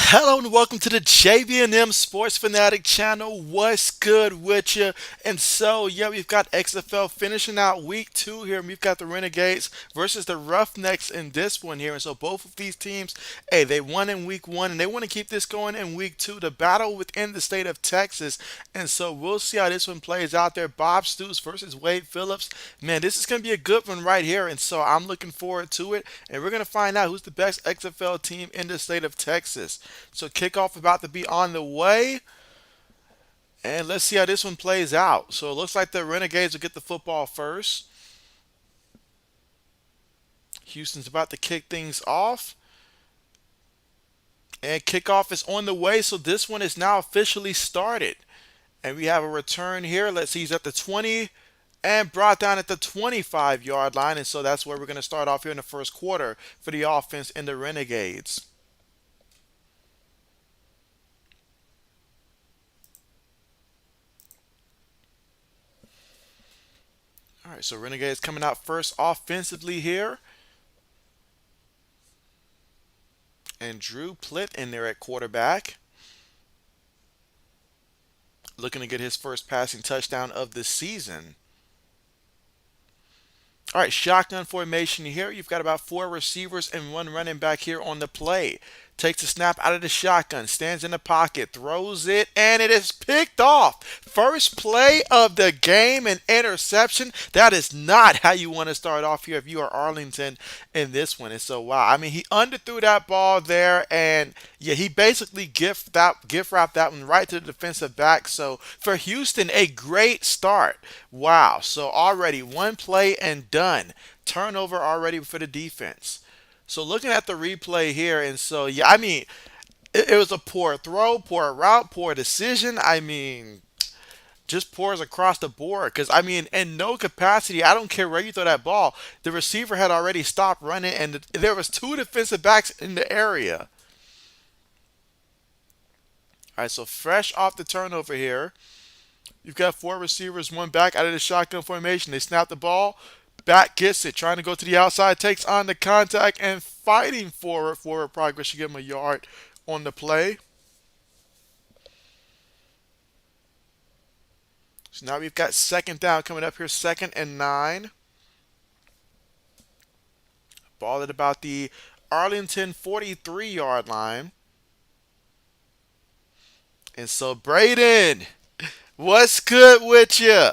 Hello and welcome to the JB&M Sports Fanatic channel. What's good with you? And so, yeah, we've got XFL finishing out week 2 here. And we've got the Renegades versus the Roughnecks in this one here. And so both of these teams, hey, they won in week 1 and they want to keep this going in week 2. The battle within the state of Texas. And so we'll see how this one plays out there. Bob Stoops versus Wade Phillips. Man, this is going to be a good one right here. And so I'm looking forward to it. And we're going to find out who's the best XFL team in the state of Texas. So kickoff about to be on the way, and let's see how this one plays out. So it looks like the Renegades will get the football first. Houston's about to kick things off, and kickoff is on the way. So this one is now officially started, and we have a return here. Let's see, he's at the 20 and brought down at the 25-yard line, and so that's where we're going to start off here in the first quarter for the offense in the Renegades. All right, so Renegades coming out first offensively here. And Drew Plitt in there at quarterback, looking to get his first passing touchdown of the season. All right, shotgun formation here. You've got about 4 receivers and 1 running back here on the play. Takes a snap out of the shotgun, stands in the pocket, throws it, and it is picked off. First play of the game, an interception. That is not how you want to start off here if you are Arlington in this one. And so, wow. I mean, he underthrew that ball there, and yeah, he basically gift wrapped that one right to the defensive back. So for Houston, a great start. Wow. So already one play and done. Turnover already for the defense. So looking at the replay here, and so yeah, I mean, it was a poor throw, poor route, poor decision. I mean, just pours across the board. Because I mean, in no capacity, I don't care where you throw that ball. The receiver had already stopped running, and there was 2 defensive backs in the area. All right, so fresh off the turnover here, you've got 4 receivers, 1 back out of the shotgun formation. They snap the ball. Back gets it, trying to go to the outside, takes on the contact and fighting forward. Forward progress should give him a yard on the play. So now we've got second down coming up here, 2nd and 9. Ball at about the Arlington 43-yard line. And so Braden, what's good with you?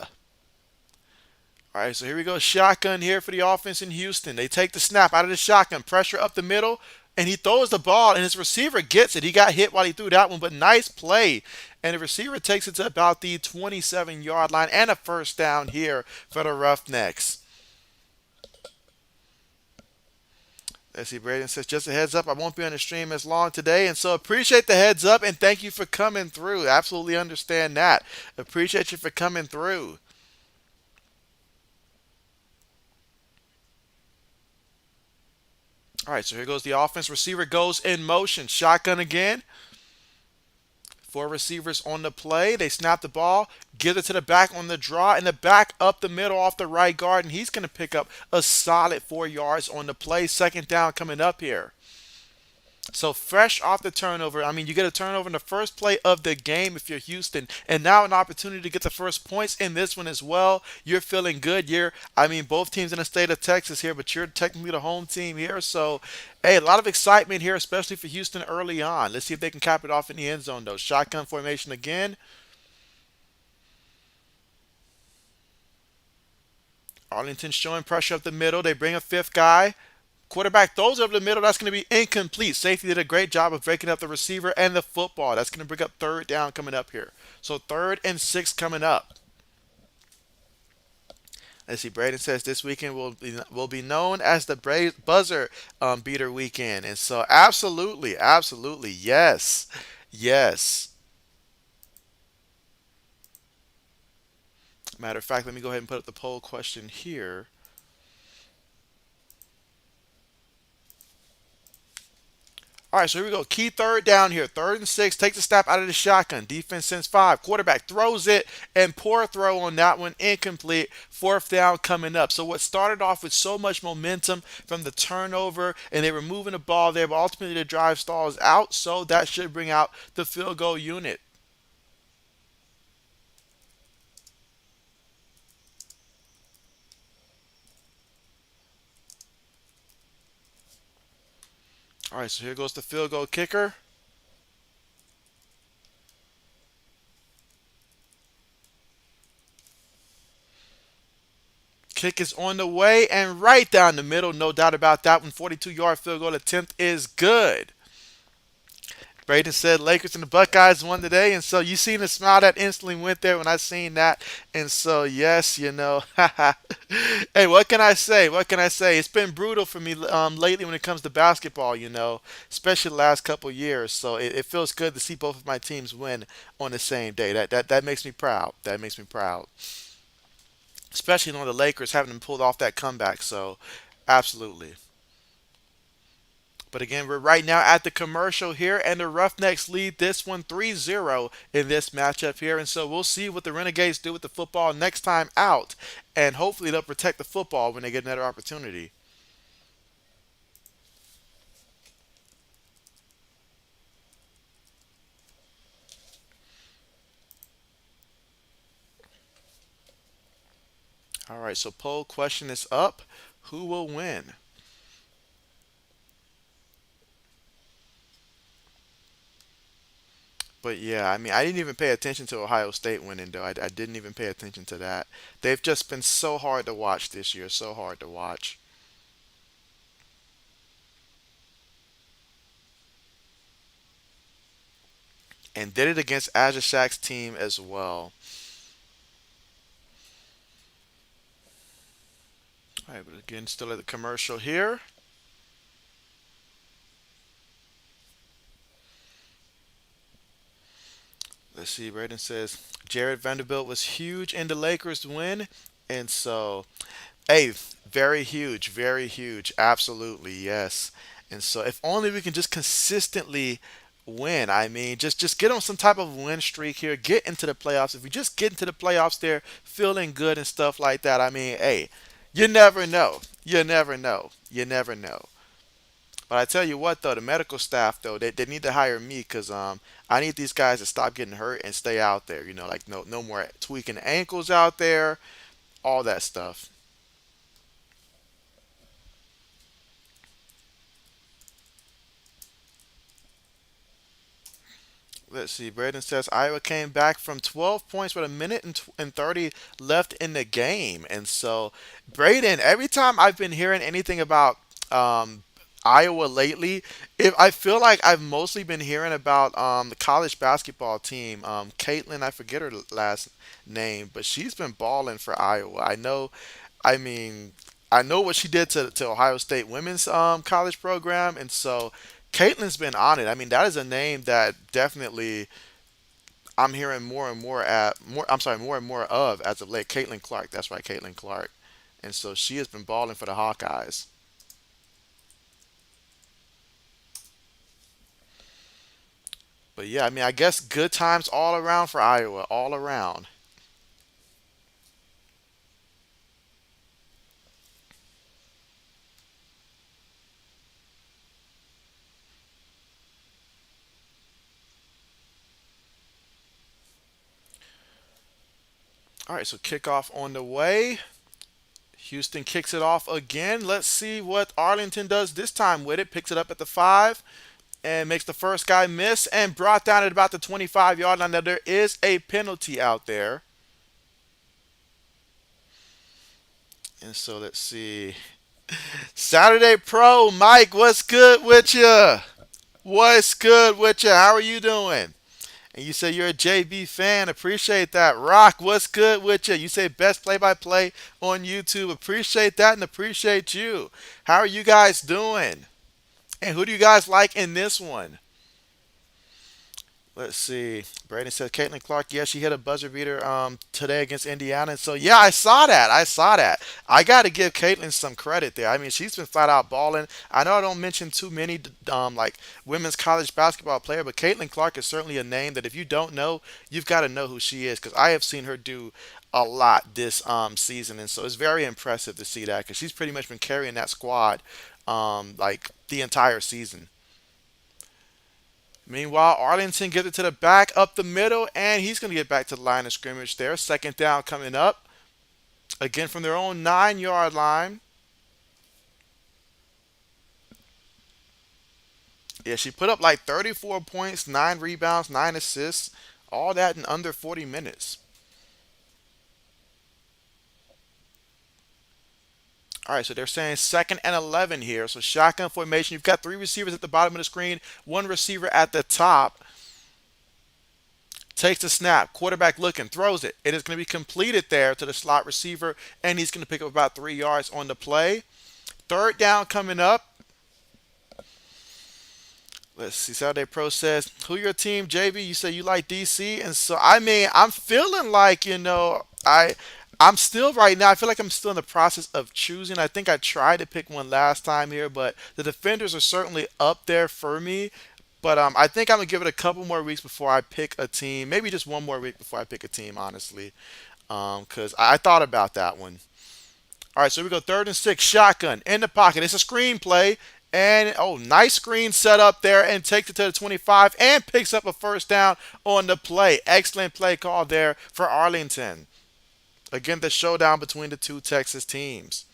All right, so here we go. Shotgun here for the offense in Houston. They take the snap out of the shotgun, pressure up the middle, and he throws the ball, and his receiver gets it. He got hit while he threw that one, but nice play. And the receiver takes it to about the 27-yard line and a first down here for the Roughnecks. Let's see, Braden says, just a heads up, I won't be on the stream as long today. And so appreciate the heads up, and thank you for coming through. Absolutely understand that. Appreciate you for coming through. All right, so here goes the offense. Receiver goes in motion. Shotgun again. 4 receivers on the play. They snap the ball, give it to the back on the draw, and the back up the middle off the right guard, and he's going to pick up a solid 4 yards on the play. Second down coming up here. So fresh off the turnover, I mean, you get a turnover in the first play of the game if you're Houston, and now an opportunity to get the first points in this one as well. You're feeling good. I mean, both teams in the state of Texas here, but you're technically the home team here. So, hey, a lot of excitement here, especially for Houston early on. Let's see if they can cap it off in the end zone, though. Shotgun formation again. Arlington showing pressure up the middle. They bring a fifth guy. Quarterback throws over the middle. That's going to be incomplete. Safety did a great job of breaking up the receiver and the football. That's going to bring up third down coming up here. So 3rd and 6 coming up. Let's see. Braden says this weekend will be known as the buzzer beater weekend, and so absolutely, absolutely, yes, yes. Matter of fact, let me go ahead and put up the poll question here. All right, so here we go. Key third down here. Third and six. Takes a snap out of the shotgun. Defense sends five. Quarterback throws it, and poor throw on that one. Incomplete. Fourth down coming up. So what started off with so much momentum from the turnover, and they were moving the ball there, but ultimately the drive stalls out. So that should bring out the field goal unit. All right, so here goes the field goal kicker. Kick is on the way and right down the middle. No doubt about that one. 42-yard field goal attempt is good. Braden said Lakers and the Buckeyes won today, and so you seen the smile that instantly went there when I seen that, and so yes, hey, what can I say? What can I say? It's been brutal for me lately when it comes to basketball, especially the last couple years. So it feels good to see both of my teams win on the same day. That makes me proud. That makes me proud, especially on the Lakers having pulled off that comeback. So absolutely. But again, we're right now at the commercial here, and the Roughnecks lead this one 3-0 in this matchup here. And so we'll see what the Renegades do with the football next time out, and hopefully they'll protect the football when they get another opportunity. All right, so poll question is up. Who will win? But yeah, I mean, I didn't even pay attention to Ohio State winning, though. I didn't even pay attention to that. They've just been so hard to watch this year, so hard to watch. And did it against Azure Shack's team as well. All right, but again, still at the commercial here. Let's see. Braden says Jared Vanderbilt was huge in the Lakers win, and so hey, very huge, absolutely yes. And so if only we can just consistently win. I mean, just get on some type of win streak here. Get into the playoffs. If we just get into the playoffs, there feeling good and stuff like that. I mean, hey, you never know. You never know. You never know. But I tell you what, though, the medical staff, though, they need to hire me because I need these guys to stop getting hurt and stay out there. Like no more tweaking ankles out there, all that stuff. Let's see. Braden says Iowa came back from 12 points with a minute and 30 left in the game. And so, Braden, every time I've been hearing anything about Iowa lately, if I feel like I've mostly been hearing about the college basketball team. Caitlin, I forget her last name, but she's been balling for Iowa. I mean, I know what she did to Ohio State women's college program, and so Caitlin's been on it. I mean, that is a name that definitely I'm hearing more and more at more. I'm sorry, more and more of as of late. Caitlin Clark. That's right, Caitlin Clark. And so she has been balling for the Hawkeyes. But yeah, I mean, I guess good times all around for Iowa, all around. All right, so kickoff on the way. Houston kicks it off again. Let's see what Arlington does this time with it. Picks it up at the 5 and makes the first guy miss and brought down at about the 25-yard line. Now, there is a penalty out there. And so let's see. Saturday Pro, Mike, what's good with you? What's good with you? How are you doing? And you say you're a JB fan. Appreciate that. Rock, what's good with you? You say best play by play on YouTube. Appreciate that and appreciate you. How are you guys doing? And who do you guys like in this one? Let's see. Braden says Caitlin Clark. Yeah, she hit a buzzer beater today against Indiana. And so yeah, I saw that. I saw that. I got to give Caitlin some credit there. I mean, she's been flat out balling. I know I don't mention too many like women's college basketball player, but Caitlin Clark is certainly a name that if you don't know, you've got to know who she is because I have seen her do a lot this season, and so it's very impressive to see that because she's pretty much been carrying that squad like the entire season. Meanwhile, Arlington gets it to the back, up the middle, and he's going to get back to the line of scrimmage there. Second down coming up. Again from their own 9 yard line. Yeah, she put up like 34 points, 9 rebounds, 9 assists, all that in under 40 minutes. All right, so they're saying second and 11 here. So shotgun formation. You've got three receivers at the bottom of the screen, one receiver at the top. Takes the snap, quarterback looking, throws it. It is going to be completed there to the slot receiver, and he's going to pick up about 3 yards on the play. Third down coming up. Let's see. Saturday Pro says, who your team, JB? You say you like DC, and so I mean, I'm feeling like I'm still right now. I feel like I'm still in the process of choosing. I think I tried to pick one last time here, but the defenders are certainly up there for me. But I think I'm gonna give it a couple more weeks before I pick a team. Maybe just one more week before I pick a team, honestly, because I thought about that one. All right, so we go third and six, shotgun in the pocket. It's a screen play, and oh, nice screen set up there, and takes it to the 25 and picks up a first down on the play. Excellent play call there for Arlington. Again, the showdown between the two Texas teams.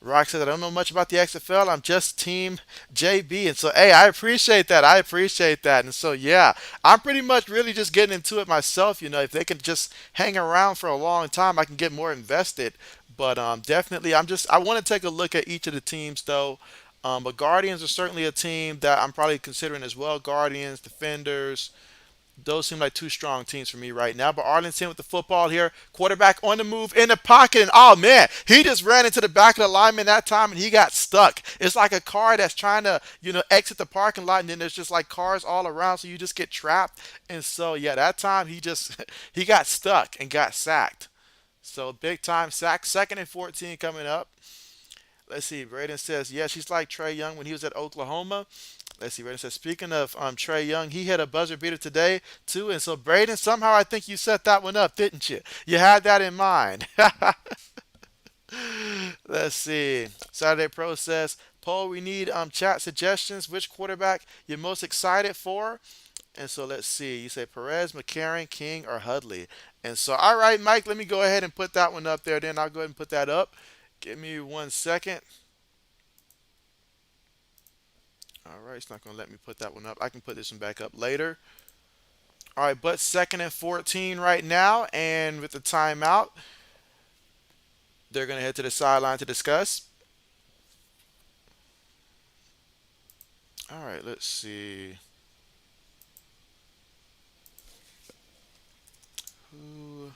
Rock says, I don't know much about the XFL. I'm just Team JB. And so, hey, I appreciate that. I appreciate that. And so, yeah, I'm pretty much really just getting into it myself. If they can just hang around for a long time, I can get more invested. But definitely, I want to take a look at each of the teams, though. But Guardians are certainly a team that I'm probably considering as well. Guardians, Defenders, those seem like two strong teams for me right now. But Arlington with the football here. Quarterback on the move in the pocket. And oh, man, he just ran into the back of the lineman that time and he got stuck. It's like a car that's trying to, exit the parking lot and then there's just like cars all around. So you just get trapped. And so, yeah, that time he just, he got stuck and got sacked. So big time sack. Second and 14 coming up. Let's see. Braden says, yeah, she's like Trey Young when he was at Oklahoma. Let's see. Braden says, speaking of Trey Young, he hit a buzzer beater today too. And so Braden, somehow I think you set that one up, didn't you? You had that in mind. Let's see. Saturday Pro says, Paul, we need chat suggestions. Which quarterback you're most excited for? And so let's see. You say Perez, McCarron, King, or Hudley. And so, all right, Mike, let me go ahead and put that one up there. Then I'll go ahead and put that up. Give me 1 second. All right, it's not going to let me put that one up. I can put this one back up later. All right, but second and 14 right now. And with the timeout, they're going to head to the sideline to discuss. All right, let's see. Who,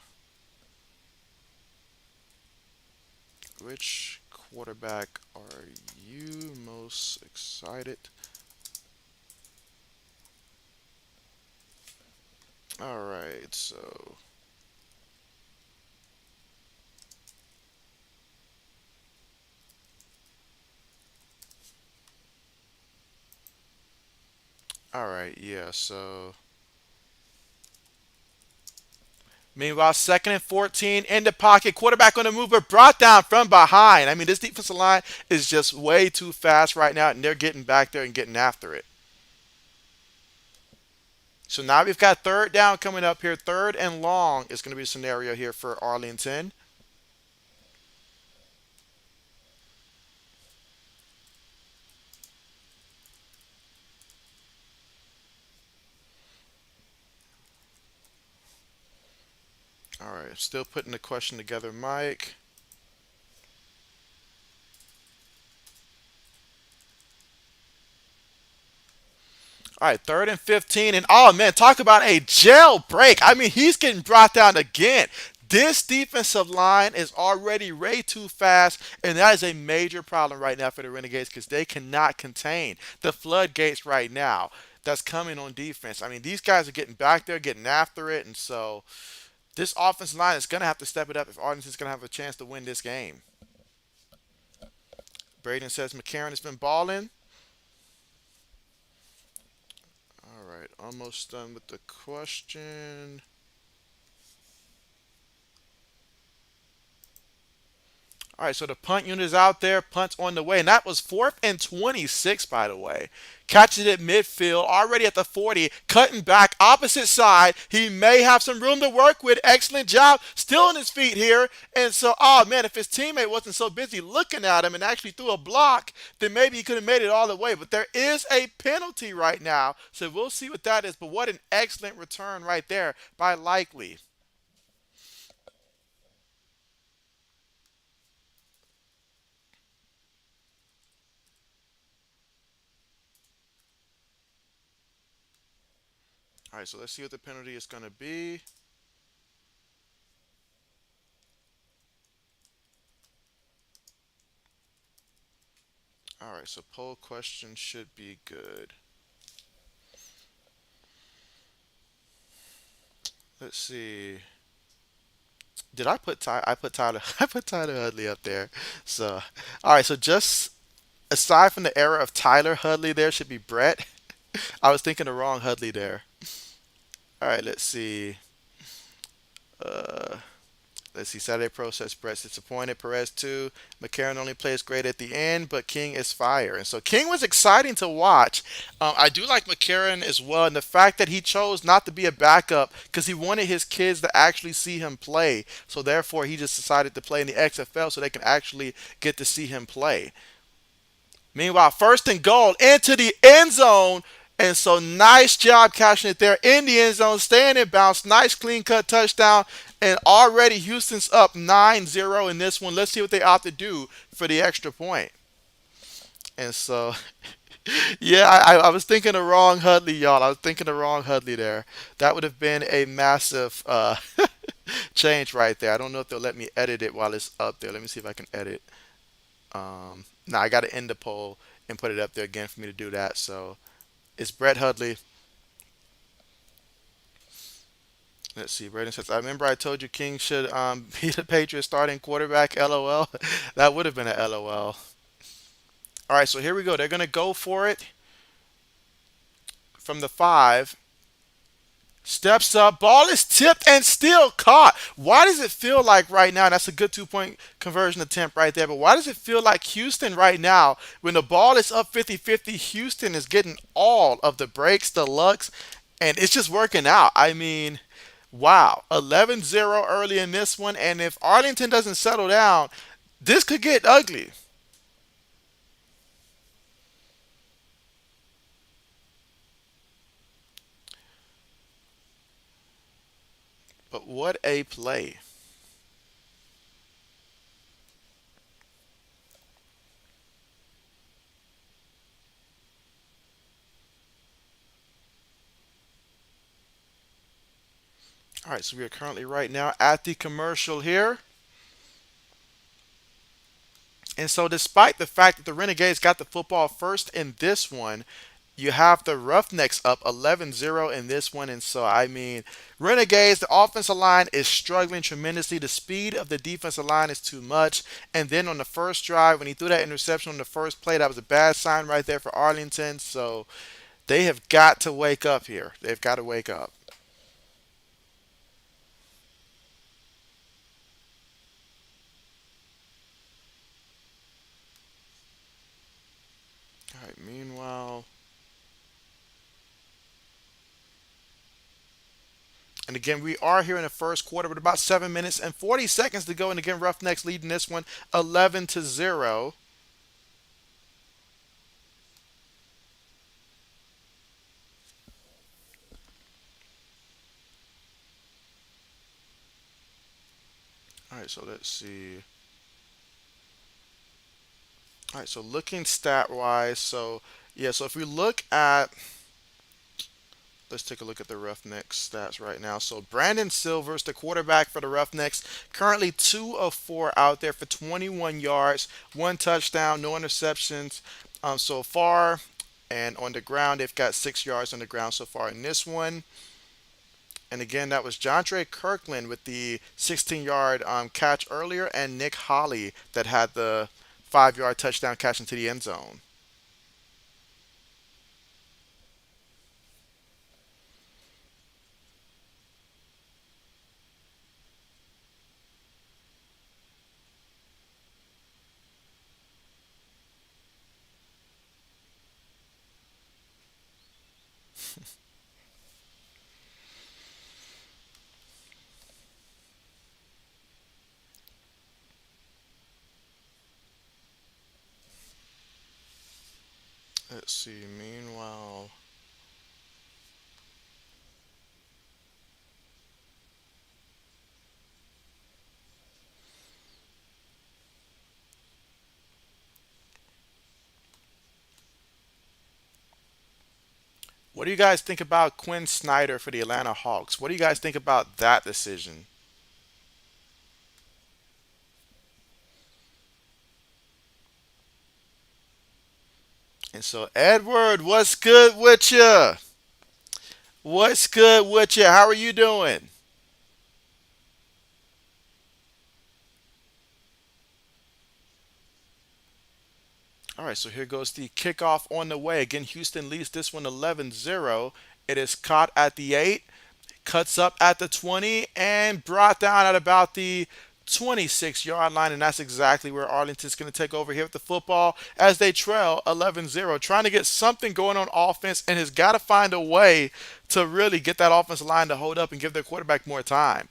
which quarterback are you most excited? All right, so all right, yeah. So meanwhile, second and 14 in the pocket, quarterback on the move, but brought down from behind. I mean, this defensive line is just way too fast right now, and they're getting back there and getting after it. So now we've got third down coming up here. Third and long is going to be a scenario here for Arlington. All right, still putting the question together, Mike. All right, third and 15. And oh, man, talk about a jailbreak. I mean, he's getting brought down again. This defensive line is already way too fast, and that is a major problem right now for the Renegades because they cannot contain the floodgates right now. that's coming on defense. I mean, these guys are getting back there, getting after it, and so this offensive line is going to have to step it up if Arlington's going to have a chance to win this game. Braden says McCarron has been balling. All right, almost done with the question. All right, so the punt unit is out there. Punt's on the way. And that was 4th and 26, by the way. Catches it midfield, already at the 40, cutting back, opposite side. He may have some room to work with. Excellent job. Still on his feet here. And so, oh man, if his teammate wasn't so busy looking at him and actually threw a block, then maybe he could have made it all the way. But there is a penalty right now. So we'll see what that is. But what an excellent return right there by Likely. All right, so let's see what the penalty is going to be. All right, so poll question should be good. Let's see. Did I put Ty? I put Tyler. I put Tyler Hudley up there. So, all right. So just aside from the era of Tyler Hudley, there should be Brett. I was thinking the wrong Hudley there. All right. Uh, let's see. Saturday Pro says Brett's disappointed. Perez too. McCarron only plays great at the end, but King is fire. And so King was exciting to watch. I do like McCarron as well, and the fact that he chose not to be a backup because he wanted his kids to actually see him play. So therefore, he just decided to play in the XFL so they can actually get to see him play. Meanwhile, 1st and goal into the end zone. And so nice job catching it there in the end zone, staying in bounds. Nice clean cut touchdown. And already Houston's up 9-0 in this one. Let's see what they opt to do for the extra point. And so, yeah, I was thinking the wrong Hudley, y'all. I was thinking the wrong Hudley there. That would have been a massive change right there. I don't know if they'll let me edit it while it's up there. Let me see if I can edit. Now I got to end the poll and put it up there again for me to do that. So it's Brett Hudley. Let's see. Braden says, I remember I told you King should be the Patriots starting quarterback. LOL. That would have been a LOL. All right, so here we go. They're going to go for it from the 5. Steps up. Ball is tipped and still caught. Why does it feel like right now? That's a good 2 point conversion attempt right there. But why does it feel like Houston right now, when the ball is up 50-50, Houston is getting all of the breaks, the lucks, and it's just working out? I mean, wow. 11-0 early in this one. And if Arlington doesn't settle down, this could get ugly. But what a play. All right, so we are currently right now at the commercial here. And so, despite the fact that the Renegades got the football first in this one, you have the Roughnecks up 11-0 in this one. And so, I mean, Renegades, the offensive line is struggling tremendously. The speed of the defensive line is too much. And then on the first drive, when he threw that interception on the first play, that was a bad sign right there for Arlington. So, they have got to wake up here. They've got to wake up. All right, meanwhile. And again, we are here in the first quarter with about 7 minutes and 40 seconds to go. And again, Roughnecks leading this one 11-0. All right, so let's see. All right, so looking stat wise, so yeah, so if we look at, let's take a look at the Roughnecks stats right now. So Brandon Silvers, the quarterback for the Roughnecks, currently 2 of 4 out there for 21 yards, 1 touchdown, no interceptions so far. And on the ground, they've got 6 yards on the ground so far in this one. And again, that was Jontre Kirkland with the 16-yard catch earlier, and Nick Holly that had the 5-yard touchdown catch into the end zone. Let's see. Meanwhile, what do you guys think about Quinn Snyder for the Atlanta Hawks? What do you guys think about that decision? And so, Edward, what's good with you? What's good with you? How are you doing? All right, so here goes the kickoff on the way. Again, Houston leads this one 11-0. It is caught at the 8, cuts up at the 20, and brought down at about the 26-yard line. And that's exactly where Arlington's going to take over here with the football as they trail 11-0, trying to get something going on offense and has got to find a way to really get that offensive line to hold up and give their quarterback more time.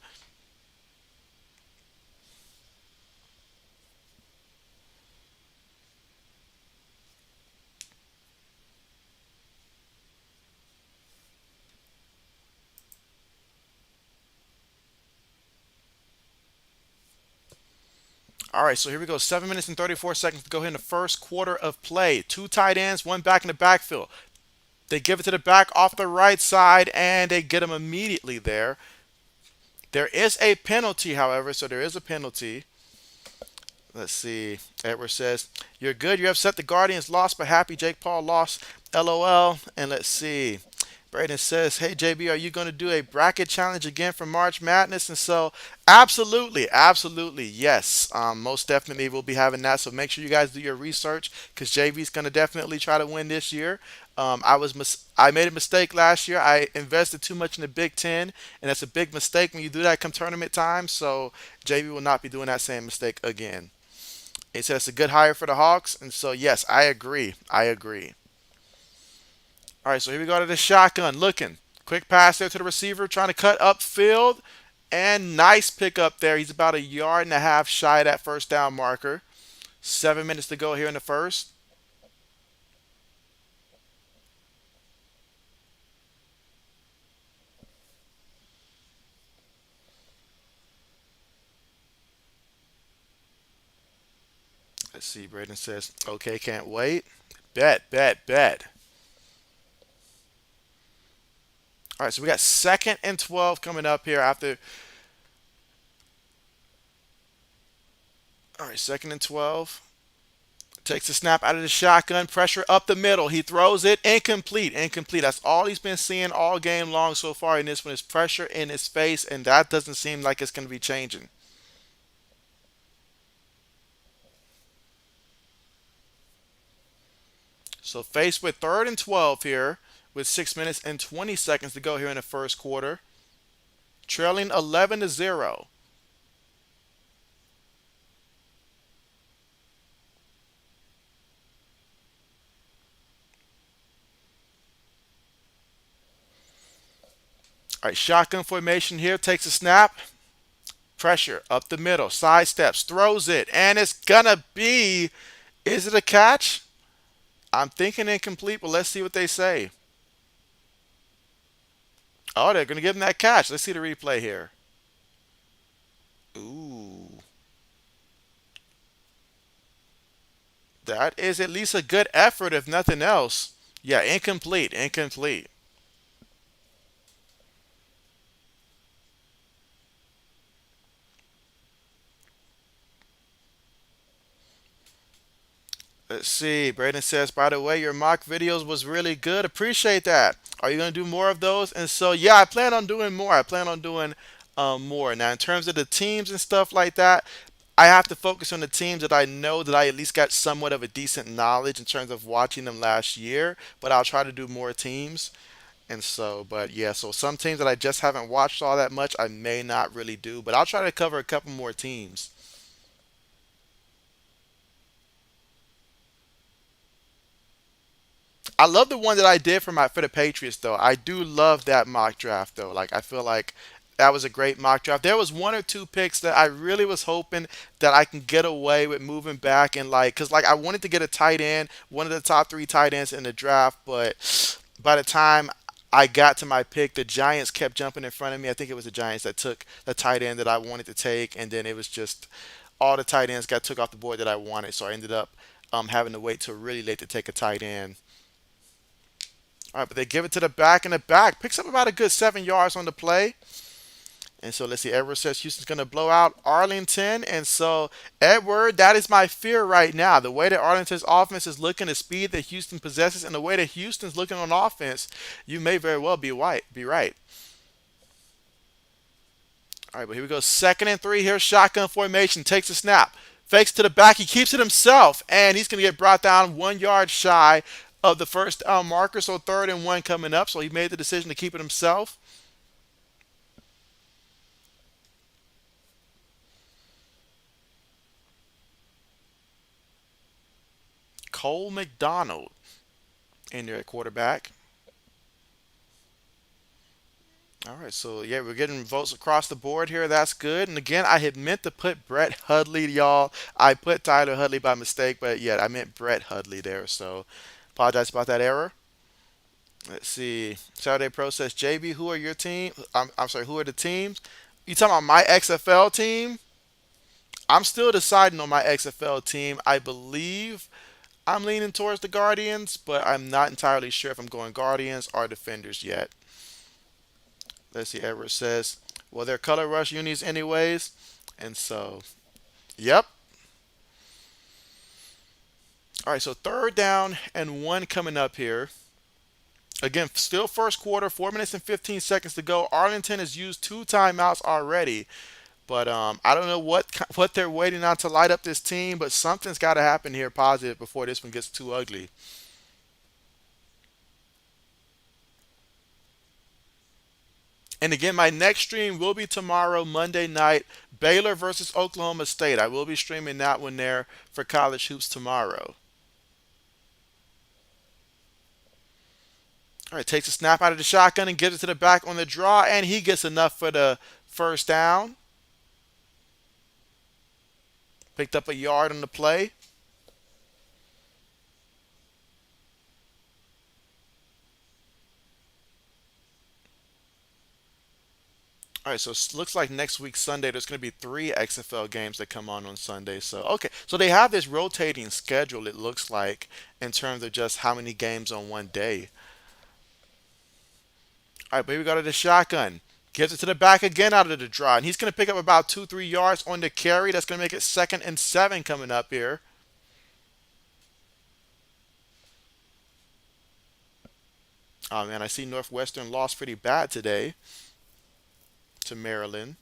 All right, so here we go. 7 minutes and 34 seconds to go here in the first quarter of play. Two tight ends, one back in the backfield. They give it to the back off the right side, and they get him immediately there. There is a penalty, however, so there is a penalty. Let's see. Edward says, "You're good. You're upset. The Guardians lost, but happy Jake Paul lost. LOL." And let's see. Braden says, "Hey JB, are you going to do a bracket challenge again for March Madness?" And so, absolutely, absolutely, yes. Most definitely, we'll be having that. So make sure you guys do your research because JB's going to definitely try to win this year. I made a mistake last year. I invested too much in the Big Ten, and that's a big mistake when you do that come tournament time. So JB will not be doing that same mistake again. It says it's a good hire for the Hawks, and so yes, I agree. I agree. All right, so here we go to the shotgun. Looking. Quick pass there to the receiver, trying to cut upfield. And nice pick up there. He's about a yard and a half shy of that first down marker. 7 minutes to go here in the first. Let's see. Braden says, "Okay, can't wait." Bet, bet, bet. All right, so we got 2nd and 12 coming up here after. All right, 2nd and 12. Takes the snap out of the shotgun, pressure up the middle. He throws it incomplete. Incomplete. That's all he's been seeing all game long so far in this one is pressure in his face, and that doesn't seem like it's going to be changing. So faced with 3rd and 12 here with 6 minutes and 20 seconds to go here in the first quarter, trailing 11-0. All right, shotgun formation here. Takes a snap. Pressure up the middle. Side steps. Throws it. And it's going to be. Is it a catch? I'm thinking incomplete, but let's see what they say. Oh, they're going to give him that catch. Let's see the replay here. Ooh. That is at least a good effort, if nothing else. Yeah, incomplete. Incomplete. Let's see. Braden says, by the way, your mock videos was really good. Appreciate that. Are you going to do more of those? And so, yeah, I plan on doing more. I plan on doing more. Now, in terms of the teams and stuff like that, I have to focus on the teams that I know that I at least got somewhat of a decent knowledge in terms of watching them last year. But I'll try to do more teams. And so, but yeah, so some teams that I just haven't watched all that much, I may not really do. But I'll try to cover a couple more teams. I love the one that I did for the Patriots though. I do love that mock draft though. Like I feel like that was a great mock draft. There was one or two picks that I really was hoping that I can get away with moving back and like cuz like I wanted to get a tight end, one of the top 3 tight ends in the draft, but by the time I got to my pick, the Giants kept jumping in front of me. I think it was the Giants that took the tight end that I wanted to take, and then it was just all the tight ends got took off the board that I wanted. So I ended up having to wait till really late to take a tight end. All right, but they give it to the back, and the back picks up about a good 7 yards on the play. And so let's see. Edward says Houston's going to blow out Arlington. And so, Edward, that is my fear right now. The way that Arlington's offense is looking, the speed that Houston possesses, and the way that Houston's looking on offense, you may very well be right. Be right. All right, but here we go. 2nd and 3 here. Shotgun formation. Takes a snap. Fakes to the back. He keeps it himself. And he's going to get brought down 1 yard shy of the first down marker. So 3rd and 1 coming up. So he made the decision to keep it himself. Cole McDonald in there at quarterback. All right, so yeah, we're getting votes across the board here. That's good. And again, I had meant to put Brett Hudley, y'all. I put Tyler Hudley by mistake, but yeah, I meant Brett Hudley there. So apologize about that error. Let's see. Saturday Pro says, JB, who are your team? I'm sorry, who are the teams? You talking about my XFL team? I'm still deciding on my XFL team. I believe I'm leaning towards the Guardians, but I'm not entirely sure if I'm going Guardians or Defenders yet. Let's see. Edward says, well, they're color rush unis anyways. And so, yep. All right, so 3rd down and 1 coming up here. Again, still first quarter, 4 minutes and 15 seconds to go. Arlington has used 2 timeouts already. But I don't know what they're waiting on to light up this team, but something's got to happen here positive before this one gets too ugly. And again, my next stream will be tomorrow, Monday night, Baylor versus Oklahoma State. I will be streaming that one there for college hoops tomorrow. All right, takes a snap out of the shotgun and gives it to the back on the draw, and he gets enough for the first down. Picked up a yard on the play. All right, so it looks like next week Sunday there's going to be 3 XFL games that come on Sunday. So okay, so they have this rotating schedule. It looks like in terms of just how many games on one day. All right, but here we go to the shotgun. Gives it to the back again out of the draw, and he's going to pick up about 2-3 yards on the carry. That's going to make it 2nd and 7 coming up here. Oh man, I see Northwestern lost pretty bad today to Maryland.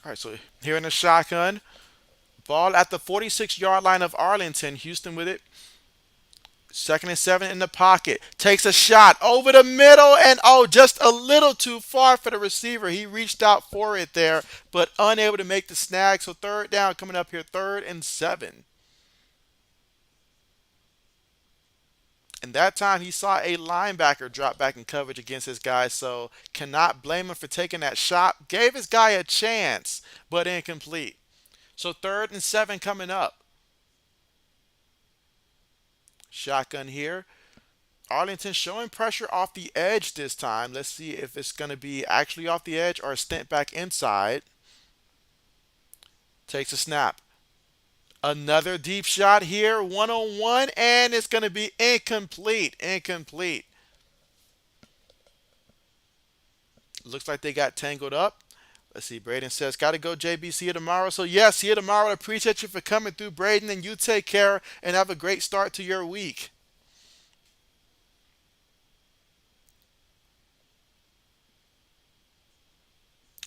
All right, so here in the shotgun, ball at the 46-yard line of Arlington. Houston with it. 2nd and 7 in the pocket. Takes a shot over the middle, and oh, just a little too far for the receiver. He reached out for it there, but unable to make the snag. So 3rd down coming up here, 3rd and 7. And that time he saw a linebacker drop back in coverage against his guy, so cannot blame him for taking that shot. Gave his guy a chance, but incomplete. So 3rd and 7 coming up. Shotgun here. Arlington showing pressure off the edge this time. Let's see if it's going to be actually off the edge or a stint back inside. Takes a snap. Another deep shot here, 1-on-1, and it's going to be incomplete. Incomplete. Looks like they got tangled up. Let's see. Braden says, "Got to go, JB. See you tomorrow." So, yes, see you tomorrow. I appreciate you for coming through, Braden. And you take care and have a great start to your week.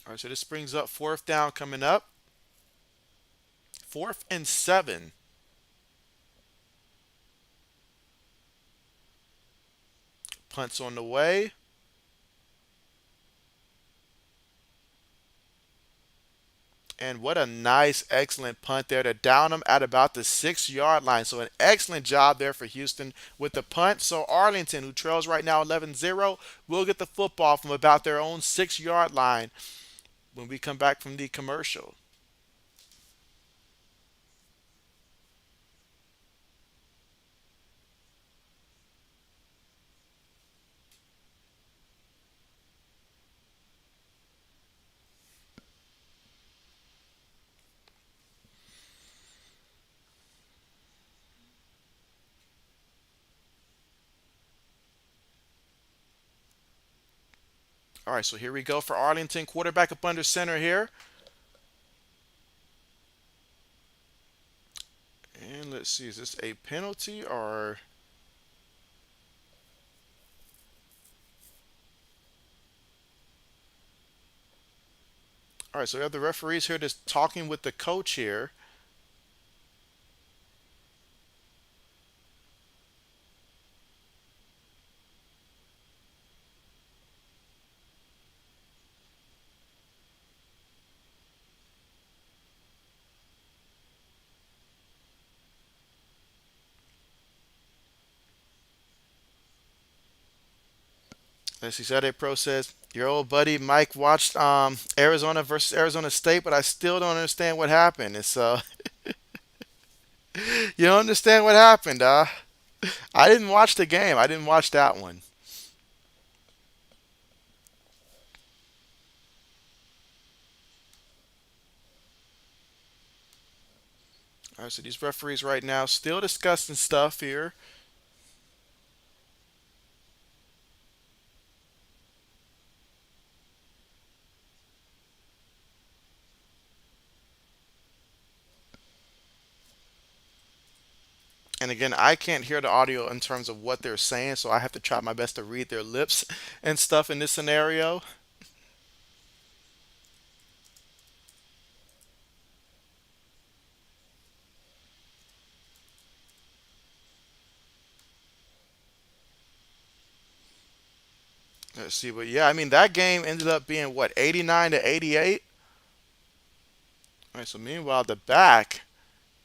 All right, so this brings up fourth down coming up. Fourth and 7. Punts on the way. And what a nice, excellent punt there to down them at about the 6 yard line. So, an excellent job there for Houston with the punt. So, Arlington, who trails right now 11-0, will get the football from about their own 6 yard line when we come back from the commercial. All right, so here we go for Arlington. Quarterback up under center here. And let's see, is this a penalty or. All right, so we have the referees here just talking with the coach here. Let's see, Saturday Pro says, your old buddy Mike watched Arizona versus Arizona State, but I still don't understand what happened. And so, you don't understand what happened, I didn't watch the game. I didn't watch that one. All right, so these referees right now still discussing stuff here. And again, I can't hear the audio in terms of what they're saying, so I have to try my best to read their lips and stuff in this scenario. Let's see, but yeah, I mean that game ended up being what, 89-88. All right, so meanwhile the back,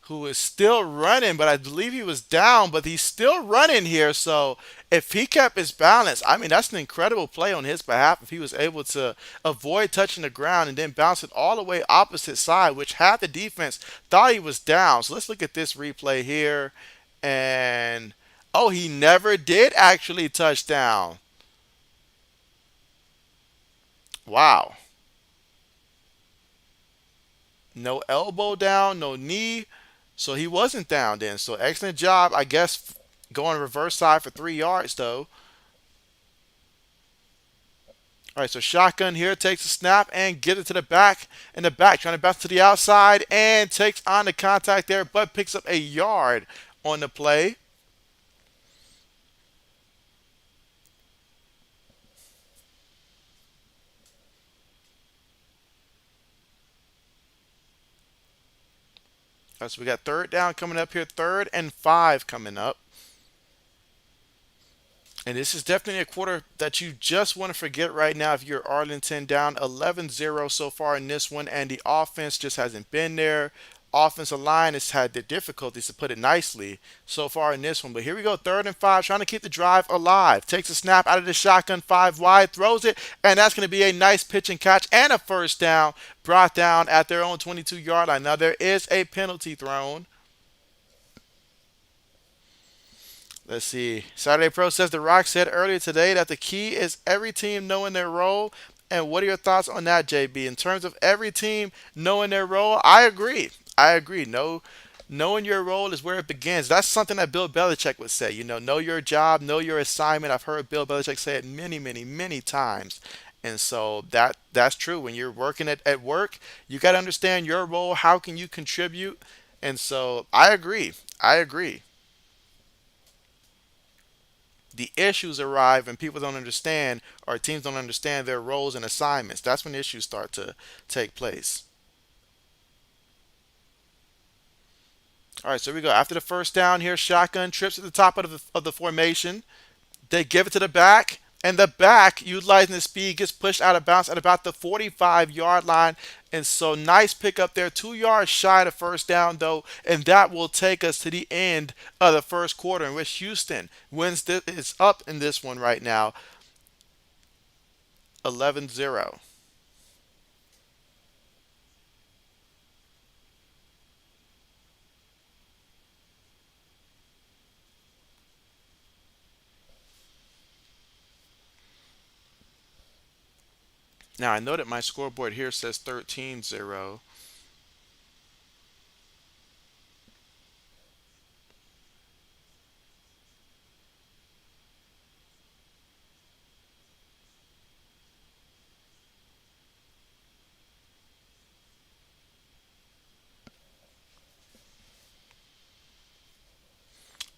who is still running, but I believe he was down, but he's still running here. So if he kept his balance, I mean that's an incredible play on his behalf. If he was able to avoid touching the ground and then bounce it all the way opposite side, which half the defense thought he was down. So let's look at this replay here, and oh, he never did actually touch down. Wow. No elbow down, no knee. So he wasn't down then. So excellent job, I guess, going reverse side for 3 yards though. All right, so shotgun here takes a snap and get it to the back in the back, trying to bounce to the outside and takes on the contact there, but picks up a yard on the play. All right, so we got third down coming up here, 3rd and 5 coming up. And this is definitely a quarter that you just want to forget right now if you're Arlington, down 11-0 so far in this one, and the offense just hasn't been there. Offensive line has had the difficulties, to put it nicely, so far in this one. But here we go, 3rd and 5, trying to keep the drive alive. Takes a snap out of the shotgun, 5 wide, throws it, and that's going to be a nice pitch and catch and a first down, brought down at their own 22-yard line. Now there is a penalty thrown. Let's see. Saturday Pro says The Rock said earlier today that the key is every team knowing their role. And what are your thoughts on that, JB? In terms of every team knowing their role, I agree. I agree. No, knowing your role is where it begins. That's something that Bill Belichick would say. Know your job, know your assignment. I've heard Bill Belichick say it many, many, many times. And so that's true. When you're working at work, you got to understand your role. How can you contribute? And so I agree. I agree. The issues arrive when people don't understand or teams don't understand their roles and assignments. That's when issues start to take place. All right, so we go. After the first down here, shotgun trips at the top of the formation. They give it to the back, and the back, utilizing the speed, gets pushed out of bounds at about the 45-yard line. And so, nice pick up there. 2 yards shy of first down, though, and that will take us to the end of the first quarter, in which Houston wins. Is up in this one right now, 11-0. Now, I know that my scoreboard here says 13-0.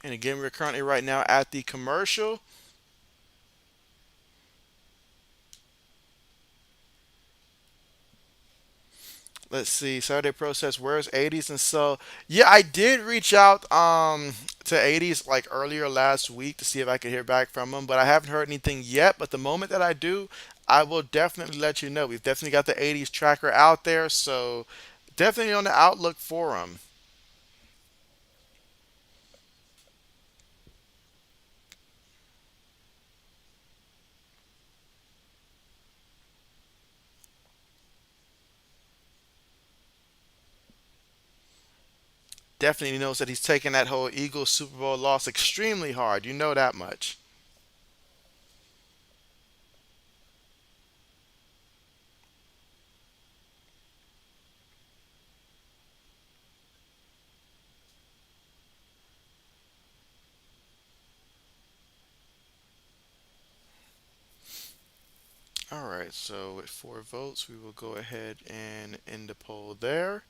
And again, we're currently right now at the commercial. Let's see, Saturday process, where's 80s? And so yeah, I did reach out to 80s like earlier last week to see if I could hear back from them, but I haven't heard anything yet. But the moment that I do, I will definitely let you know. We've definitely got the 80s tracker out there, so definitely on the outlook for them. Definitely knows that he's taking that whole Eagles Super Bowl loss extremely hard, you know that much. All right, so with 4 votes we will go ahead and end the poll there.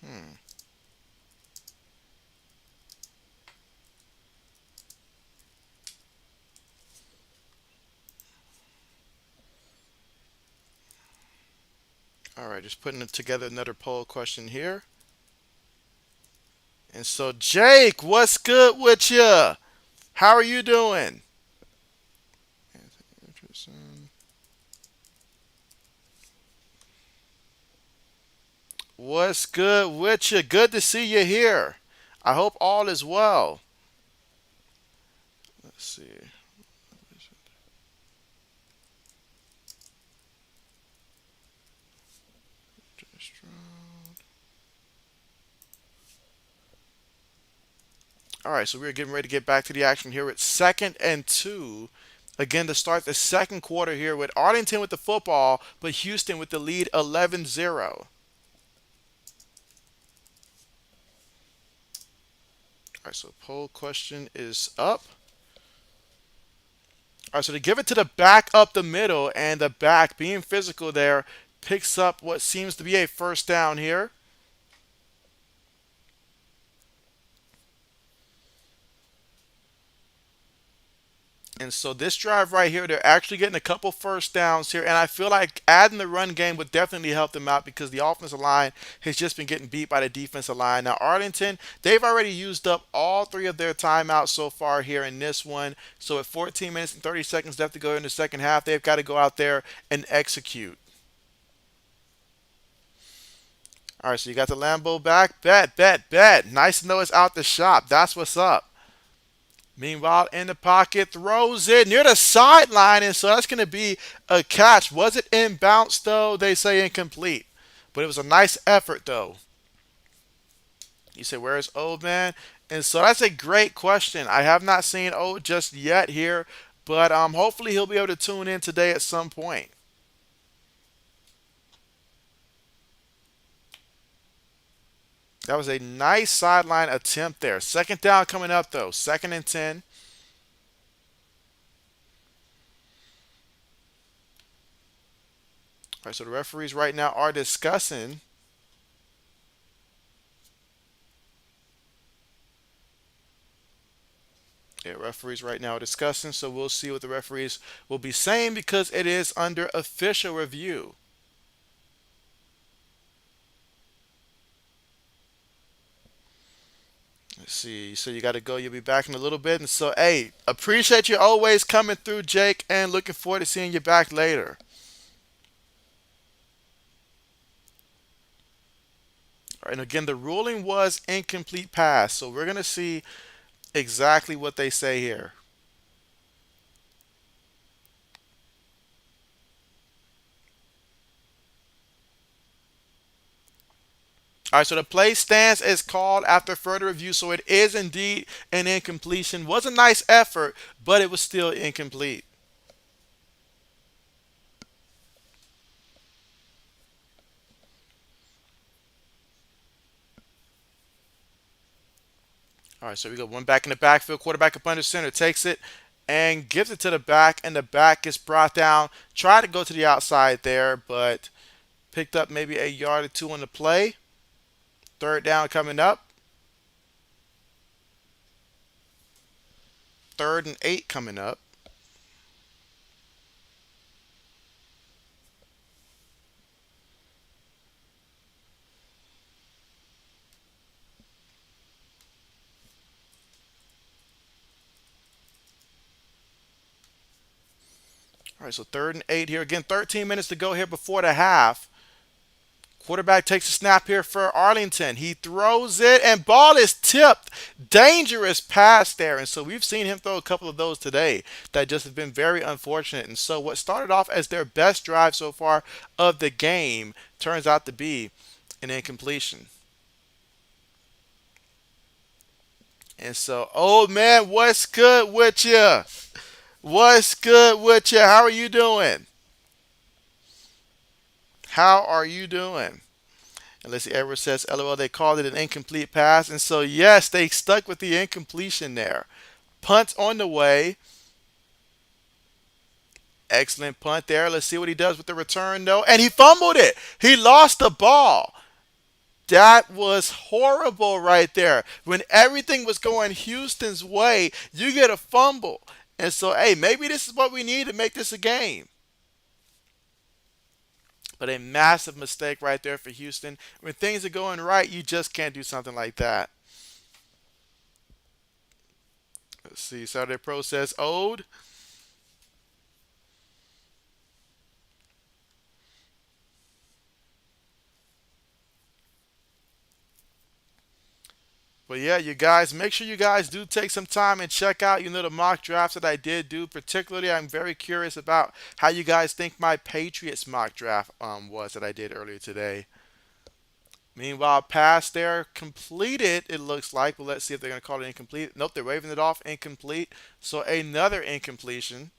Hmm. All right, just putting together another poll question here. And so, Jake, what's good with you? How are you doing? What's good with you? Good to see you here. I hope all is well. Let's see. All right, so we're getting ready to get back to the action here. It's 2nd and 2. Again, to start the second quarter here with Arlington with the football, but Houston with the lead 11-0. All right, so poll question is up. All right, so to give it to the back up the middle, and the back being physical there picks up what seems to be a first down here. And so this drive right here, they're actually getting a couple first downs here, and I feel like adding the run game would definitely help them out because the offensive line has just been getting beat by the defensive line. Now Arlington, they've already used up all three of their timeouts so far here in this one. So at 14 minutes and 30 seconds left to go in the second half, they've got to go out there and execute. All right, so you got the Lambo back. Bet, bet, bet. Nice to know it's out the shop. That's what's up. Meanwhile, in the pocket, throws it near the sideline, and so that's going to be a catch. Was it inbounds, though? They say incomplete. But it was a nice effort, though. You say, where's Old Man? And so that's a great question. I have not seen O just yet here, but hopefully he'll be able to tune in today at some point. That was a nice sideline attempt there. Second down coming up though. Second and 10. All right, so the referees right now are discussing. Yeah, referees right now are discussing, so we'll see what the referees will be saying because it is under official review. Let's see. So you got to go. You'll be back in a little bit. And so, hey, appreciate you always coming through, Jake, and looking forward to seeing you back later. All right, and again, the ruling was incomplete pass. So we're going to see exactly what they say here. All right, so the play stance is called after further review. So it is indeed an incompletion. Was a nice effort, but it was still incomplete. All right, so we got one back in the backfield, quarterback up under center, takes it and gives it to the back, and the back gets brought down. Tried to go to the outside there, but picked up maybe a yard or two on the play. Third down coming up. Third and 8 coming up. All right, so third and 8 here. Again, 13 minutes to go here before the half. Quarterback takes a snap here for Arlington. He throws it, and ball is tipped. Dangerous pass there. And so we've seen him throw a couple of those today that just have been very unfortunate. And so what started off as their best drive so far of the game turns out to be an incompletion. And so, old man, what's good with you? What's good with you? How are you doing? How are you doing? And let's see, Edward says, LOL, they called it an incomplete pass. And so, yes, they stuck with the incompletion there. Punt on the way. Excellent punt there. Let's see what he does with the return, though. And he fumbled it. He lost the ball. That was horrible right there. When everything was going Houston's way, you get a fumble. And so, hey, maybe this is what we need to make this a game. But a massive mistake right there for Houston. When things are going right, you just can't do something like that. Let's see. Saturday Pro says owed. But yeah, you guys, make sure you guys do take some time and check out, the mock drafts that I did do. Particularly, I'm very curious about how you guys think my Patriots mock draft was that I did earlier today. Meanwhile, pass there completed, it looks like. But let's see if they're going to call it incomplete. Nope, they're waving it off incomplete. So another incompletion.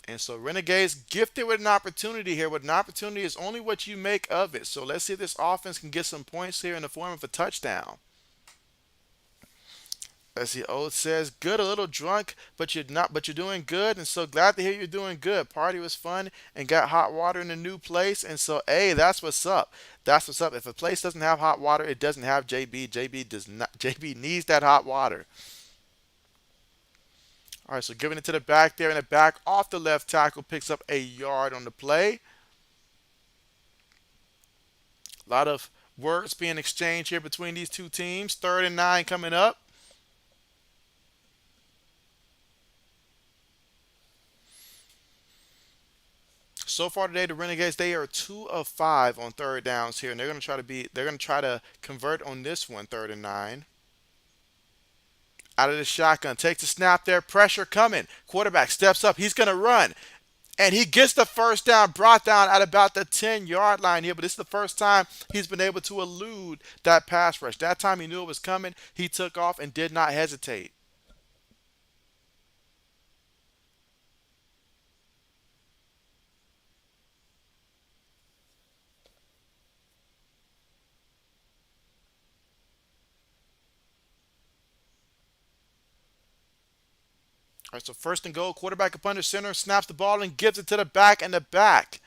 And so Renegades gifted with an opportunity here, but an opportunity is only what you make of it. So let's see if this offense can get some points here in the form of a touchdown. Let's see. Old says, good, a little drunk, but you're not, but you're doing good, and so glad to hear you're doing good. Party was fun and got hot water in a new place, and so hey, that's what's up. That's what's up. If a place doesn't have hot water, it doesn't have JB. JB does not. JB needs that hot water. All right, so giving it to the back there, and the back off the left tackle picks up a yard on the play. A lot of words being exchanged here between these two teams. Third and 9 coming up. So far today, the Renegades, they are 2 of 5 on third downs here, and they're going to try to convert on this one, third and 9. Out of the shotgun, takes the snap there, pressure coming. Quarterback steps up, he's going to run. And he gets the first down, brought down at about the 10-yard line here. But this is the first time he's been able to elude that pass rush. That time he knew it was coming. He took off and did not hesitate. All right, so first and goal, quarterback up under center, snaps the ball and gives it to the back, and the back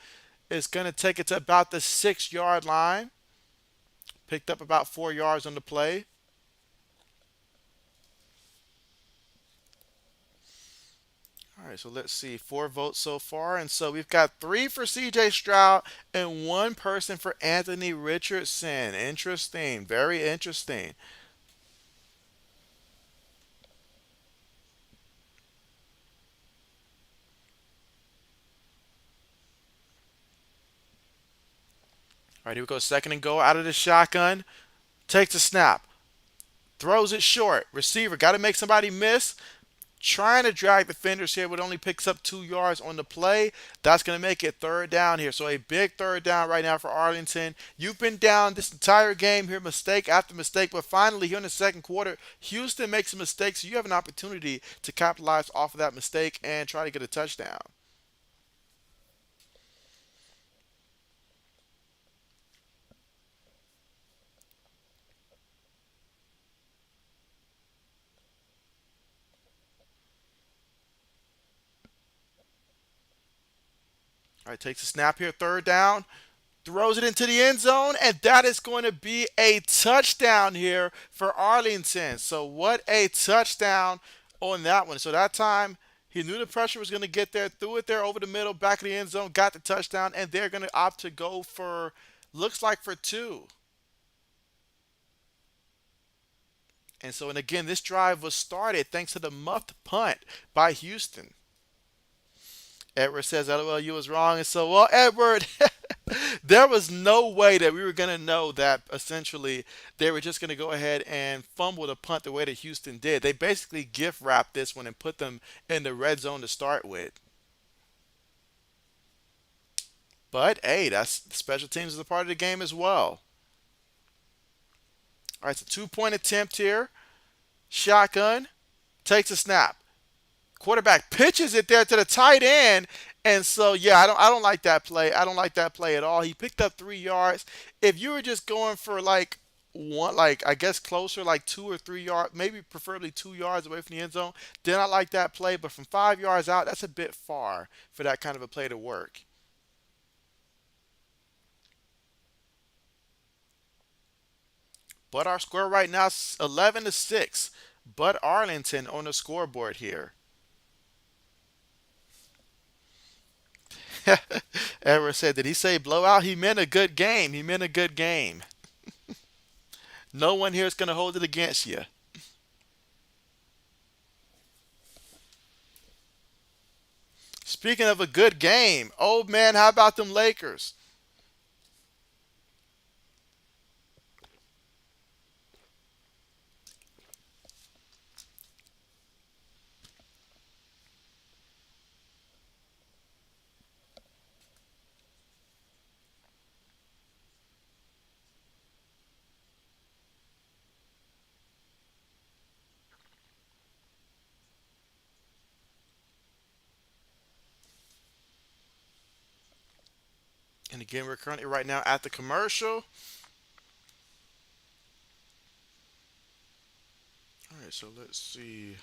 is going to take it to about the 6-yard line. Picked up about 4 yards on the play. All right, so let's see. 4 votes so far. And so we've got 3 for CJ Stroud and 1 person for Anthony Richardson. Interesting. Very interesting. All right, here we go. Second and goal out of the shotgun. Takes a snap. Throws it short. Receiver got to make somebody miss. Trying to drag defenders here, but only picks up 2 yards on the play. That's going to make it third down here. So a big third down right now for Arlington. You've been down this entire game here, mistake after mistake, but finally here in the second quarter, Houston makes a mistake, so you have an opportunity to capitalize off of that mistake and try to get a touchdown. All right, takes a snap here, third down. Throws it into the end zone, and that is going to be a touchdown here for Arlington. So, what a touchdown on that one. So, that time he knew the pressure was going to get there, threw it there over the middle, back of the end zone, got the touchdown, and they're going to opt to go for, looks like for 2. And so, and again, this drive was started thanks to the muffed punt by Houston. Edward says, LOL, you was wrong. And so, well, Edward, there was no way that we were going to know that essentially they were just going to go ahead and fumble the punt the way that Houston did. They basically gift wrapped this one and put them in the red zone to start with. But hey, that's special teams is a part of the game as well. All right, so 2 point attempt here. Shotgun takes a snap. Quarterback pitches it there to the tight end. And so yeah, I don't like that play. I don't like that play at all. He picked up 3 yards. If you were just going for like one, like I guess closer, like 2 or 3 yards, maybe preferably 2 yards away from the end zone, then I like that play. But from 5 yards out, that's a bit far for that kind of a play to work. But our score right now is 11-6. But Arlington on the scoreboard here. Edward said, did he say blowout? He meant a good game. He meant a good game. No one here is going to hold it against you. Speaking of a good game, old man, how about them Lakers? And again, we're currently right now at the commercial. All right, so let's see.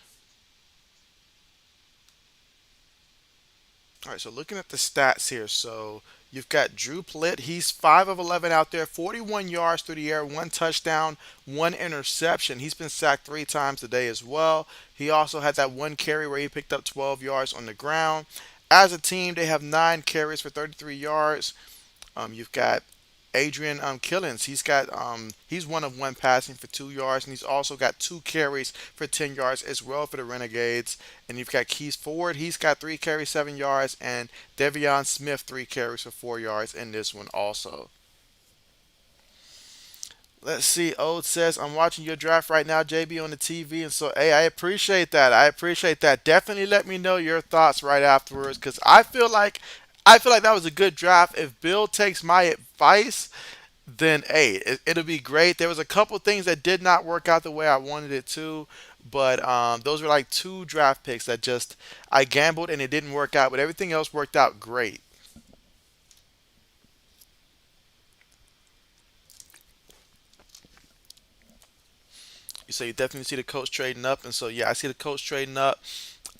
All right, so looking at the stats here, so you've got Drew Plitt. He's 5 of 11 out there, 41 yards through the air, 1 touchdown, 1 interception. He's been sacked 3 times today as well. He also had that 1 carry where he picked up 12 yards on the ground. As a team, they have 9 carries for 33 yards. You've got Adrian Killens. He's 1 of 1 passing for 2 yards, and he's also got 2 carries for 10 yards as well for the Renegades. And you've got Keys Ford. He's got 3 carries, 7 yards, and Devion Smith 3 carries for 4 yards in this one also. Let's see. Ode says, I'm watching your draft right now, JB, on the TV. And so, hey, I appreciate that. I appreciate that. Definitely let me know your thoughts right afterwards because I feel like that was a good draft. If Bill takes my advice, then hey, it'll be great. There was a couple things that did not work out the way I wanted it to, but those were like two draft picks that just I gambled and it didn't work out, but everything else worked out great. You say you definitely see the coach trading up, and so yeah, I see the coach trading up.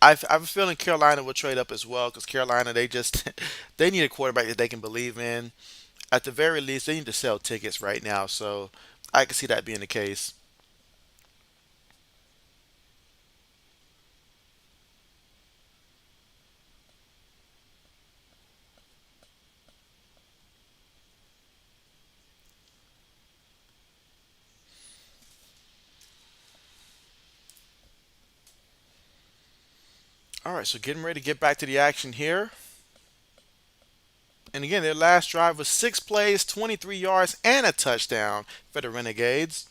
I have a feeling Carolina will trade up as well because Carolina they just they need a quarterback that they can believe in. At the very least, they need to sell tickets right now, so I can see that being the case. All right, so getting ready to get back to the action here. And again, their last drive was 6 plays, 23 yards, and a touchdown for the Renegades.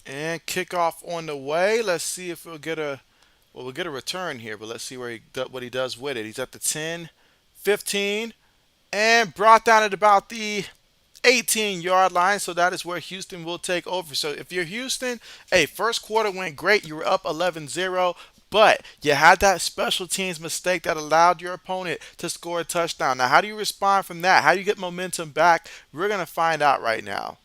And kickoff on the way. Let's see if we'll get a return here, but let's see what he does with it. He's at the 10, 15, and brought down at about the 18-yard line. So that is where Houston will take over. So if you're Houston, hey, first quarter went great. You were up 11-0, but you had that special teams mistake that allowed your opponent to score a touchdown. Now, how do you respond from that? How do you get momentum back? We're going to find out right now.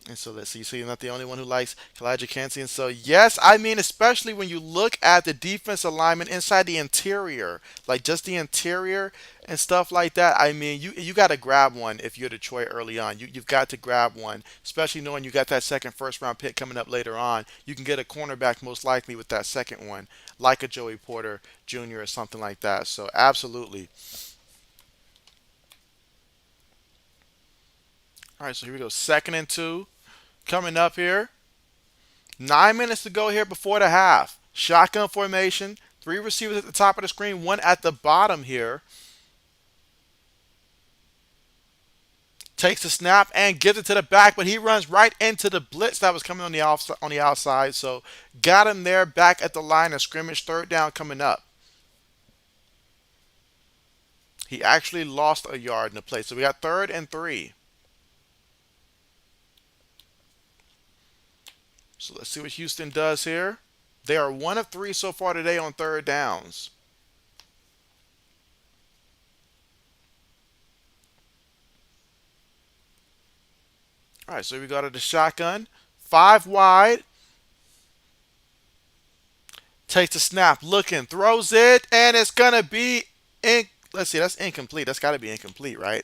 And so let's see. So you're not the only one who likes Elijah Cansey. And so yes, I mean especially when you look at the defense alignment inside the interior, like just the interior and stuff like that. I mean, you got to grab one if you're Detroit early on. You've got to grab one, especially knowing you got that second first round pick coming up later on. You can get a cornerback most likely with that second one, like a Joey Porter Jr. or something like that. So absolutely. All right, so here we go. Second and two coming up here. 9 minutes to go here before the half. Shotgun formation. Three receivers at the top of the screen, one at the bottom here. Takes the snap and gives it to the back, but he runs right into the blitz that was coming on the outside. So got him there back at the line of scrimmage. Third down coming up. He actually lost a yard in the play. So we got third and three. So let's see what Houston does here. They are one of three so far today on third downs. All right, so we go to the shotgun. Five wide. Takes the snap, looking, throws it, and it's gonna be in. Let's see, that's incomplete. That's got to be incomplete, right?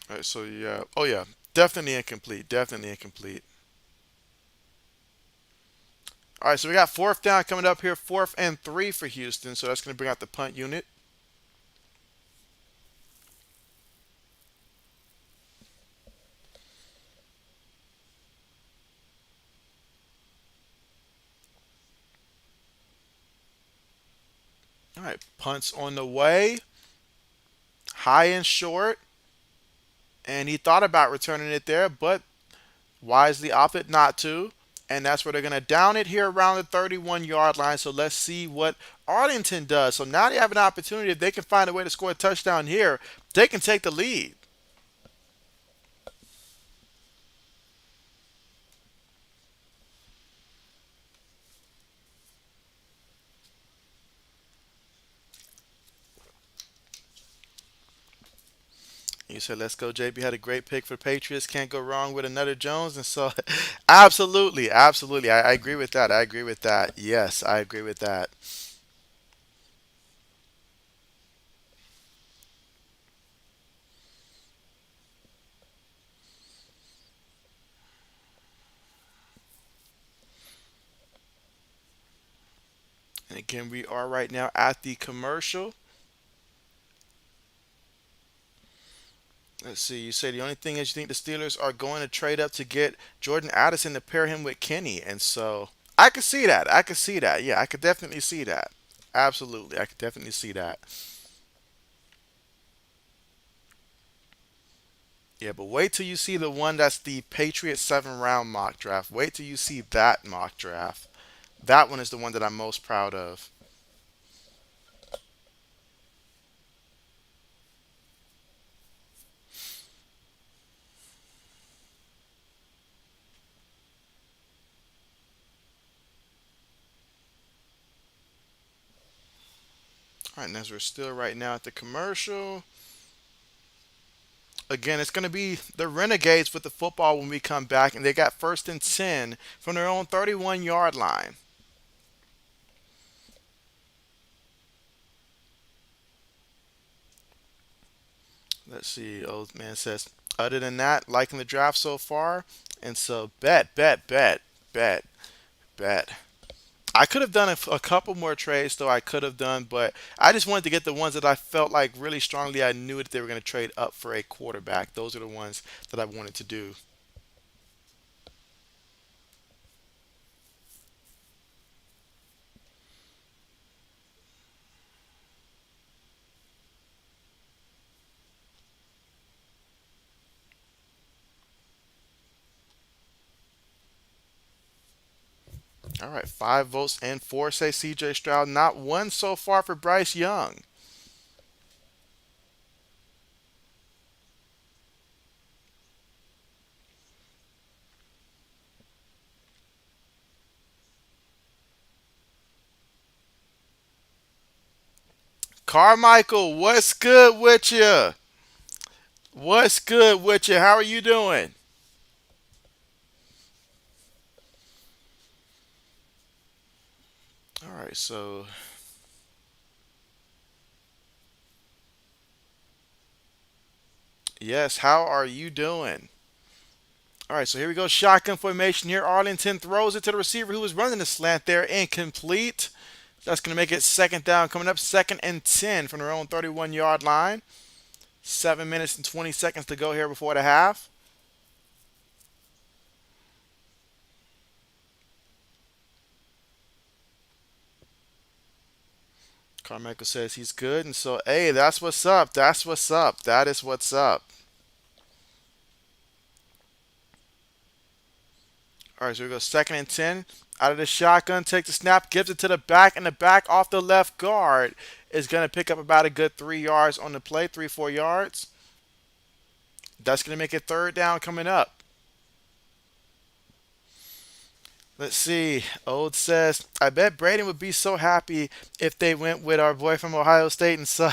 All right, so yeah, oh yeah, definitely incomplete. Definitely incomplete. All right, so we got fourth down coming up here, fourth and three for Houston. So that's gonna bring out the punt unit. All right, punts on the way, high and short, and he thought about returning it there, but wisely opted not to. And that's where they're going to down it here around the 31-yard line. So let's see what Arlington does. So now they have an opportunity. If they can find a way to score a touchdown here, they can take the lead. You said, let's go, JB. Had a great pick for the Patriots. Can't go wrong with another Jones. And so, absolutely, absolutely. I agree with that. I agree with that. Yes, I agree with that. And again, we are right now at the commercial. Let's see. You say the only thing is you think the Steelers are going to trade up to get Jordan Addison to pair him with Kenny, and so I could see that. I could see that. Yeah, I could definitely see that. Absolutely, I could definitely see that. Yeah, but wait till you see the one that's the Patriots 7 round mock draft. Wait till you see that mock draft. That one is the one that I'm most proud of. All right, and as we're still right now at the commercial, again, it's going to be the Renegades with the football when we come back, and they got first and 10 from their own 31-yard line. Let's see. Old man says, other than that, liking the draft so far, and so bet. Bet. I could have done a couple more trades, though I could have done, but I just wanted to get the ones that I felt like really strongly. I knew that they were going to trade up for a quarterback. Those are the ones that I wanted to do. All right, 5 votes and four say CJ Stroud. Not one so far for Bryce Young. Carmichael, what's good with you? What's good with you? How are you doing? All right, so yes, how are you doing? All right, so here we go. Shotgun formation here. Arlington throws it to the receiver who was running the slant there. Incomplete. That's going to make it second down. Coming up, second and 10 from their own 31-yard line. 7 minutes and 20 seconds to go here before the half. Carmichael says he's good. And so, hey, that's what's up. That's what's up. That is what's up. All right, so we go second and 10. Out of the shotgun, takes the snap, gives it to the back, and the back off the left guard is going to pick up about a good 3 yards on the play, 3, 4 yards. That's going to make it third down coming up. Let's see. Old says, I bet Braden would be so happy if they went with our boy from Ohio State. And so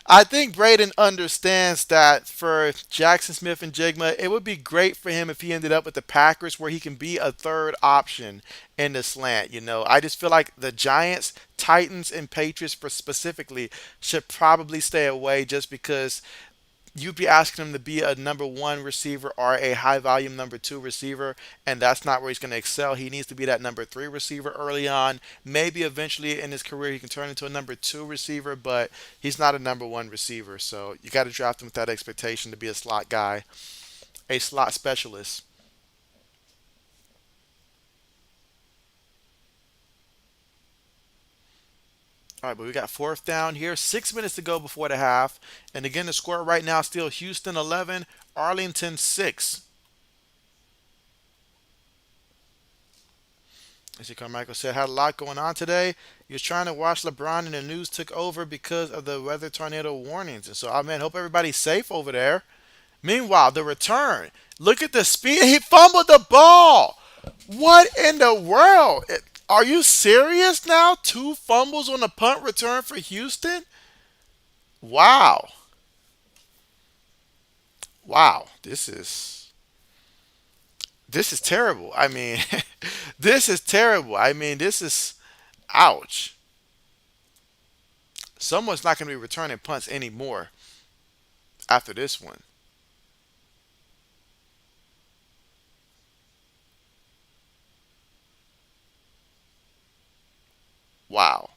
I think Braden understands that for Jackson Smith and Jigma, it would be great for him if he ended up with the Packers where he can be a third option in the slant. I just feel like the Giants, Titans, and Patriots for specifically should probably stay away just because you'd be asking him to be a number one receiver or a high volume number two receiver, and that's not where he's going to excel. He needs to be that number three receiver early on. Maybe eventually in his career he can turn into a number two receiver, but he's not a number one receiver. So you got to draft him with that expectation to be a slot guy, a slot specialist. All right, but we got fourth down here. 6 minutes to go before the half. And again, the score right now still Houston 11, Arlington 6. As Carmichael said, had a lot going on today. He was trying to watch LeBron, and the news took over because of the weather tornado warnings. And so, oh man, hope everybody's safe over there. Meanwhile, the return. Look at the speed. He fumbled the ball. What in the world? Are you serious now? Two fumbles on the punt return for Houston? Wow. Wow. This is terrible. I mean, this is terrible. I mean, this is ouch. Someone's not going to be returning punts anymore after this one. Wow.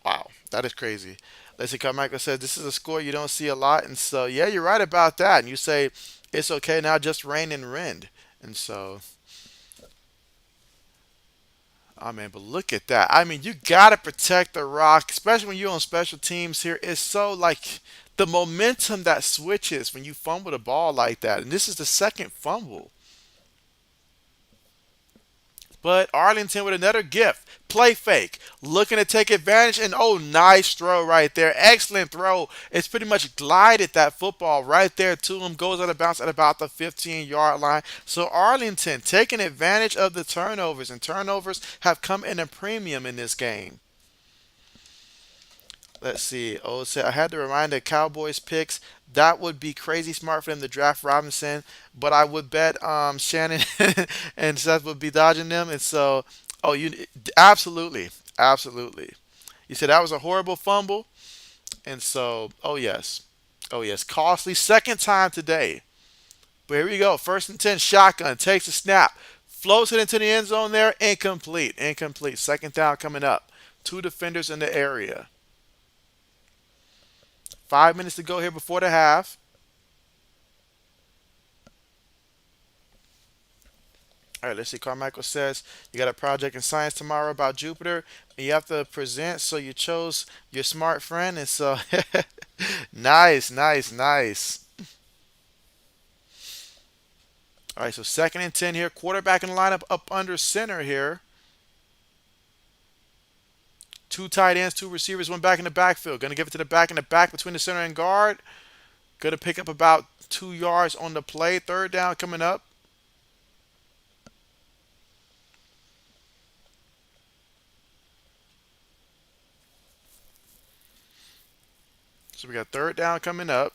Wow. That is crazy. Leslie Carmichael says this is a score you don't see a lot. And so, yeah, you're right about that. And you say it's okay now, just rain and rend. And so, I mean, but look at that. I mean, you got to protect the rock, especially when you're on special teams here. It's so like the momentum that switches when you fumble the ball like that. And this is the second fumble. But Arlington with another gift. Play fake. Looking to take advantage. And oh, nice throw right there. Excellent throw. It's pretty much glided that football right there to him. Goes out of bounds at about the 15-yard line. So Arlington taking advantage of the turnovers. And turnovers have come in a premium in this game. Let's see. Oh, so I had to remind the Cowboys picks. That would be crazy smart for them to draft Robinson, but I would bet Shannon and Seth would be dodging them. And so, oh, you absolutely, absolutely. You said that was a horrible fumble, and so, oh yes, costly second time today. But here we go. First and 10, shotgun takes a snap, floats it into the end zone there, incomplete, incomplete. Second down coming up. Two defenders in the area. 5 minutes to go here before the half. All right, let's see. Carmichael says you got a project in science tomorrow about Jupiter, and you have to present. So you chose your smart friend, and so nice, nice, nice. All right, so second and 10 here. Quarterback in the lineup up under center here. Two tight ends, two receivers, one back in the backfield. Going to give it to the back in the back between the center and guard. Going to pick up about 2 yards on the play. Third down coming up. So we got third down coming up.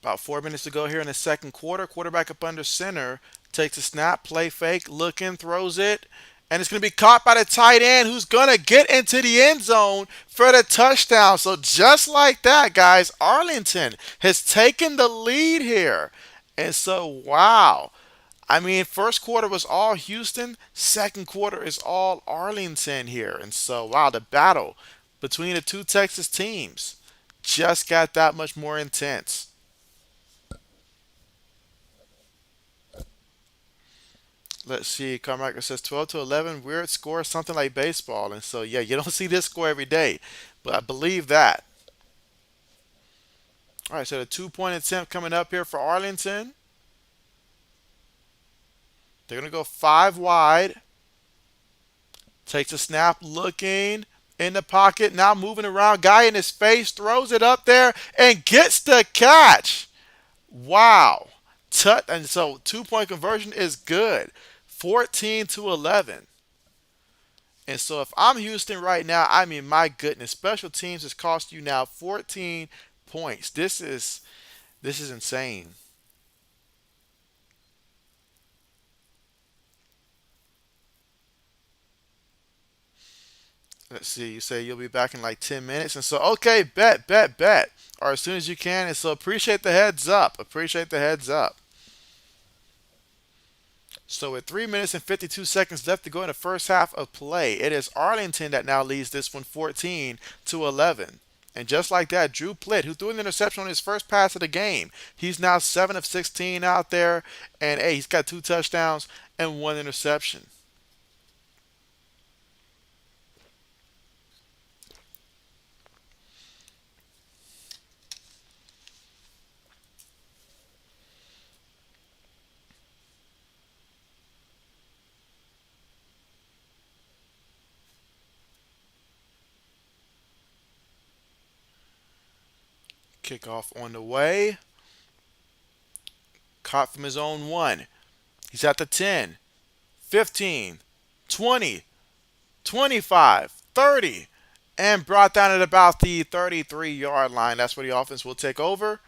About 4 minutes to go here in the second quarter. Quarterback up under center. Takes a snap, play fake, looking, throws it. And it's going to be caught by the tight end who's going to get into the end zone for the touchdown. So just like that, guys, Arlington has taken the lead here. And so, wow. I mean, first quarter was all Houston. Second quarter is all Arlington here. And so, wow, the battle between the two Texas teams just got that much more intense. Let's see. Carmichael says 12 to 11. Weird score, something like baseball. And so, yeah, you don't see this score every day, but I believe that. All right, so the 2 point attempt coming up here for Arlington. They're going to go five wide. Takes a snap, looking in the pocket, now moving around. Guy in his face, throws it up there and gets the catch. Wow. And so 2 point conversion is good. 14 to 11. And so if I'm Houston right now, I mean, my goodness, special teams has cost you now 14 points. This is insane. Let's see. You say you'll be back in like 10 minutes. And so, okay, bet, bet, bet. Or as soon as you can. And so appreciate the heads up. Appreciate the heads up. So with 3 minutes and 52 seconds left to go in the first half of play, it is Arlington that now leads this one 14 to 11. And just like that, Drew Plitt, who threw an interception on his first pass of the game, he's now 7 of 16 out there. And hey, he's got two touchdowns and one interception. Kickoff on the way. Caught from his own one. He's at the 10, 15, 20, 25, 30, and brought down at about the 33-yard line. That's where the offense will take over.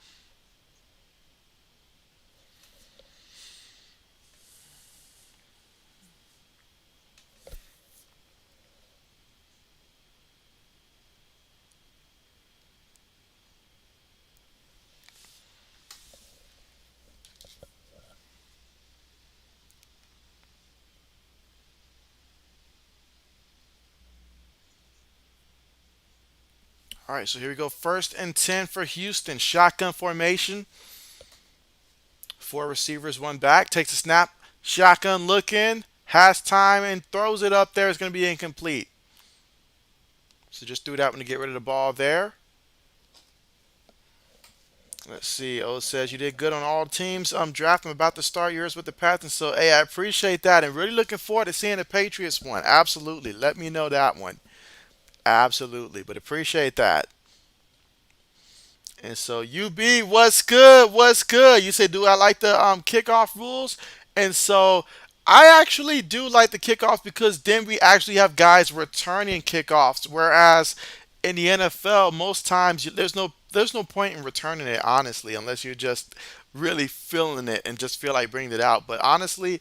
All right, so here we go. First and 10 for Houston. Shotgun formation. Four receivers, one back. Takes a snap. Shotgun looking. Has time and throws it up there. It's going to be incomplete. So just do that one to get rid of the ball there. Let's see. O says you did good on all teams. Draft. I'm about to start yours with the Panthers. So hey, I appreciate that and really looking forward to seeing the Patriots one. Absolutely. Let me know that one. Absolutely. But appreciate that. And so UB, what's good? What's good? You say, do I like the kickoff rules? And so I actually do like the kickoffs because then we actually have guys returning kickoffs. Whereas in the NFL, most times there's no point in returning it honestly, unless you're just really feeling it and just feel like bringing it out. But honestly,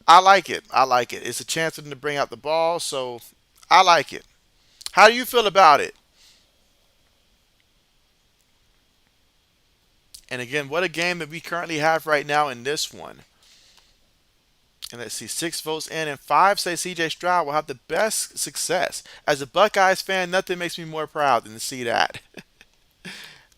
I like it. I like it. It's a chance for them to bring out the ball, so I like it. How do you feel about it? And again, what a game that we currently have right now in this one. And let's see, 6 votes in, and five say CJ Stroud will have the best success. As a Buckeyes fan, nothing makes me more proud than to see that.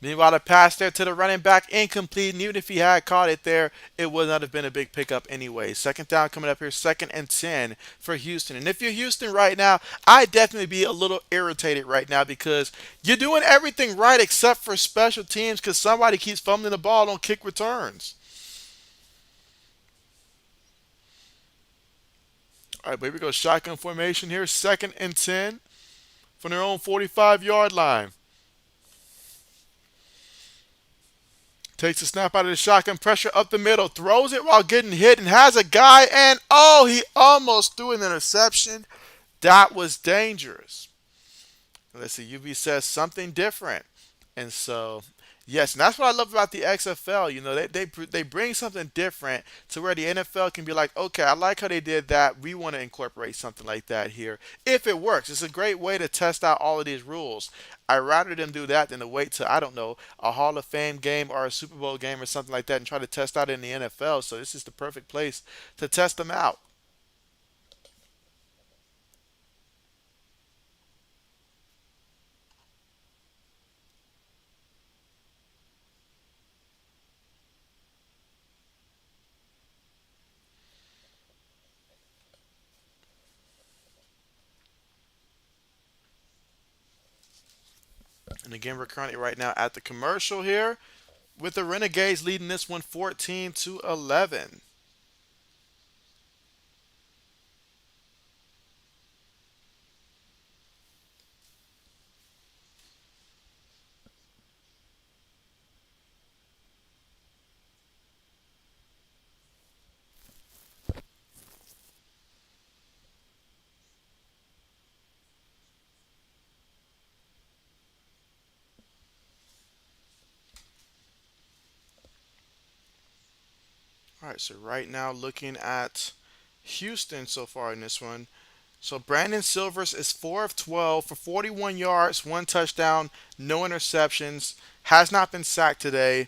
Meanwhile, the pass there to the running back incomplete, and even if he had caught it there, it would not have been a big pickup anyway. Second down coming up here, second and 10 for Houston. And if you're Houston right now, I'd definitely be a little irritated right now because you're doing everything right except for special teams because somebody keeps fumbling the ball on kick returns. All right, but here we go. Shotgun formation here, second and 10 from their own 45-yard line. Takes a snap out of the shotgun, pressure up the middle, throws it while getting hit, and has a guy, and oh, he almost threw an interception. That was dangerous. Let's see, UV says something different. And so, yes, and that's what I love about the XFL. You know, they bring something different to where the NFL can be like, okay, I like how they did that. We want to incorporate something like that here. If it works, it's a great way to test out all of these rules. I'd rather them do that than to wait to, I don't know, a Hall of Fame game or a Super Bowl game or something like that and try to test out in the NFL. So this is the perfect place to test them out. And again, we're currently right now at the commercial here with the Renegades leading this one 14-11. All right, so right now looking at Houston so far in this one. So Brandon Silvers is 4 of 12 for 41 yards, one touchdown, no interceptions, has not been sacked today.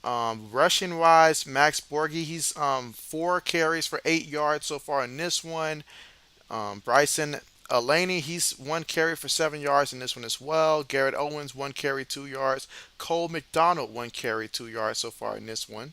Rushing wise, Max Borghi, he's 4 carries for 8 yards so far in this one. Bryson Alaney, he's 1 carry for 7 yards in this one as well. Garrett Owens, 1 carry, 2 yards. Cole McDonald, 1 carry, 2 yards so far in this one.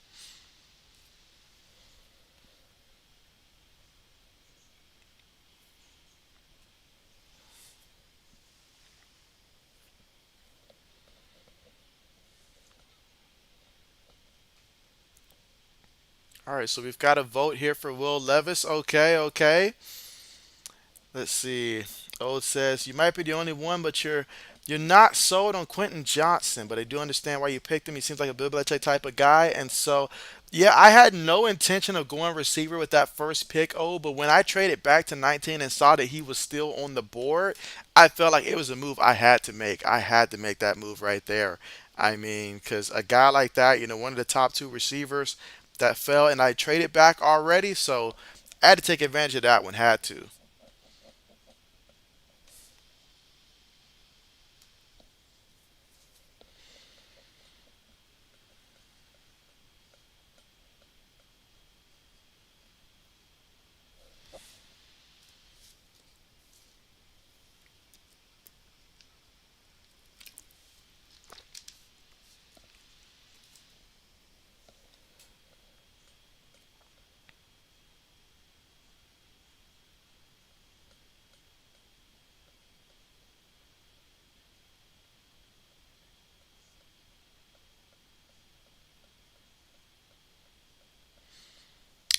All right, so we've got a vote here for Will Levis. Okay, okay. Let's see. Old says you might be the only one, but you're not sold on Quentin Johnson. But I do understand why you picked him. He seems like a Bill Belichick type of guy, and so yeah, I had no intention of going receiver with that first pick. Oh, but when I traded back to 19 and saw that he was still on the board, I felt like it was a move I had to make. I had to make that move right there. I mean, because a guy like that, one of the top two receivers that fell, and I traded back already, so I had to take advantage of that one. Had to.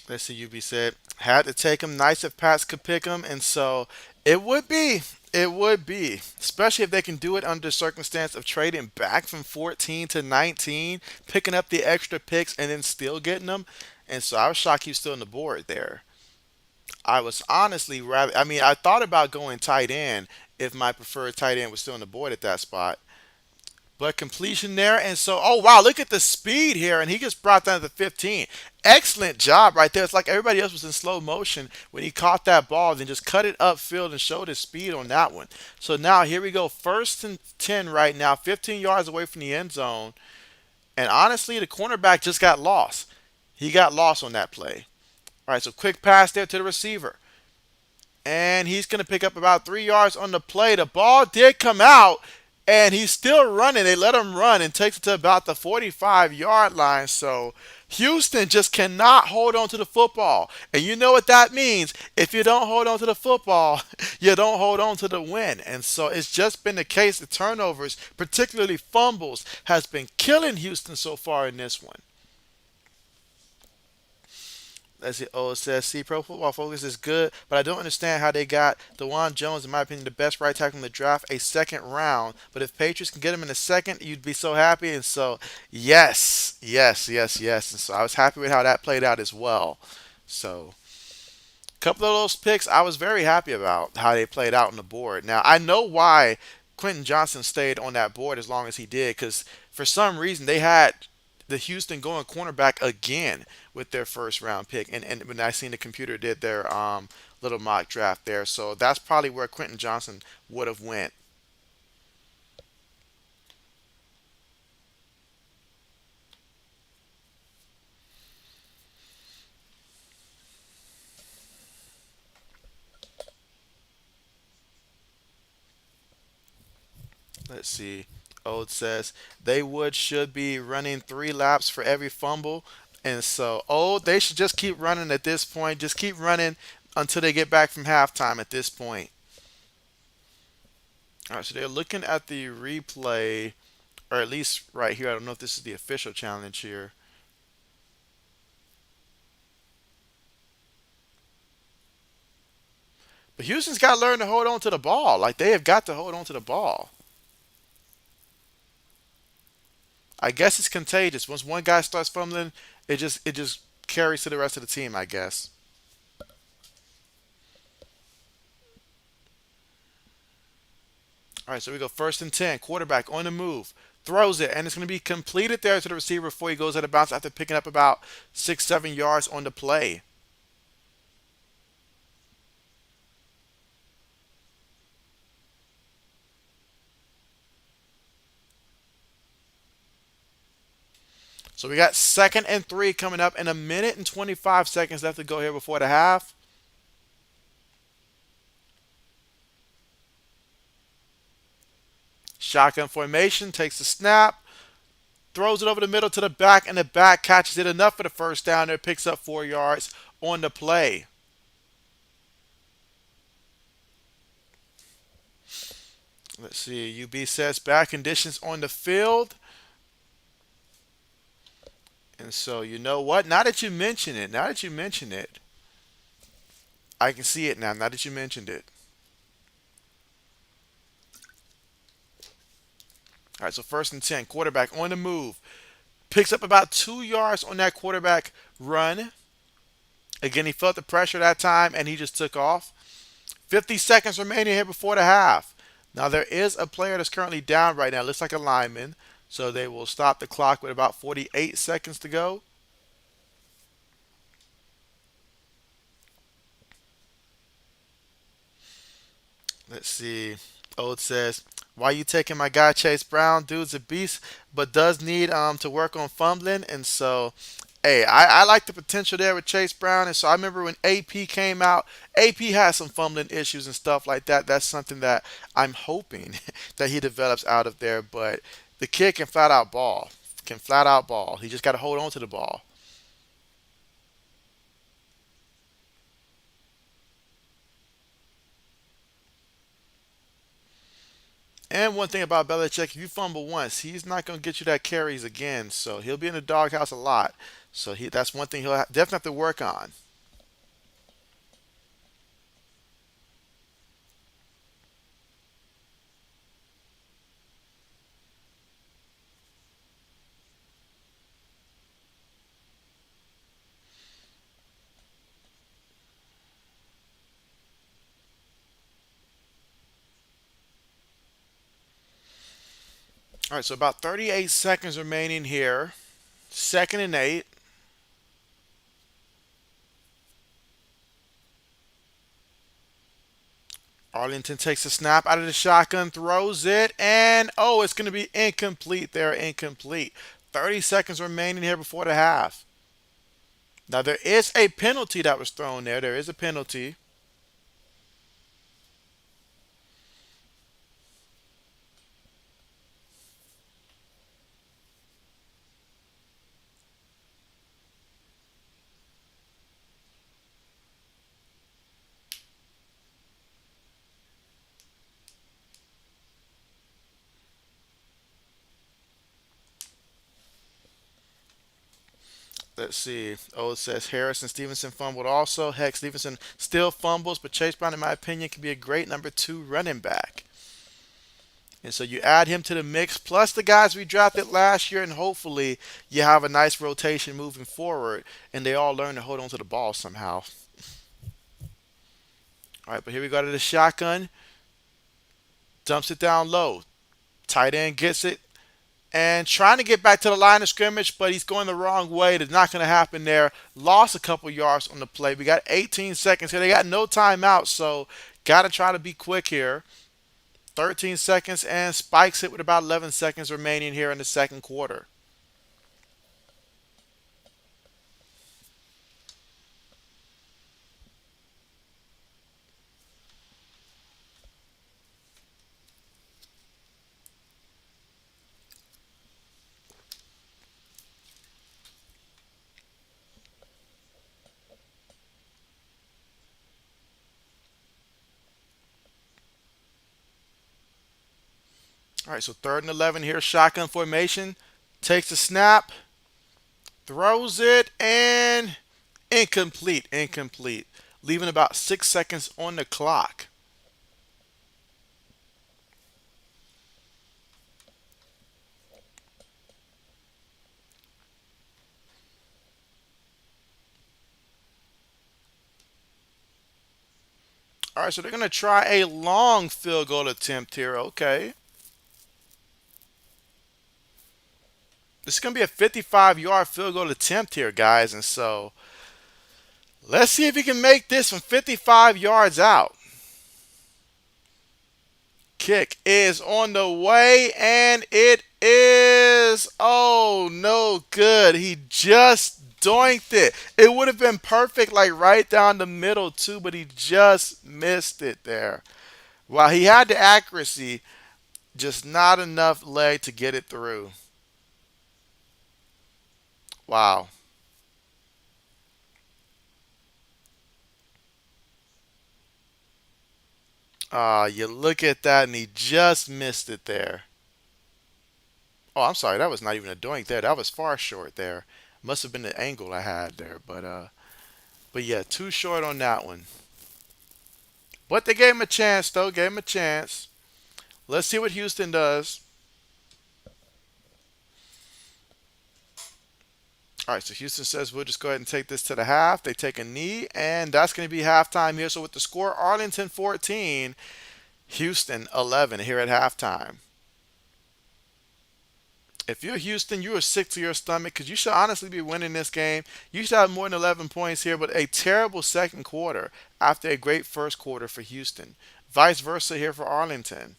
Let's see, UB said, had to take him. Nice if Pats could pick him. And so it would be. It would be. Especially if they can do it under circumstance of trading back from 14 to 19, picking up the extra picks, and then still getting them. And so I was shocked he was still on the board there. I was honestly rather, I mean, I thought about going tight end if my preferred tight end was still on the board at that spot. But completion there, and so oh wow, look at the speed here, and he gets brought down to 15. Excellent job right there. It's like everybody else was in slow motion when he caught that ball, then just cut it upfield and showed his speed on that one. So now here we go, first and 10 right now, 15 yards away from the end zone, and honestly, the cornerback just got lost. He got lost on that play. All right, so quick pass there to the receiver. And he's going to pick up about 3 yards on the play. The ball did come out, and he's still running. They let him run and takes it to about the 45-yard line. So Houston just cannot hold on to the football. And you know what that means. If you don't hold on to the football, you don't hold on to the win. And so it's just been the case. The turnovers, particularly fumbles, has been killing Houston so far in this one. Let's see. Oh, it says, see, Pro Football Focus is good, but I don't understand how they got DeJuan Jones, in my opinion, the best right tackle in the draft, a second round. But if Patriots can get him in the second, you'd be so happy. And so, yes, yes, yes, yes. And so I was happy with how that played out as well. So, a couple of those picks, I was very happy about how they played out on the board. Now, I know why Quentin Johnson stayed on that board as long as he did, because for some reason they had the Houston going cornerback again with their first round pick. And when I seen the computer did their little mock draft there, so that's probably where Quentin Johnson would have went. Let's see. Old says they would should be running 3 laps for every fumble, and so they should just keep running at this point. Just keep running until they get back from halftime. At this point. All right, so they're looking at the replay, or at least right here. I don't know if this is the official challenge here. But Houston's got to learn to hold on to the ball. Like they have got to hold on to the ball. I guess it's contagious. Once one guy starts fumbling, it just carries to the rest of the team. I guess. All right, so we go first and 10. Quarterback on the move, throws it, and it's going to be completed there to the receiver before he goes out of bounds after picking up about 6, 7 yards on the play. So we got second and 3 coming up, and a minute and 25 seconds left to go here before the half. Shotgun formation, takes the snap, throws it over the middle to the back, and the back catches it enough for the first down there, picks up 4 yards on the play. Let's see. UB says bad conditions on the field. And so, you know what? Now that you mention it, I can see it now. Now that you mentioned it. All right, so first and 10. Quarterback on the move. Picks up about 2 yards on that quarterback run. Again, he felt the pressure that time and he just took off. 50 seconds remaining here before the half. Now, there is a player that's currently down right now. Looks like a lineman. So they will stop the clock with about 48 seconds to go. Let's see. Old says, "Why you taking my guy Chase Brown? Dude's a beast, but does need to work on fumbling." And so, hey, I like the potential there with Chase Brown. And so I remember when AP came out, AP had some fumbling issues and stuff like that. That's something that I'm hoping that he develops out of there. But the kid can flat out ball. Can flat out ball. He just got to hold on to the ball. And one thing about Belichick, if you fumble once, he's not going to get you that carries again. So he'll be in the doghouse a lot. So that's one thing he'll definitely have to work on. All right, so about 38 seconds remaining here. Second and 8. Arlington takes a snap out of the shotgun, throws it, and oh, it's going to be incomplete there, incomplete. 30 seconds remaining here before the half. Now, there is a penalty that was thrown there. There is a penalty. Let's see. Oh, it says Harrison Stevenson fumbled also. Heck, Stevenson still fumbles, but Chase Brown, in my opinion, can be a great number two running back. And so you add him to the mix, plus the guys we drafted last year, and hopefully you have a nice rotation moving forward, and they all learn to hold on to the ball somehow. All right, but here we go to the shotgun. Dumps it down low. Tight end gets it, and trying to get back to the line of scrimmage, but he's going the wrong way. That's not going to happen there. Lost a couple yards on the play. We got 18 seconds here. They got no timeout, so got to try to be quick here. 13 seconds, and spikes it with about 11 seconds remaining here in the second quarter. All right, so third and 11 here, shotgun formation. Takes the snap, throws it, and incomplete, incomplete. Leaving about 6 seconds on the clock. All right, so they're going to try a long field goal attempt here. Okay. This is going to be a 55-yard field goal attempt here, guys. And so let's see if he can make this from 55 yards out. Kick is on the way, and it is, oh, no good. He just doinked it. It would have been perfect, like right down the middle, too, but he just missed it there. While he had the accuracy, just not enough leg to get it through. Wow. You look at that, and he just missed it there. Oh, I'm sorry. That was not even a doink there. That was far short there. Must have been the angle I had there, but yeah, too short on that one. But they gave him a chance, though. Gave him a chance. Let's see what Houston does. All right, so Houston says we'll just go ahead and take this to the half. They take a knee, and that's going to be halftime here. So with the score, Arlington 14, Houston 11 here at halftime. If you're Houston, you are sick to your stomach because you should honestly be winning this game. You should have more than 11 points here, but a terrible second quarter after a great first quarter for Houston. Vice versa here for Arlington.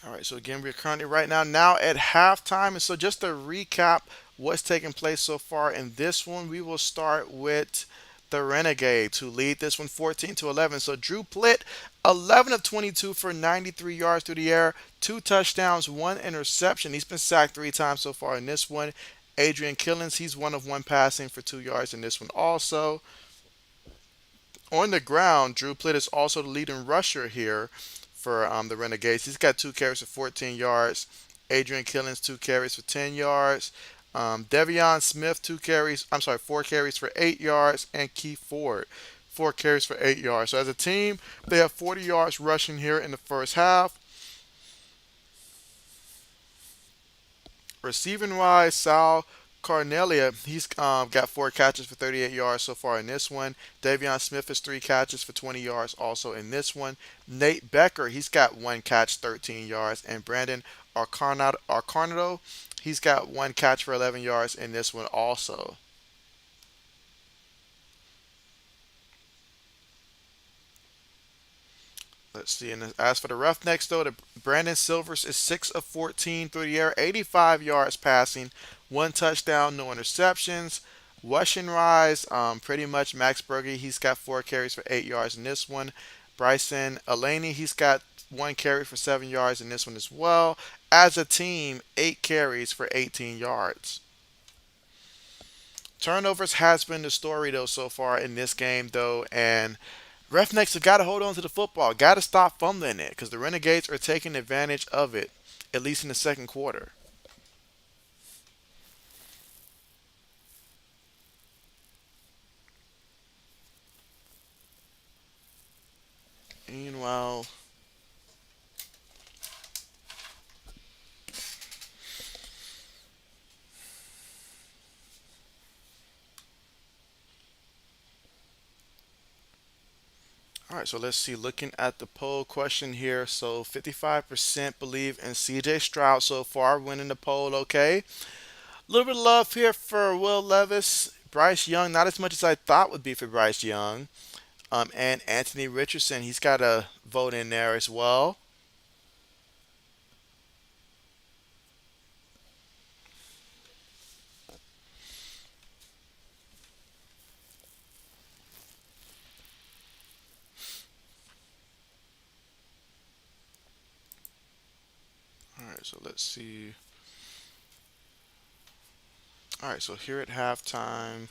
All right, so again, we're currently right now at halftime. And so just to recap what's taking place so far in this one, we will start with the Renegades, who lead this one 14-11. So Drew Plitt, 11 of 22 for 93 yards through the air, two touchdowns, one interception. He's been sacked three times so far in this one. Adrian Killens, he's one of one passing for 2 yards in this one also. On the ground, Drew Plitt is also the leading rusher here for the Renegades. He's got two carries for 14 yards. Adrian Killens, two carries for 10 yards. Devion Smith, 4 carries for 8 yards. And Keith Ford, 4 carries for 8 yards. So as a team, they have 40 yards rushing here in the first half. Receiving wise, Sal Carnelia, he's got 4 catches for 38 yards so far in this one. Davion Smith has 3 catches for 20 yards also in this one. Nate Becker, he's got 1 catch, 13 yards. And Brandon Arcarnado, he's got 1 catch for 11 yards in this one also. Let's see. And as for the Roughnecks, though, the Brandon Silvers is 6 of 14 through the air, 85 yards passing, 1 touchdown, no interceptions. Rushing rise, pretty much Max Berge, he's got 4 carries for 8 yards in this one. Bryson Elaney, he's got 1 carry for 7 yards in this one as well. As a team, 8 carries for 18 yards. Turnovers has been the story though so far in this game though, and Roughnecks have got to hold on to the football, got to stop fumbling it because the Renegades are taking advantage of it, at least in the second quarter. Meanwhile, all right, so let's see. Looking at the poll question here, so 55% believe in CJ Stroud so far, winning the poll. Okay, a little bit of love here for Will Levis. Bryce Young, not as much as I thought would be for Bryce Young. And Anthony Richardson, he's got a vote in there as well. All right, so let's see. All right, so here at halftime.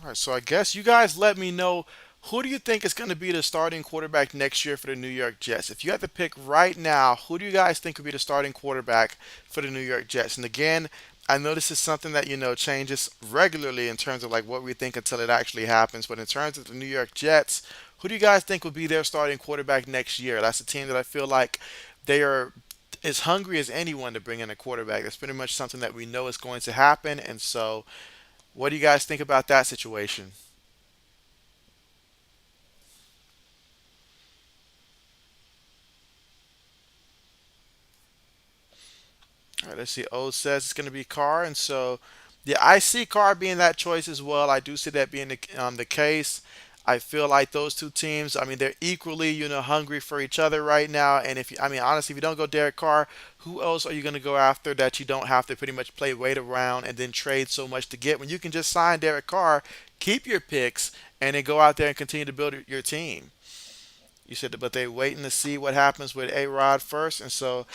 All right, so I guess you guys let me know who do you think is going to be the starting quarterback next year for the New York Jets? If you had to pick right now, who do you guys think would be the starting quarterback for the New York Jets? And again, I know this is something that changes regularly in terms of like what we think until it actually happens. But in terms of the New York Jets, who do you guys think would be their starting quarterback next year? That's a team that I feel like they are as hungry as anyone to bring in a quarterback. That's pretty much something that we know is going to happen. And so, what do you guys think about that situation? All right, let's see. O says it's going to be Carr, and so yeah, I see Carr being that choice as well. I do see that being the case. I feel like those two teams, I mean, they're equally, hungry for each other right now. And if you, I mean, honestly, if you don't go Derek Carr, who else are you going to go after that you don't have to pretty much play wait around and then trade so much to get when you can just sign Derek Carr, keep your picks, and then go out there and continue to build your team. You said, but they waiting to see what happens with A Rod first, and so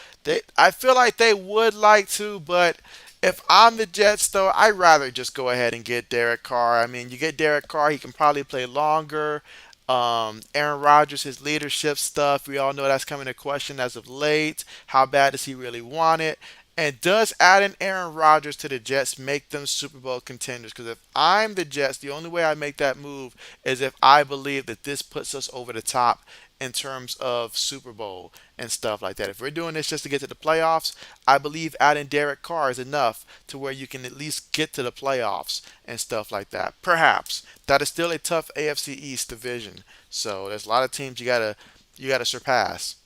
I feel like they would like to, but if I'm the Jets, though, I'd rather just go ahead and get Derek Carr. I mean, you get Derek Carr, he can probably play longer. Aaron Rodgers, his leadership stuff, we all know that's coming to question as of late. How bad does he really want it? And does adding Aaron Rodgers to the Jets make them Super Bowl contenders? Because if I'm the Jets, the only way I make that move is if I believe that this puts us over the top in terms of Super Bowl and stuff like that. If we're doing this just to get to the playoffs, I believe adding Derek Carr is enough to where you can at least get to the playoffs and stuff like that. Perhaps that is still a tough AFC East division, so there's a lot of teams you gotta surpass.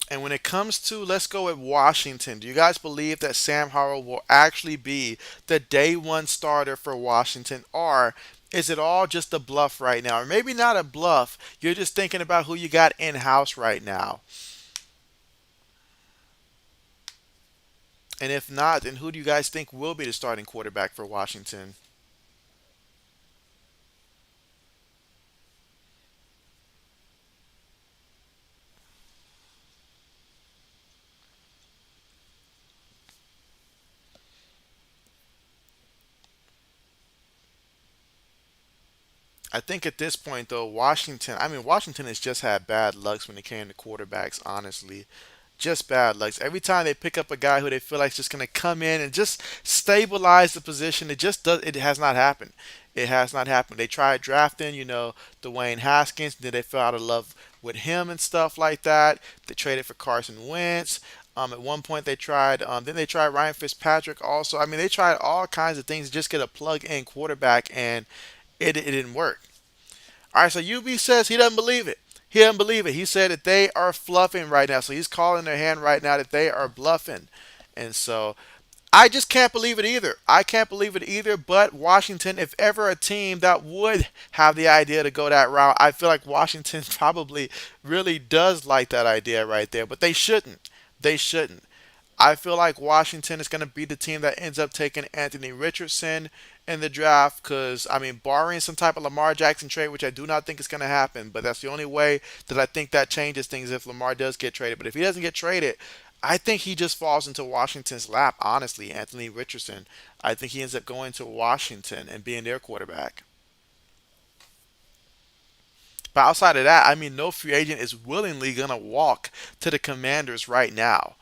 And when it comes to, let's go at Washington, do you guys believe that Sam Howell will actually be the day one starter for Washington? Or is it all just a bluff right now? Or maybe not a bluff. You're just thinking about who you got in house right now. And if not, then who do you guys think will be the starting quarterback for Washington? I think at this point, though, Washington has just had bad lucks when it came to quarterbacks, honestly. Just bad lucks. Every time they pick up a guy who they feel like is just going to come in and just stabilize the position, it has not happened. It has not happened. They tried drafting, Dwayne Haskins, then they fell out of love with him and stuff like that. They traded for Carson Wentz. At one point then they tried Ryan Fitzpatrick also. I mean, they tried all kinds of things to just get a plug-in quarterback, and it didn't work. All right, so UB says he doesn't believe it. He doesn't believe it. He said that they are fluffing right now. So he's calling their hand right now that they are bluffing. And so I just can't believe it either. I can't believe it either. But Washington, if ever a team that would have the idea to go that route, I feel like Washington probably really does like that idea right there. But they shouldn't. They shouldn't. I feel like Washington is going to be the team that ends up taking Anthony Richardson in the draft because, I mean, barring some type of Lamar Jackson trade, which I do not think is going to happen, but that's the only way that I think that changes things if Lamar does get traded. But if he doesn't get traded, I think he just falls into Washington's lap, honestly, Anthony Richardson. I think he ends up going to Washington and being their quarterback. But outside of that, I mean, no free agent is willingly going to walk to the Commanders right now.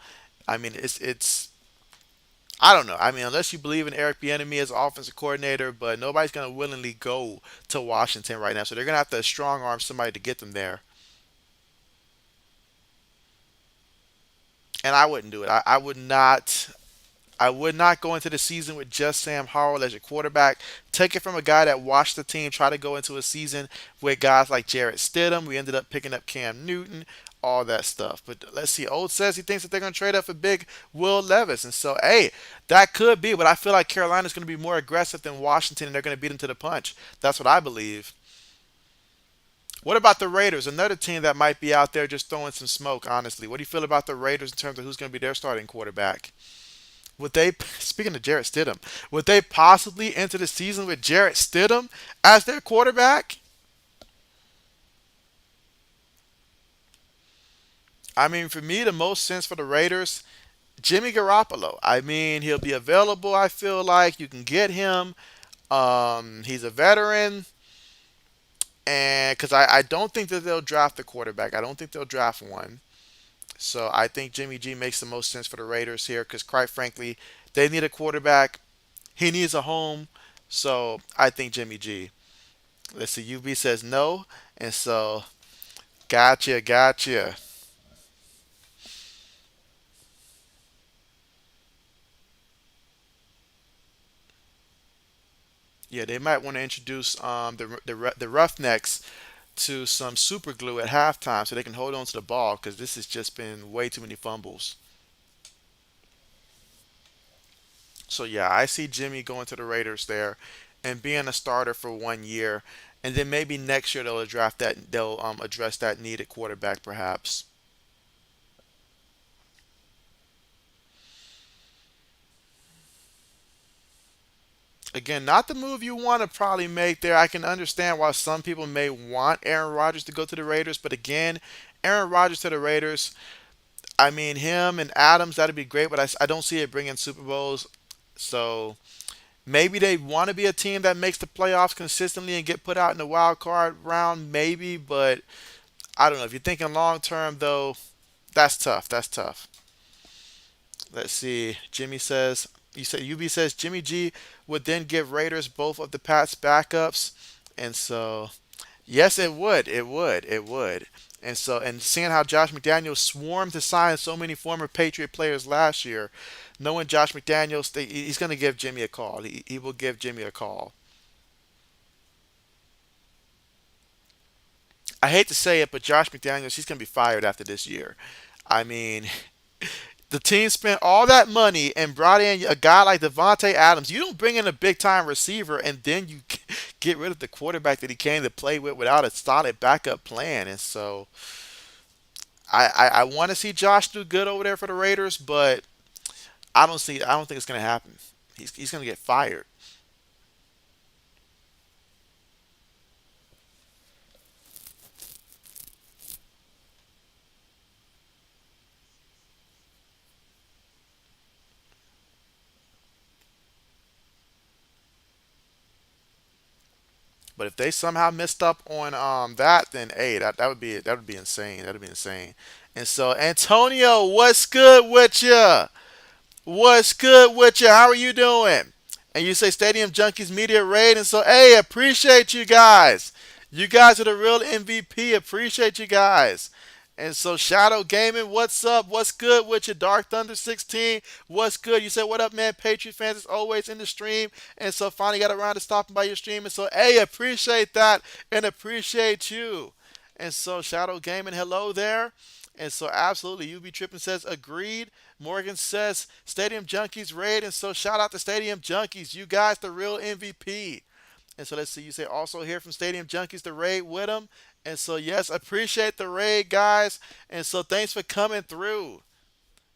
I mean, it's I don't know. I mean, unless you believe in Eric Bieniemy as offensive coordinator, but nobody's going to willingly go to Washington right now. So they're going to have to strong arm somebody to get them there. And I wouldn't do it. I would not. I would not go into the season with just Sam Howell as your quarterback. Take it from a guy that watched the team try to go into a season with guys like Jarrett Stidham. We ended up picking up Cam Newton, all that stuff. But let's see. Old says he thinks that they're going to trade up for big Will Levis. And so, hey, that could be. But I feel like Carolina's going to be more aggressive than Washington, and they're going to beat them to the punch. That's what I believe. What about the Raiders? Another team that might be out there just throwing some smoke, honestly. What do you feel about the Raiders in terms of who's going to be their starting quarterback? Would they, speaking of Jarrett Stidham, would they possibly enter the season with Jarrett Stidham as their quarterback? I mean, for me, the most sense for the Raiders, Jimmy Garoppolo. I mean, he'll be available. I feel like you can get him. He's a veteran, and because I don't think that they'll draft a quarterback. I don't think they'll draft one. So I think Jimmy G makes the most sense for the Raiders here because, quite frankly, they need a quarterback. He needs a home. So I think Jimmy G. Let's see. UB says no. And so, gotcha, gotcha. Yeah, they might want to introduce the Roughnecks to some super glue at halftime so they can hold on to the ball because this has just been way too many fumbles. So yeah, I see Jimmy going to the Raiders there and being a starter for 1 year, and then maybe next year they'll address that needed quarterback perhaps. Again, not the move you want to probably make there. I can understand why some people may want Aaron Rodgers to go to the Raiders, but again, Aaron Rodgers to the Raiders. I mean, him and Adams that'd be great, but I don't see it bringing Super Bowls. So maybe they want to be a team that makes the playoffs consistently and get put out in the wild card round, maybe. But I don't know. If you're thinking long term, though, that's tough. That's tough. Let's see. Jimmy says you said UB says Jimmy G would then give Raiders both of the Pats backups, and so yes, it would. It would. It would. And seeing how Josh McDaniels swarmed to sign so many former Patriot players last year, knowing Josh McDaniels, he's going to give Jimmy a call. He will give Jimmy a call. I hate to say it, but Josh McDaniels, he's going to be fired after this year. I mean, the team spent all that money and brought in a guy like Devontae Adams. You don't bring in a big time receiver and then you get rid of the quarterback that he came to play with without a solid backup plan. And so I want to see Josh do good over there for the Raiders, but I don't think it's going to happen. He's going to get fired. But if they somehow messed up on that, then hey, that would be insane. That would be insane. And so Antonio, what's good with you? What's good with you? How are you doing? And you say Stadium Junkies Media Raid, and so hey, appreciate you guys. You guys are the real MVP. Appreciate you guys. And so Shadow Gaming, what's up? What's good with you? Dark Thunder 16, what's good? You said what up, man? Patriot fans is always in the stream. And so finally got around to stopping by your stream. And so hey, appreciate that and appreciate you. And so Shadow Gaming, hello there. And so absolutely, UB Trippin says agreed. Morgan says Stadium Junkies raid, and so shout out to Stadium Junkies. You guys, the real MVP. And so let's see. You say also here from Stadium Junkies the raid with them. And so yes, appreciate the raid, guys. And so thanks for coming through.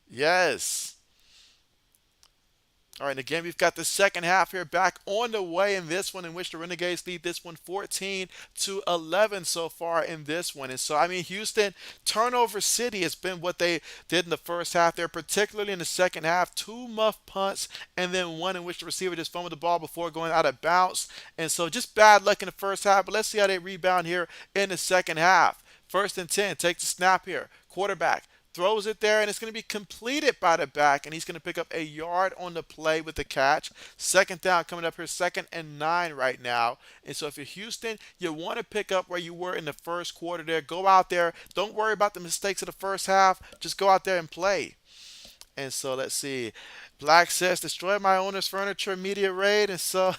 Yes. All right, and again, we've got the second half here back on the way in this one, in which the Renegades lead this one 14-11 so far in this one. And so, I mean, Houston, turnover city has been what they did in the first half there, particularly in the second half. Two muff punts, and then one in which the receiver just fumbled the ball before going out of bounds. And so, just bad luck in the first half, but let's see how they rebound here in the second half. First and 10, takes the snap here. Quarterback throws it there, and it's going to be completed by the back, and he's going to pick up a yard on the play with the catch. Second down coming up here, 2nd and 9 right now. And so if you're Houston, you want to pick up where you were in the first quarter there. Go out there. Don't worry about the mistakes of the first half. Just go out there and play. And so let's see. Black says, destroy my owner's furniture media raid. And so,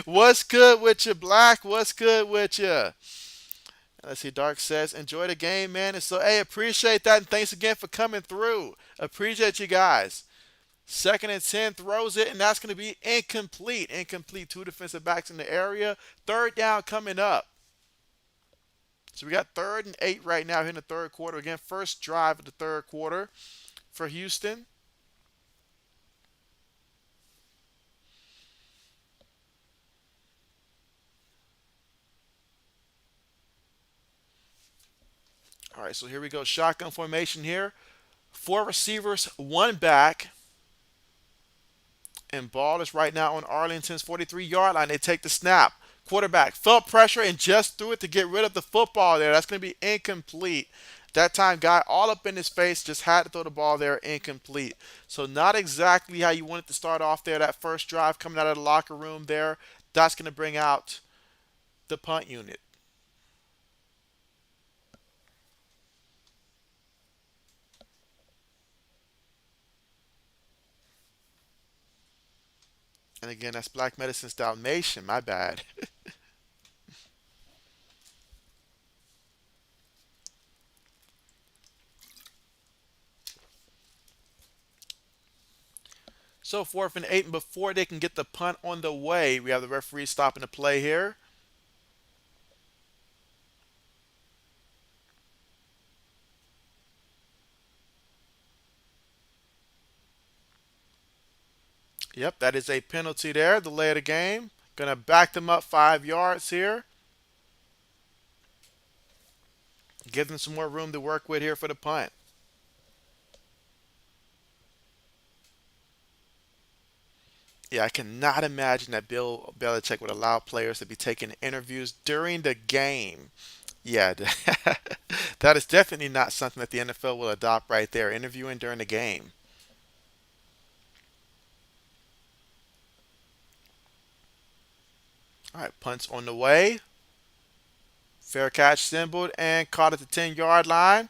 what's good with you, Black? What's good with you? Let's see. Dark says, enjoy the game, man. And so, hey, appreciate that. And thanks again for coming through. Appreciate you guys. 2nd and 10 throws it, and that's going to be incomplete. Incomplete. Two defensive backs in the area. Third down coming up. So we got 3rd and 8 right now here in the third quarter. Again, first drive of the third quarter for Houston. All right, so here we go. Shotgun formation here. Four receivers, one back. And ball is right now on Arlington's 43-yard line. They take the snap. Quarterback felt pressure and just threw it to get rid of the football there. That's going to be incomplete. That time, guy all up in his face, just had to throw the ball there, incomplete. So not exactly how you wanted to start off there. That first drive coming out of the locker room there, that's going to bring out the punt unit. And again, that's Black Medicine's Dalmatian. My bad. So 4th and 8, and before they can get the punt on the way, we have the referee stopping the play here. Yep, that is a penalty there. Delay of the game. Gonna back them up 5 yards here. Give them some more room to work with here for the punt. Yeah, I cannot imagine that Bill Belichick would allow players to be taking interviews during the game. Yeah, that is definitely not something that the NFL will adopt right there. Interviewing during the game. All right, punts on the way. Fair catch symboled and caught at the 10-yard line.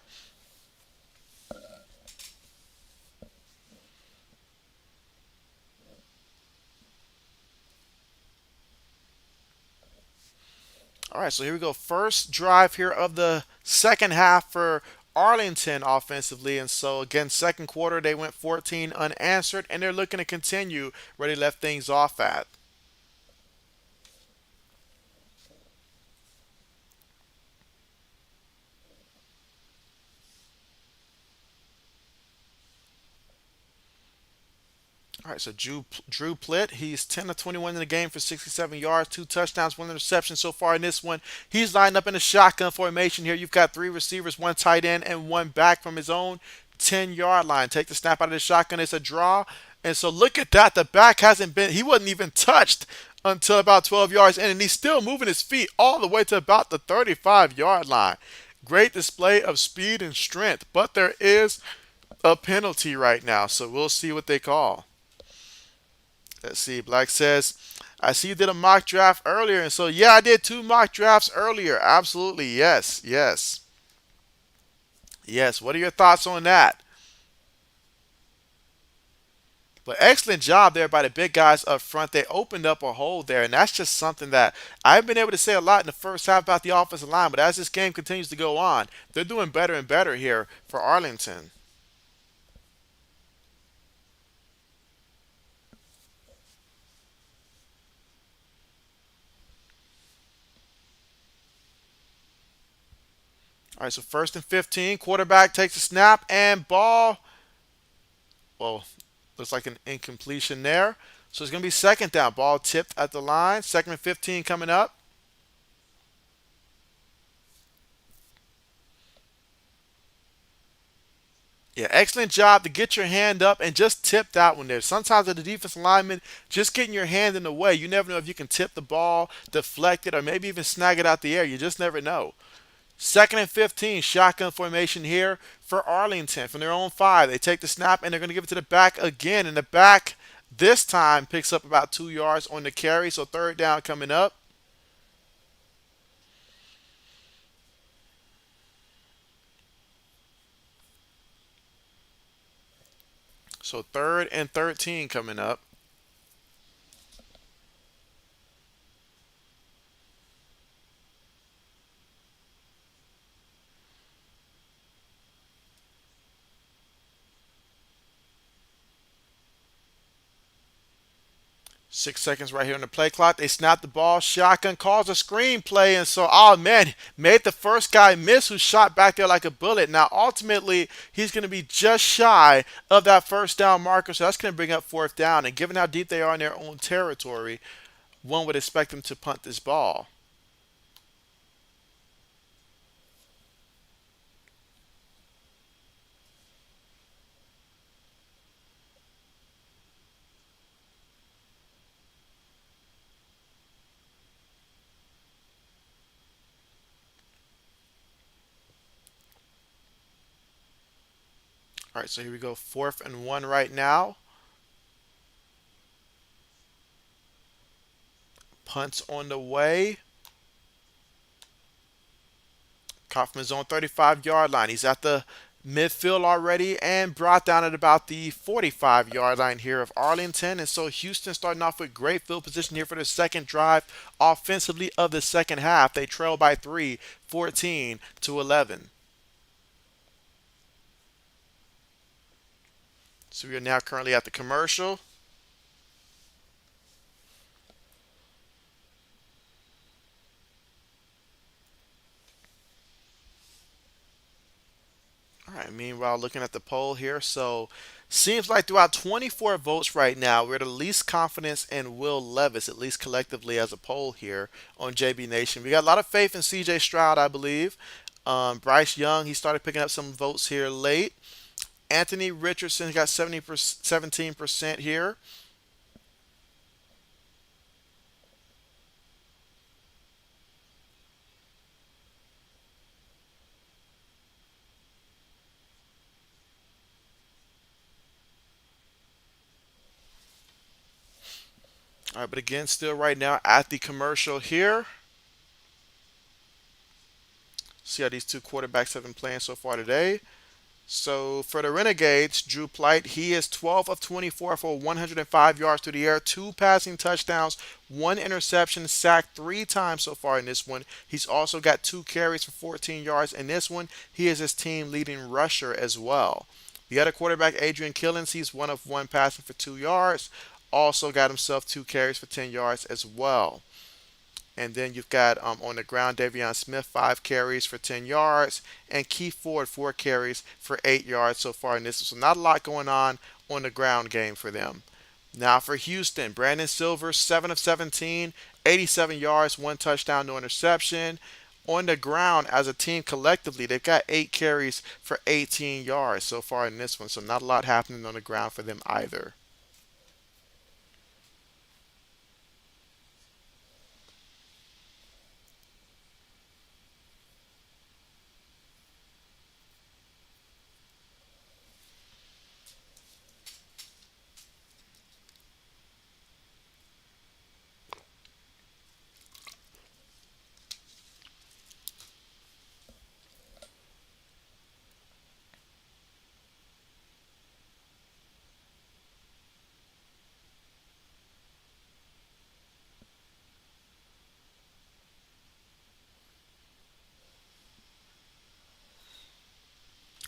All right, so here we go. First drive here of the second half for Arlington offensively. And so, again, second quarter, they went 14 unanswered, and they're looking to continue where they left things off at. All right, so Drew Plitt, he's 10 of 21 in the game for 67 yards, two touchdowns, one interception so far in this one. He's lined up in a shotgun formation here. You've got three receivers, one tight end, and one back from his own 10-yard line. Take the snap out of the shotgun. It's a draw. And so look at that. The back hasn't been, he wasn't even touched until about 12 yards in, and he's still moving his feet all the way to about the 35-yard line. Great display of speed and strength, but there is a penalty right now, so we'll see what they call. Let's see. Black says, I see you did a mock draft earlier. And so, yeah, I did two mock drafts earlier. Absolutely. Yes. Yes. Yes. What are your thoughts on that? But excellent job there by the big guys up front. They opened up a hole there. And that's just something that I've been able to say a lot in the first half about the offensive line. But as this game continues to go on, they're doing better and better here for Arlington. All right. So first and 15. Quarterback takes a snap and ball. Well, looks like an incompletion there. So it's going to be second down. Ball tipped at the line. Second and 15 coming up. Yeah, excellent job to get your hand up and just tip that one there. Sometimes as a defensive lineman, just getting your hand in the way, you never know if you can tip the ball, deflect it, or maybe even snag it out the air. You just never know. Second and 15, shotgun formation here for Arlington from their own five. They take the snap and they're going to give it to the back again. And the back this time picks up about 2 yards on the carry. So third down coming up. So third and 13 coming up. 6 seconds right here on the play clock. They snap the ball. Shotgun calls a screenplay. And so, oh man, made the first guy miss who shot back there like a bullet. Now, ultimately, he's going to be just shy of that first down marker. So that's going to bring up fourth down. And given how deep they are in their own territory, one would expect them to punt this ball. All right, so here we go. Fourth and one right now. Punts on the way. Kaufman's on 35-yard line. He's at the midfield already and brought down at about the 45-yard line here of Arlington. And so Houston starting off with great field position here for the second drive offensively of the second half. They trail by three, 14-11. So we are now currently at the commercial. All right, meanwhile, looking at the poll here. So, seems like throughout 24 votes right now, we're the least confidence in Will Levis, at least collectively as a poll here on JB Nation. We got a lot of faith in CJ Stroud, I believe. Bryce Young, he started picking up some votes here late. Anthony Richardson got 17% here. All right, but again, still right now at the commercial here. See how these two quarterbacks have been playing so far today. So for the Renegades, Drew Plight, he is 12 of 24 for 105 yards through the air, two passing touchdowns, one interception, sacked three times so far in this one. He's also got two carries for 14 yards in this one. He is his team leading rusher as well. The other quarterback, Adrian Killens, he's one of one passing for 2 yards. Also got himself two carries for 10 yards as well. And then you've got on the ground Davion Smith, five carries for 10 yards, and Keith Ford, four carries for 8 yards so far in this. So not a lot going on the ground game for them. Now for Houston, Brandon Silver, 7 of 17, 87 yards, one touchdown, no interception. On the ground as a team collectively, they've got eight carries for 18 yards so far in this one. So not a lot happening on the ground for them either.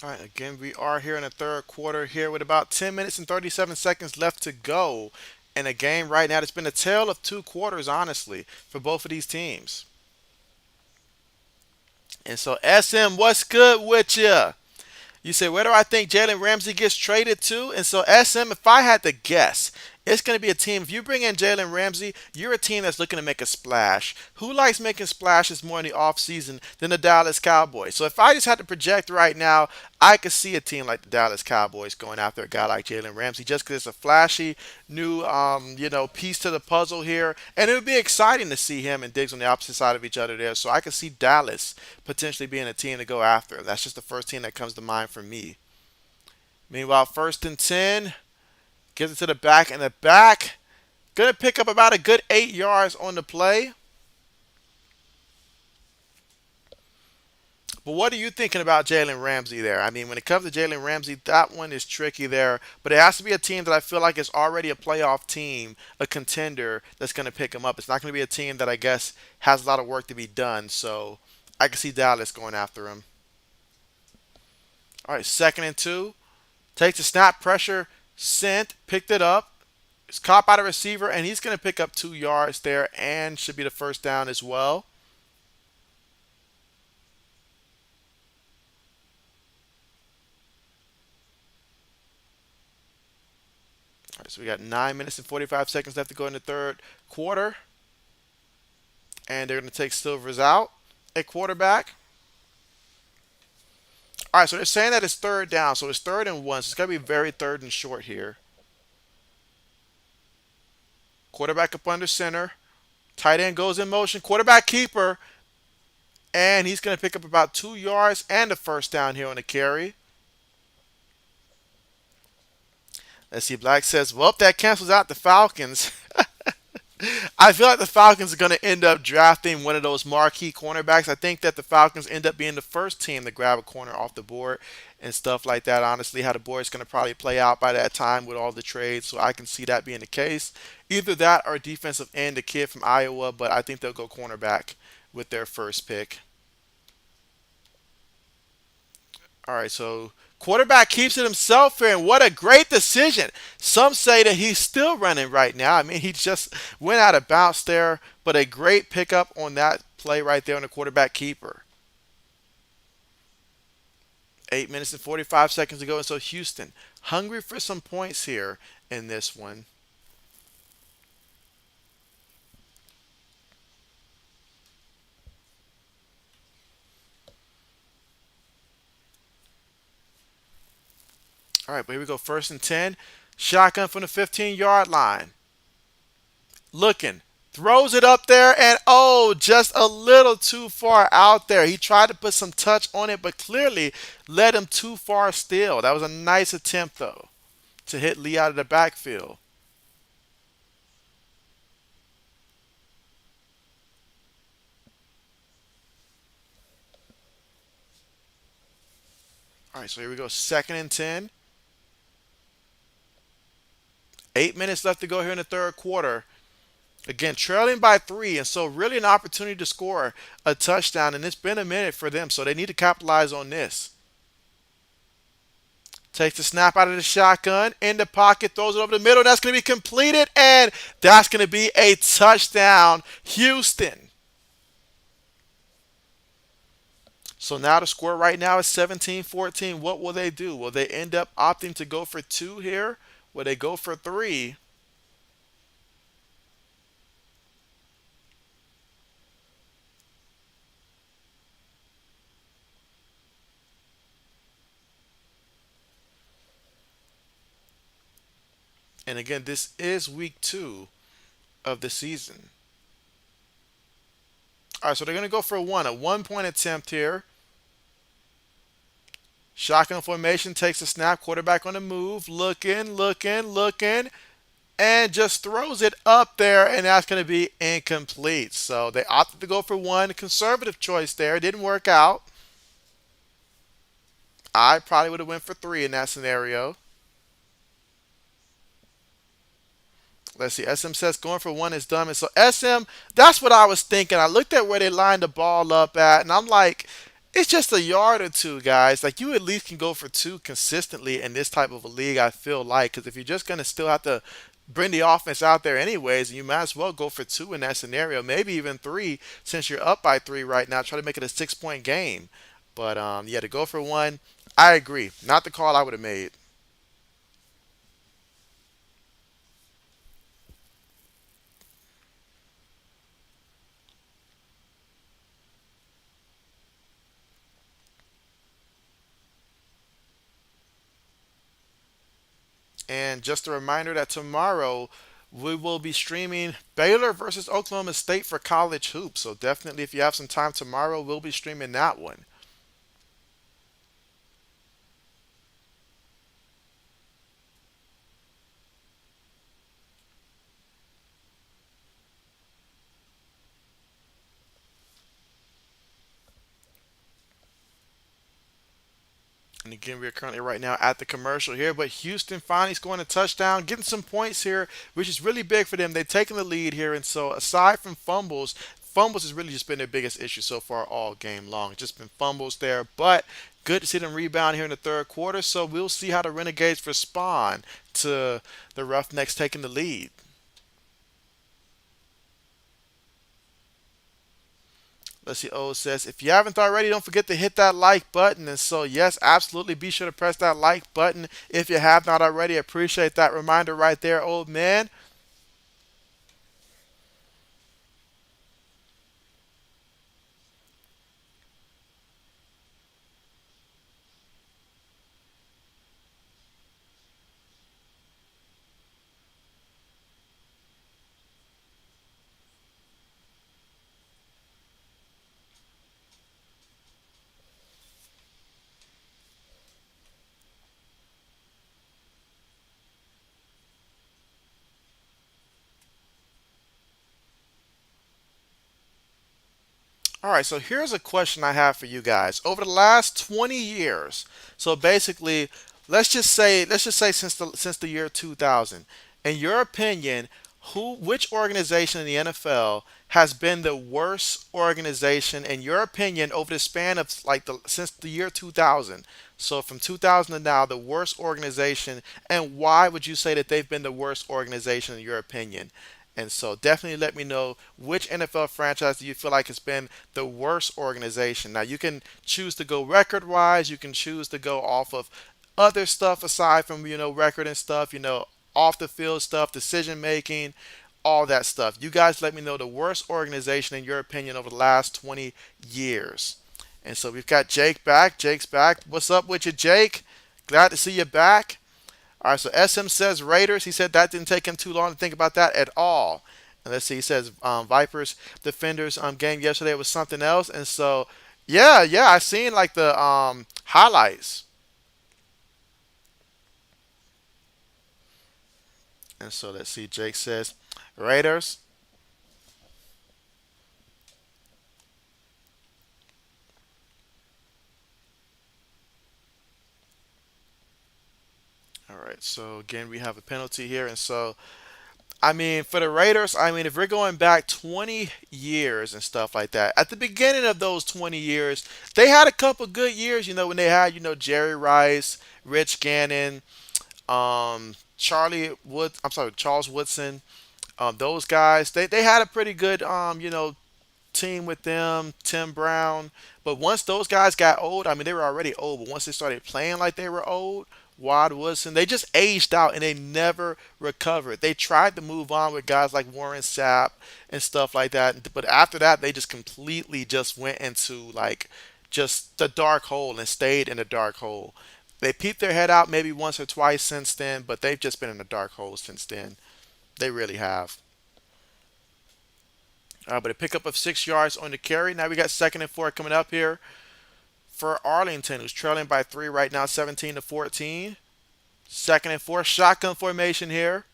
All right, again, we are here in the third quarter here with about 10 minutes and 37 seconds left to go in a game right now. It's been a tale of two quarters, honestly, for both of these teams. And so, SM, what's good with you? You say, where do I think Jalen Ramsey gets traded to? And so, SM, if I had to guess, it's going to be a team. If you bring in Jalen Ramsey, you're a team that's looking to make a splash. Who likes making splashes more in the offseason than the Dallas Cowboys? So, if I just had to project right now, I could see a team like the Dallas Cowboys going after a guy like Jalen Ramsey just because it's a flashy new, piece to the puzzle here. And it would be exciting to see him and Diggs on the opposite side of each other there. So, I could see Dallas potentially being a team to go after. That's just the first team that comes to mind for me. Meanwhile, first and 10, gives it to the back, and the back gonna pick up about a good 8 yards on the play. But what are you thinking about Jalen Ramsey there? I mean, when it comes to Jalen Ramsey, that one is tricky there. But it has to be a team that I feel like is already a playoff team, a contender that's going to pick him up. It's not going to be a team that I guess has a lot of work to be done. So I can see Dallas going after him. All right, second and two. Takes the snap, pressure, sent, picked it up. It's caught by the receiver, and he's going to pick up 2 yards there and should be the first down as well. All right, so we got 9 minutes and 45 seconds left to go in the third quarter. And they're going to take Silvers out at quarterback. All right, so they're saying that it's third down, so it's third and one. So it's going to be very third and short here. Quarterback up under center. Tight end goes in motion. Quarterback keeper. And he's going to pick up about 2 yards and a first down here on the carry. Let's see. Black says, well, that cancels out the Falcons. I feel like the Falcons are going to end up drafting one of those marquee cornerbacks. I think that the Falcons end up being the first team to grab a corner off the board and stuff like that. Honestly, how the board is going to probably play out by that time with all the trades. So I can see that being the case. Either that or defensive end, the kid from Iowa, but I think they'll go cornerback with their first pick. All right, so quarterback keeps it himself here, and what a great decision. Some say that he's still running right now. I mean, he just went out of bounds there, but a great pickup on that play right there on the quarterback keeper. 8 minutes and 45 seconds to go, and so Houston hungry for some points here in this one. All right, but here we go. First and 10. Shotgun from the 15-yard line. Looking, throws it up there, and oh, just a little too far out there. He tried to put some touch on it, but clearly led him too far still. That was a nice attempt, though, to hit Lee out of the backfield. All right, so here we go. Second and 10. 8 minutes left to go here in the third quarter. Again, trailing by three, and so really an opportunity to score a touchdown, and it's been a minute for them, so they need to capitalize on this. Takes the snap out of the shotgun, in the pocket, throws it over the middle. That's going to be completed, and that's going to be a touchdown, Houston. So now the score right now is 17-14. What will they do? Will they end up opting to go for two here? Will they go for three? And again, this is week two of the season. All right, so they're going to go for a 1 point attempt here. Shotgun formation, takes a snap, quarterback on the move, looking, and just throws it up there, and that's going to be incomplete. So they opted to go for one. Conservative choice there. Didn't work out. I probably would have went for three in that scenario. Let's see. SM says going for one is dumb. And so SM, that's what I was thinking. I looked at where they lined the ball up at, and I'm like, it's just a yard or two, guys. Like, you at least can go for two consistently in this type of a league, I feel like. Because if you're just going to still have to bring the offense out there anyways, you might as well go for two in that scenario. Maybe even three, since you're up by three right now. Try to make it a 6 point game. But, yeah, to go for one, I agree. Not the call I would have made. And just a reminder that tomorrow we will be streaming Baylor versus Oklahoma State for college hoops. So definitely, if you have some time tomorrow, we'll be streaming that one. And again, we are currently right now at the commercial here, but Houston finally scoring a touchdown, getting some points here, which is really big for them. They've taken the lead here, and so aside from fumbles, fumbles has really just been their biggest issue so far all game long. It's just been fumbles there, but good to see them rebound here in the third quarter. So we'll see how the Renegades respond to the Roughnecks taking the lead. Let's see. O says, if you haven't already, don't forget to hit that like button. And so, yes, absolutely. Be sure to press that like button if you have not already. Appreciate that reminder right there, old man. All right, so here's a question I have for you guys. Over the last 20 years, so basically, let's just say since the year 2000, in your opinion, which organization in the NFL has been the worst organization in your opinion over the span of like the since the year 2000? So from 2000 to now, the worst organization, and why would you say that they've been the worst organization in your opinion? And so definitely let me know which NFL franchise do you feel like has been the worst organization. Now you can choose to go record wise, you can choose to go off of other stuff aside from record and stuff, off the field stuff, decision making, all that stuff. You guys let me know the worst organization in your opinion over the last 20 years. And so we've got Jake back. Jake's back. What's up with you, Jake? Glad to see you back. All right, so SM says Raiders. He said that didn't take him too long to think about that at all. And let's see, he says Vipers Defenders game yesterday was something else. And so, yeah, I seen like the highlights. And so let's see, Jake says Raiders. right. So again, we have a penalty here, and so I mean, for the Raiders, I mean, if we're going back 20 years and stuff like that, at the beginning of those 20 years, they had a couple good years, when they had, Jerry Rice, Rich Gannon, Charles Woodson, those guys, they had a pretty good, team with them, Tim Brown. But once those guys got old, I mean, they were already old, but once they started playing like they were old, Wad Wilson, they just aged out and they never recovered. They tried to move on with guys like Warren Sapp and stuff like that, but after that, they just completely just went into like just the dark hole and stayed in the dark hole. They peeped their head out maybe once or twice since then, but they've just been in the dark hole since then. They really have. But a pickup of 6 yards on the carry. Now we got second and four coming up here for Arlington, who's trailing by three right now, 17-14. Second and four, shotgun formation here.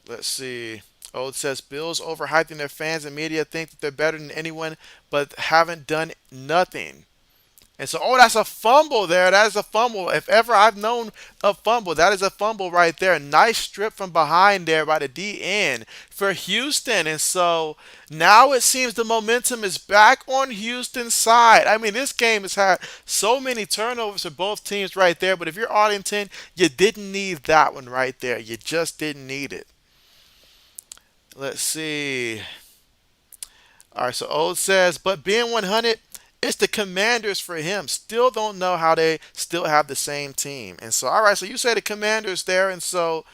Let's see. Old says Bills overhyping their fans and media think that they're better than anyone, but haven't done nothing. And so, that's a fumble there. That is a fumble. If ever I've known a fumble, that is a fumble right there. Nice strip from behind there by the DN for Houston. And so now it seems the momentum is back on Houston's side. I mean, this game has had so many turnovers for both teams right there. But if you're Arlington, you didn't need that one right there. You just didn't need it. Let's see. All right, so Old says, but being 100, it's the Commanders for him. Still don't know how they still have the same team. And so, all right, so you say the Commanders there, and so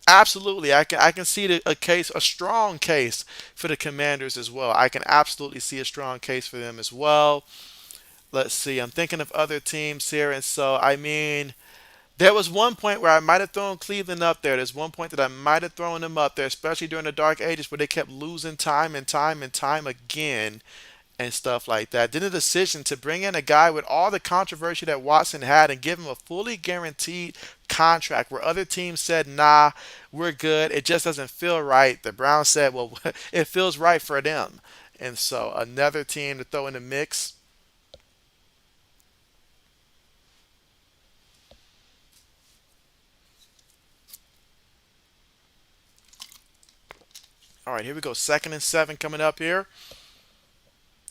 absolutely, I can see a case, a strong case for the Commanders as well. I can absolutely see a strong case for them as well. Let's see. I'm thinking of other teams here, and so I mean, there was one point where I might have thrown Cleveland up there. There's one point that I might have thrown them up there, especially during the dark ages where they kept losing time and time and time again and stuff like that. Then the decision to bring in a guy with all the controversy that Watson had and give him a fully guaranteed contract where other teams said, nah, we're good. It just doesn't feel right. The Browns said, well, it feels right for them. And so another team to throw in the mix. All right, here we go. Second and seven coming up here.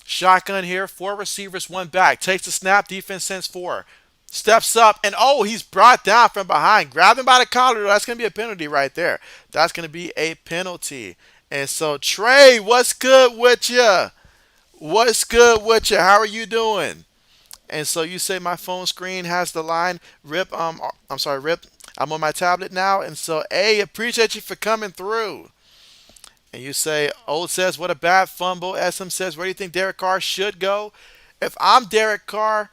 Shotgun here, four receivers, one back. Takes the snap, defense sends four. Steps up, and he's brought down from behind. Grab him by the collar. That's going to be a penalty right there. That's going to be a penalty. And so, Trey, what's good with you? What's good with you? How are you doing? And so you say my phone screen has the line, Rip, I'm sorry, Rip, I'm on my tablet now. And so, hey, appreciate you for coming through. And you say, Old says, what a bad fumble. SM says, where do you think Derek Carr should go? If I'm Derek Carr,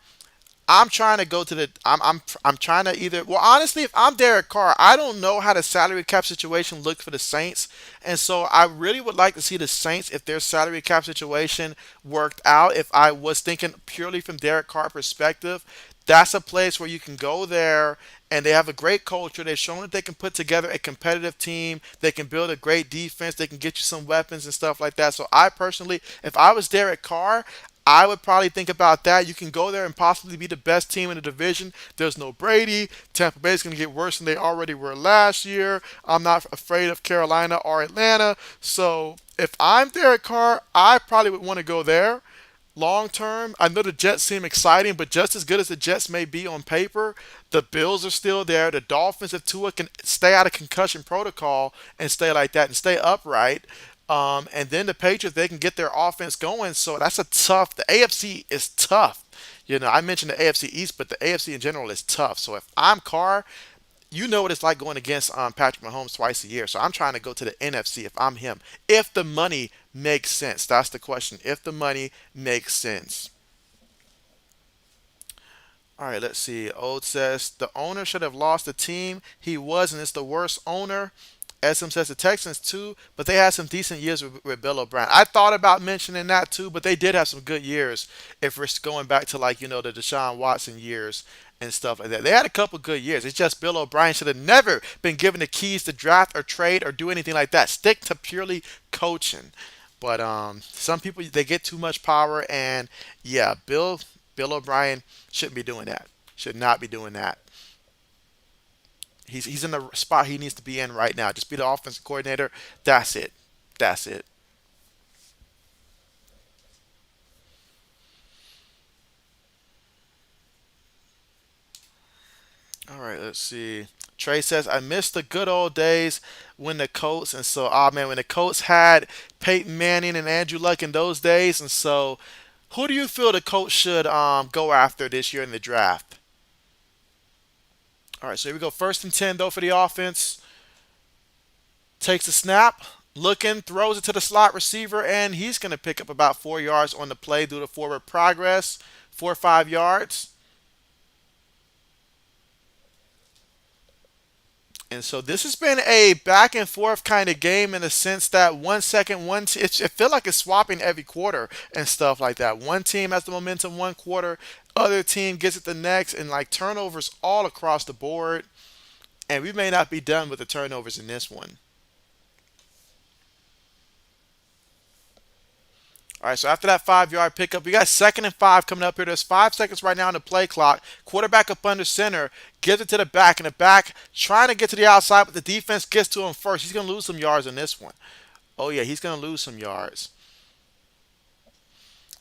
I'm trying to go to the. I'm trying to either. Well, honestly, if I'm Derek Carr, I don't know how the salary cap situation looked for the Saints, and so I really would like to see the Saints if their salary cap situation worked out. If I was thinking purely from Derek Carr perspective, that's a place where you can go there and they have a great culture. They've shown that they can put together a competitive team. They can build a great defense. They can get you some weapons and stuff like that. So I personally, if I was Derek Carr, I would probably think about that. You can go there and possibly be the best team in the division. There's no Brady. Tampa Bay is going to get worse than they already were last year. I'm not afraid of Carolina or Atlanta. So if I'm Derek Carr, I probably would want to go there. Long term, I know the Jets seem exciting, but just as good as the Jets may be on paper, the Bills are still there. The Dolphins, if Tua can stay out of concussion protocol and stay like that and stay upright, and then the Patriots, they can get their offense going. So that's a tough. The AFC is tough. I mentioned the AFC East, but the AFC in general is tough. So if I'm Carr, you know what it's like going against Patrick Mahomes twice a year. So I'm trying to go to the NFC if I'm him. If the money makes sense. That's the question. If the money makes sense. All right, let's see. Old says the owner should have lost the team he was, and it's the worst owner. SM says the Texans too, but they had some decent years with Bill O'Brien. I thought about mentioning that too, but they did have some good years. If we're going back to like the Deshaun Watson years and stuff like that, they had a couple good years. It's just Bill O'Brien should have never been given the keys to draft or trade or do anything like that. Stick to purely coaching. But some people they get too much power, and yeah, Bill O'Brien shouldn't be doing that. Should not be doing that. He's in the spot he needs to be in right now. Just be the offensive coordinator. That's it. That's it. All right, let's see. Trey says, I miss the good old days when the Colts, and so, ah, man, when the Colts had Peyton Manning and Andrew Luck in those days. And so, who do you feel the Colts should go after this year in the draft? All right, so here we go. First and 10, though, for the offense. Takes a snap, looking, throws it to the slot receiver, and he's going to pick up about 4 yards on the play due to forward progress. 4 or 5 yards. And so this has been a back and forth kind of game in the sense that 1 second, it feels like it's swapping every quarter and stuff like that. One team has the momentum 1 quarter, other team gets it the next, and like turnovers all across the board. And we may not be done with the turnovers in this one. All right, so after that 5 yard pickup, we got 2nd and 5 coming up here. There's 5 seconds right now on the play clock. Quarterback up under center, gives it to the back, and the back trying to get to the outside, but the defense gets to him first. He's going to lose some yards in this one. Oh, yeah, he's going to lose some yards.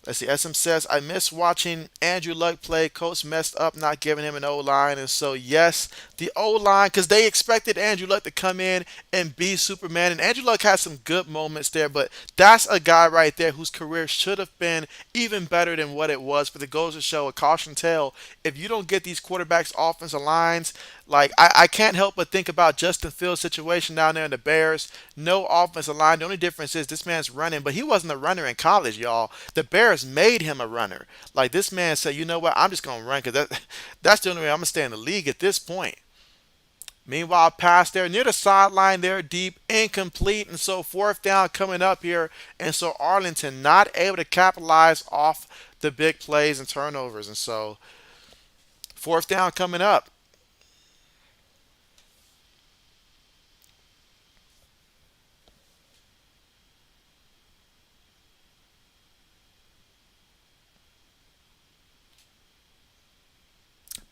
Let's see. SM says, I miss watching Andrew Luck play. Coach messed up not giving him an O line. And so, yes, the O line, because they expected Andrew Luck to come in and be Superman. And Andrew Luck has some good moments there, but that's a guy right there whose career should have been even better than what it was. But it goes to show a caution tale. If you don't get these quarterbacks offensive lines, like I can't help but think about Justin Fields' situation down there in the Bears. No offensive line. The only difference is this man's running, but he wasn't a runner in college, y'all. The Bears made him a runner. Like this man said, you know what? I'm just gonna run because that's the only way I'm gonna stay in the league at this point. Meanwhile, pass there near the sideline there, deep, incomplete, and so fourth down coming up here, and so Arlington not able to capitalize off the big plays and turnovers, and so fourth down coming up.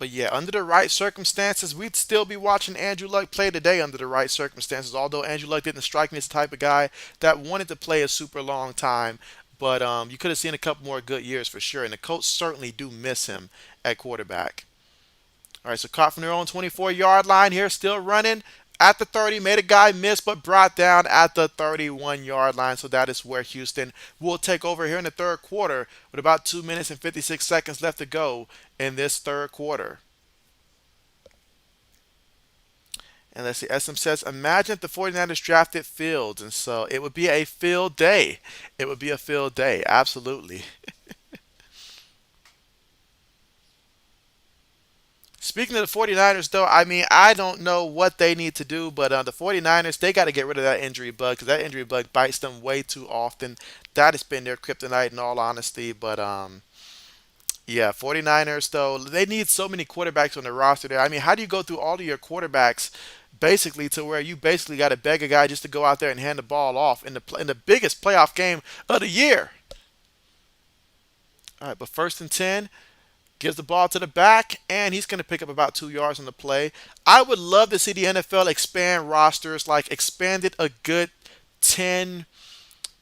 But yeah, under the right circumstances, we'd still be watching Andrew Luck play today under the right circumstances. Although Andrew Luck didn't strike me as the type of guy that wanted to play a super long time. But you could have seen a couple more good years for sure. And the Colts certainly do miss him at quarterback. All right, so caught from their own 24-yard line here, still running at the 30. Made a guy miss, but brought down at the 31-yard line. So that is where Houston will take over here in the third quarter with about 2 minutes and 56 seconds left to go in this third quarter. And let's see, SM says, imagine if the 49ers drafted Fields. And so it would be a field day. It would be a field day, absolutely. Speaking of the 49ers, though, I mean, I don't know what they need to do, but the 49ers, they got to get rid of that injury bug because that injury bug bites them way too often. That has been their kryptonite in all honesty. But yeah, 49ers, though, they need so many quarterbacks on the roster there. I mean, how do you go through all of your quarterbacks basically to where you basically got to beg a guy just to go out there and hand the ball off in the biggest playoff game of the year? All right, but first and 10, gives the ball to the back, and he's going to pick up about 2 yards on the play. I would love to see the NFL expand rosters, like expand it a good 10,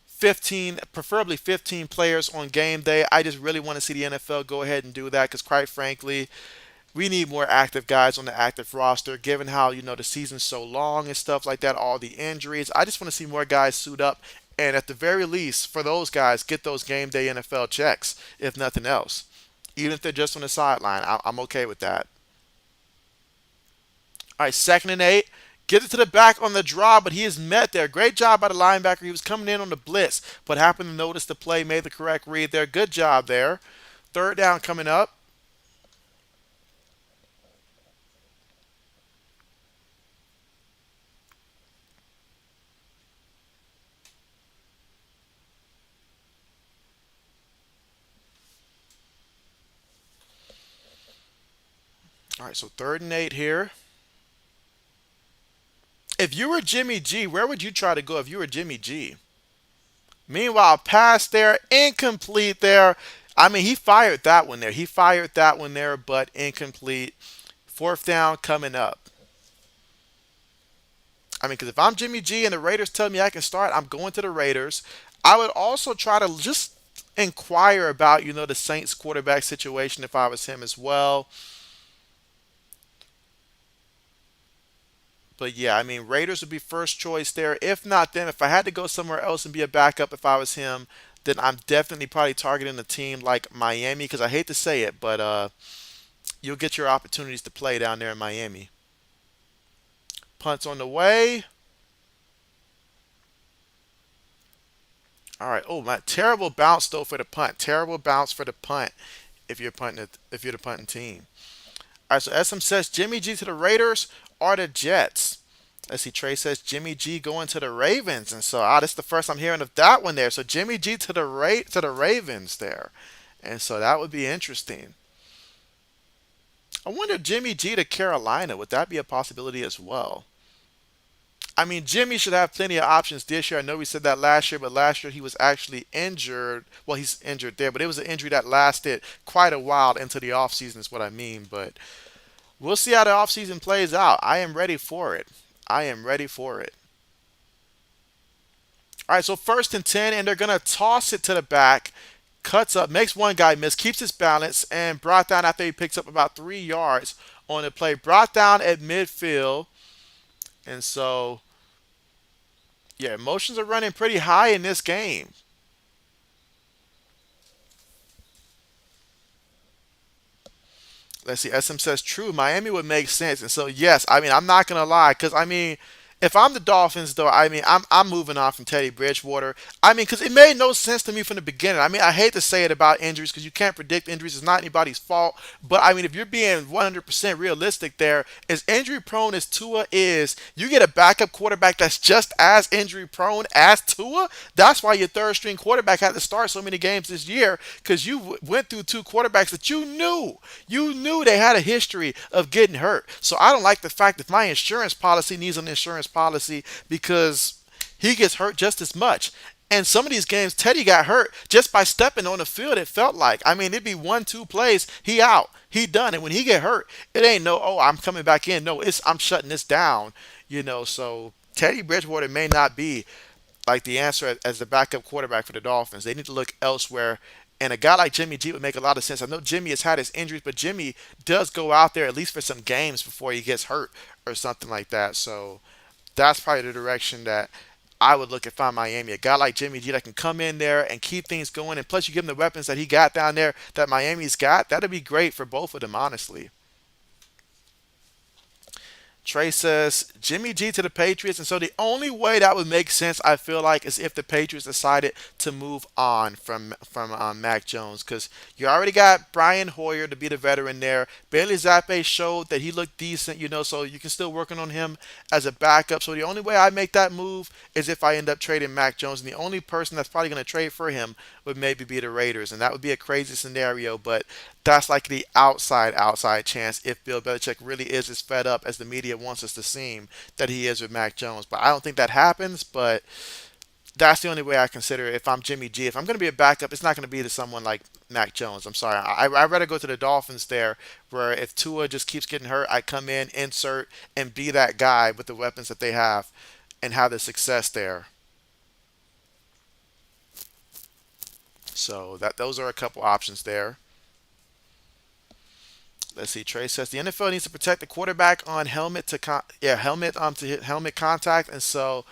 15, preferably 15 players on game day. I just really want to see the NFL go ahead and do that because, quite frankly, we need more active guys on the active roster, given how, the season's so long and stuff like that, all the injuries. I just want to see more guys suit up. And at the very least, for those guys, get those game day NFL checks, if nothing else. Even if they're just on the sideline, I'm okay with that. All right, 2nd and 8. Get it to the back on the draw, but he is met there. Great job by the linebacker. He was coming in on the blitz, but happened to notice the play, made the correct read there. Good job there. Third down coming up. All right, so 3rd and 8 here. If you were Jimmy G, where would you try to go if you were Jimmy G? Meanwhile, pass there, incomplete there. I mean, he fired that one there. He fired that one there, but incomplete. Fourth down coming up. I mean, because if I'm Jimmy G and the Raiders tell me I can start, I'm going to the Raiders. I would also try to just inquire about, the Saints quarterback situation if I was him as well. But yeah, I mean, Raiders would be first choice there. If not them, if I had to go somewhere else and be a backup if I was him, then I'm definitely probably targeting a team like Miami because I hate to say it, but you'll get your opportunities to play down there in Miami. Punts on the way. All right. Oh my, terrible bounce though for the punt. Terrible bounce for the punt if you're punting it, if you're the punting team. All right. So SM says Jimmy G to the Raiders or the Jets. Let's see. Trey says Jimmy G going to the Ravens, and so this is the first I'm hearing of that one there. So Jimmy G to the Ravens there, and so that would be interesting. I wonder Jimmy G to Carolina, would that be a possibility as well? I mean, Jimmy should have plenty of options this year. I know we said that last year, but last year he was actually injured. Well, he's injured there, but it was an injury that lasted quite a while into the offseason, is what I mean. But we'll see how the offseason plays out. I am ready for it. I am ready for it. All right, so first and 10, and they're going to toss it to the back. Cuts up, makes one guy miss, keeps his balance, and brought down after he picks up about 3 yards on the play. Brought down at midfield. And so, yeah, emotions are running pretty high in this game. Let's see. SM says true. Miami would make sense, and so yes. I mean, I'm not gonna lie, because I mean, if I'm the Dolphins, though, I mean, I'm moving on from Teddy Bridgewater. I mean, because it made no sense to me from the beginning. I mean, I hate to say it about injuries because you can't predict injuries. It's not anybody's fault. But I mean, if you're being 100% realistic, there, as injury prone as Tua is, you get a backup quarterback that's just as injury prone as Tua. That's why your third string quarterback had to start so many games this year because you went through two quarterbacks that you knew they had a history of getting hurt. So I don't like the fact that my insurance policy needs an insurance policy because he gets hurt just as much. And some of these games, Teddy got hurt just by stepping on the field. It felt like, I mean, it'd be 1, 2 plays, he out, he done. And when he get hurt, it ain't no, oh, I'm coming back in. No, it's I'm shutting this down. So Teddy Bridgewater may not be like the answer as the backup quarterback for the Dolphins. They need to look elsewhere. And a guy like Jimmy G would make a lot of sense. I know Jimmy has had his injuries, but Jimmy does go out there at least for some games before he gets hurt or something like that. So that's probably the direction that I would look if I'm Miami. A guy like Jimmy G that can come in there and keep things going, and plus you give him the weapons that he got down there that Miami's got. That'd be great for both of them, honestly. Trey says Jimmy G to the Patriots, and so the only way that would make sense, I feel like, is if the Patriots decided to move on from Mac Jones, because you already got Brian Hoyer to be the veteran there. Bailey Zappe showed that he looked decent, so you can still working on him as a backup. So the only way I make that move is if I end up trading Mac Jones, and the only person that's probably going to trade for him would maybe be the Raiders, and that would be a crazy scenario, but that's like the outside chance if Bill Belichick really is as fed up as the media wants us to seem that he is with Mac Jones. But I don't think that happens. But that's the only way I consider it if I'm Jimmy G. If I'm going to be a backup, it's not going to be to someone like Mac Jones. I'm sorry. I'd rather go to the Dolphins there, where if Tua just keeps getting hurt, I come in, insert, and be that guy with the weapons that they have and have the success there. So that those are a couple options there. Let's see. Trey says the NFL needs to protect the quarterback on helmet contact, and so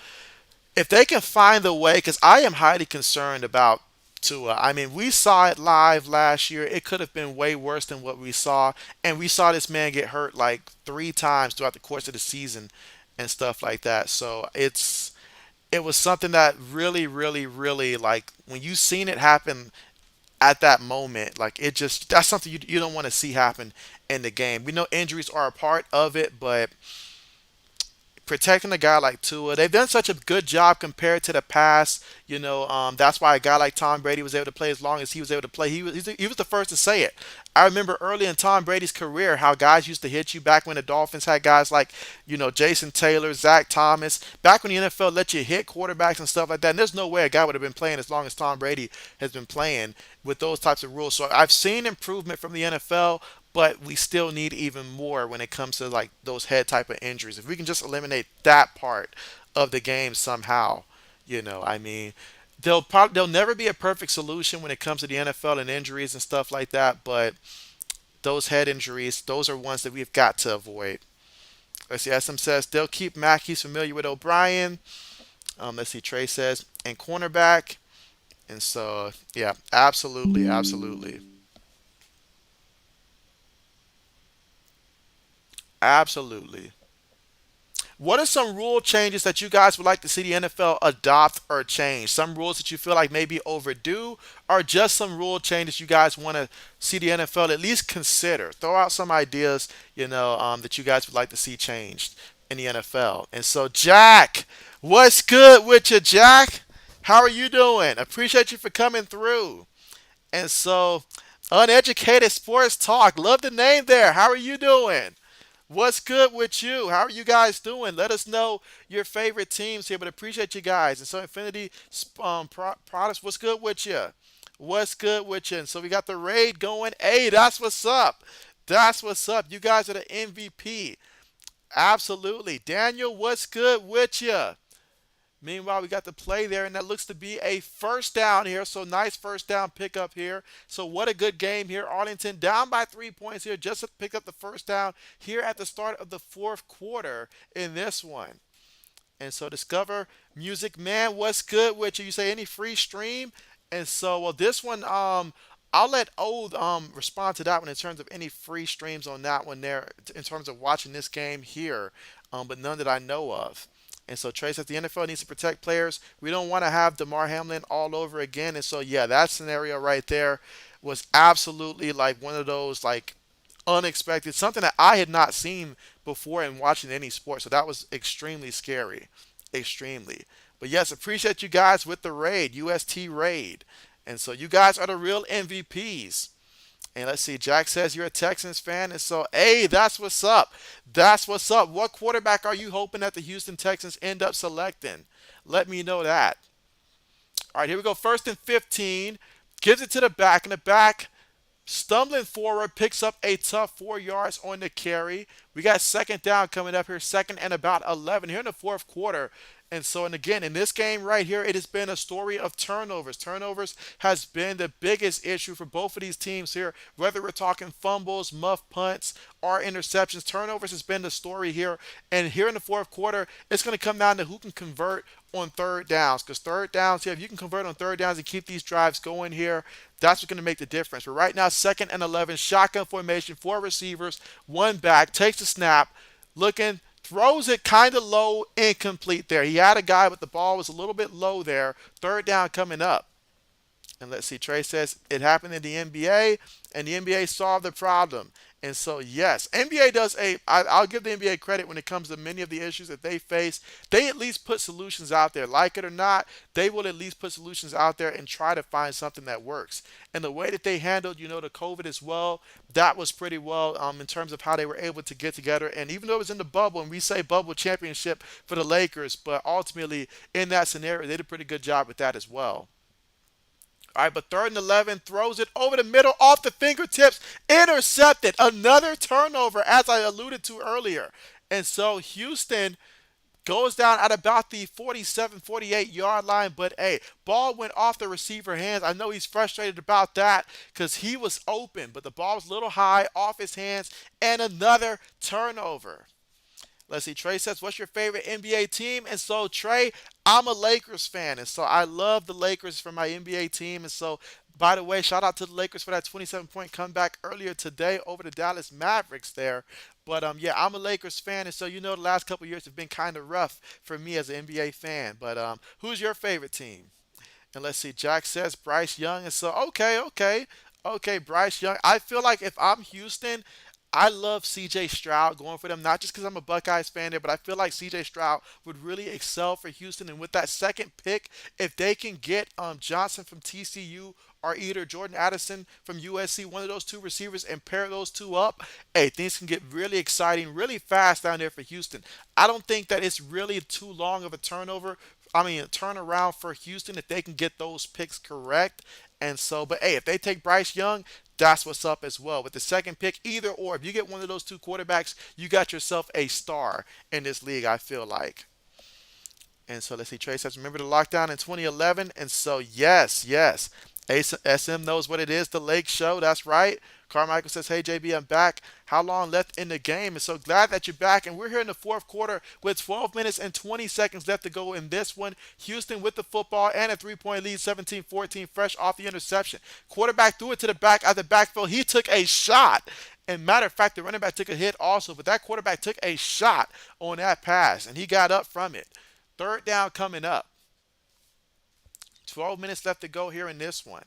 if they can find the way, because I am highly concerned about Tua. I mean, we saw it live last year. It could have been way worse than what we saw, and we saw this man get hurt like 3 times throughout the course of the season and stuff like that. So it was something that really, really, really, like when you seen it happen at that moment, like it just that's something you don't want to see happen in the game. We know injuries are a part of it, but protecting a guy like Tua, they've done such a good job compared to the past. That's why a guy like Tom Brady was able to play as long as he was able to play. He was the first to say it. I remember early in Tom Brady's career how guys used to hit you back when the Dolphins had guys like, Jason Taylor, Zach Thomas. Back when the NFL let you hit quarterbacks and stuff like that. And there's no way a guy would have been playing as long as Tom Brady has been playing with those types of rules. So I've seen improvement from the NFL, but we still need even more when it comes to like those head type of injuries. If we can just eliminate that part of the game somehow, I mean, they'll never be a perfect solution when it comes to the NFL and injuries and stuff like that, but those head injuries, those are ones that we've got to avoid. Let's see, SM says they'll keep Mack. He's familiar with O'Brien. Let's see, Trey says, and cornerback. And so, yeah, absolutely, absolutely, absolutely. What are some rule changes that you guys would like to see the NFL adopt or change? Some rules that you feel like may be overdue, or just some rule changes you guys want to see the NFL at least consider? Throw out some ideas, that you guys would like to see changed in the NFL. And so, Jack, what's good with you, Jack? How are you doing? Appreciate you for coming through. And so, uneducated sports talk. Love the name there. How are you doing? What's good with you? How are you guys doing? Let us know your favorite teams here, but appreciate you guys. And so, Infinity Products, what's good with you? What's good with you? And so, we got the raid going. Hey, that's what's up. That's what's up. You guys are the MVP. Absolutely. Daniel, what's good with you? Meanwhile, we got the play there, and that looks to be a first down here. So nice first down pickup here. So what a good game here. Arlington down by 3 points here, just to pick up the first down here at the start of the fourth quarter in this one. And so Discover Music Man, what's good with you? You say any free stream? And so well this one I'll let Old respond to that one in terms of any free streams on that one there in terms of watching this game here, but none that I know of. And so Trey says the NFL needs to protect players. We don't want to have DeMar Hamlin all over again. And so yeah, that scenario right there was absolutely like one of those like unexpected, something that I had not seen before in watching any sport. So that was extremely scary, extremely. But yes, appreciate you guys with the raid, UST raid. And so you guys are the real MVPs. And let's see, Jack says you're a Texans fan. And so, hey, that's what's up. That's what's up. What quarterback are you hoping that the Houston Texans end up selecting? Let me know that. All right, here we go. First and 15. Gives it to the back. And the back stumbling forward, picks up a tough 4 yards on the carry. We got second down coming up here, second and about 11 here in the fourth quarter. And so, and again, in this game right here, it has been a story of turnovers. Turnovers has been the biggest issue for both of these teams here, whether we're talking fumbles, muff punts, or interceptions. Turnovers has been the story here. And here in the fourth quarter, it's going to come down to who can convert on third downs. Because third downs, yeah, if you can convert on third downs and keep these drives going here, that's what's going to make the difference. But right now, second and 11, shotgun formation, four receivers, one back, takes the snap, looking, throws it kind of low, incomplete there. He had a guy, but the ball was a little bit low there. Third down coming up. And let's see, Trey says it happened in the NBA, and the NBA solved the problem. And so, yes, NBA does I'll give the NBA credit when it comes to many of the issues that they face. They at least put solutions out there. Like it or not, they will at least put solutions out there and try to find something that works. And the way that they handled, the COVID as well, that was pretty well in terms of how they were able to get together. And even though it was in the bubble, and we say bubble championship for the Lakers, but ultimately in that scenario, they did a pretty good job with that as well. All right, but third and 11 throws it over the middle off the fingertips, intercepted. Another turnover, as I alluded to earlier. And so Houston goes down at about the 47, 48 yard line. But hey, ball went off the receiver hands. I know he's frustrated about that because he was open, but the ball was a little high off his hands, and another turnover. Let's see. Trey says, "What's your favorite NBA team?" And so, Trey, I'm a Lakers fan, and so I love the Lakers for my NBA team. And so, by the way, shout out to the Lakers for that 27-point comeback earlier today over the Dallas Mavericks there. But yeah, I'm a Lakers fan, and so the last couple of years have been kind of rough for me as an NBA fan. But who's your favorite team? And let's see, Jack says Bryce Young. And so, okay, okay, okay, Bryce Young. I feel like if I'm Houston, I love CJ Stroud going for them, not just because I'm a Buckeyes fan there, but I feel like CJ Stroud would really excel for Houston. And with that second pick, if they can get Johnson from TCU or either Jordan Addison from USC, one of those two receivers, and pair those two up, hey, things can get really exciting really fast down there for Houston. I don't think that it's really too long of a turnover turnaround for Houston if they can get those picks correct. And so, but hey, if they take Bryce Young, that's what's up as well. With the second pick, either or, if you get one of those two quarterbacks, you got yourself a star in this league, I feel like. And so let's see. Trey says, remember the lockdown in 2011? And so, yes, yes. SM knows what it is. The Lake Show. That's right. Carmichael says, hey, JB, I'm back. How long left in the game? And so glad that you're back. And we're here in the fourth quarter with 12 minutes and 20 seconds left to go in this one. Houston with the football and a 3-point lead, 17-14, fresh off the interception. Quarterback threw it to the back at the backfield. He took a shot. And matter of fact, the running back took a hit also, but that quarterback took a shot on that pass, and he got up from it. Third down coming up. 12 minutes left to go here in this one.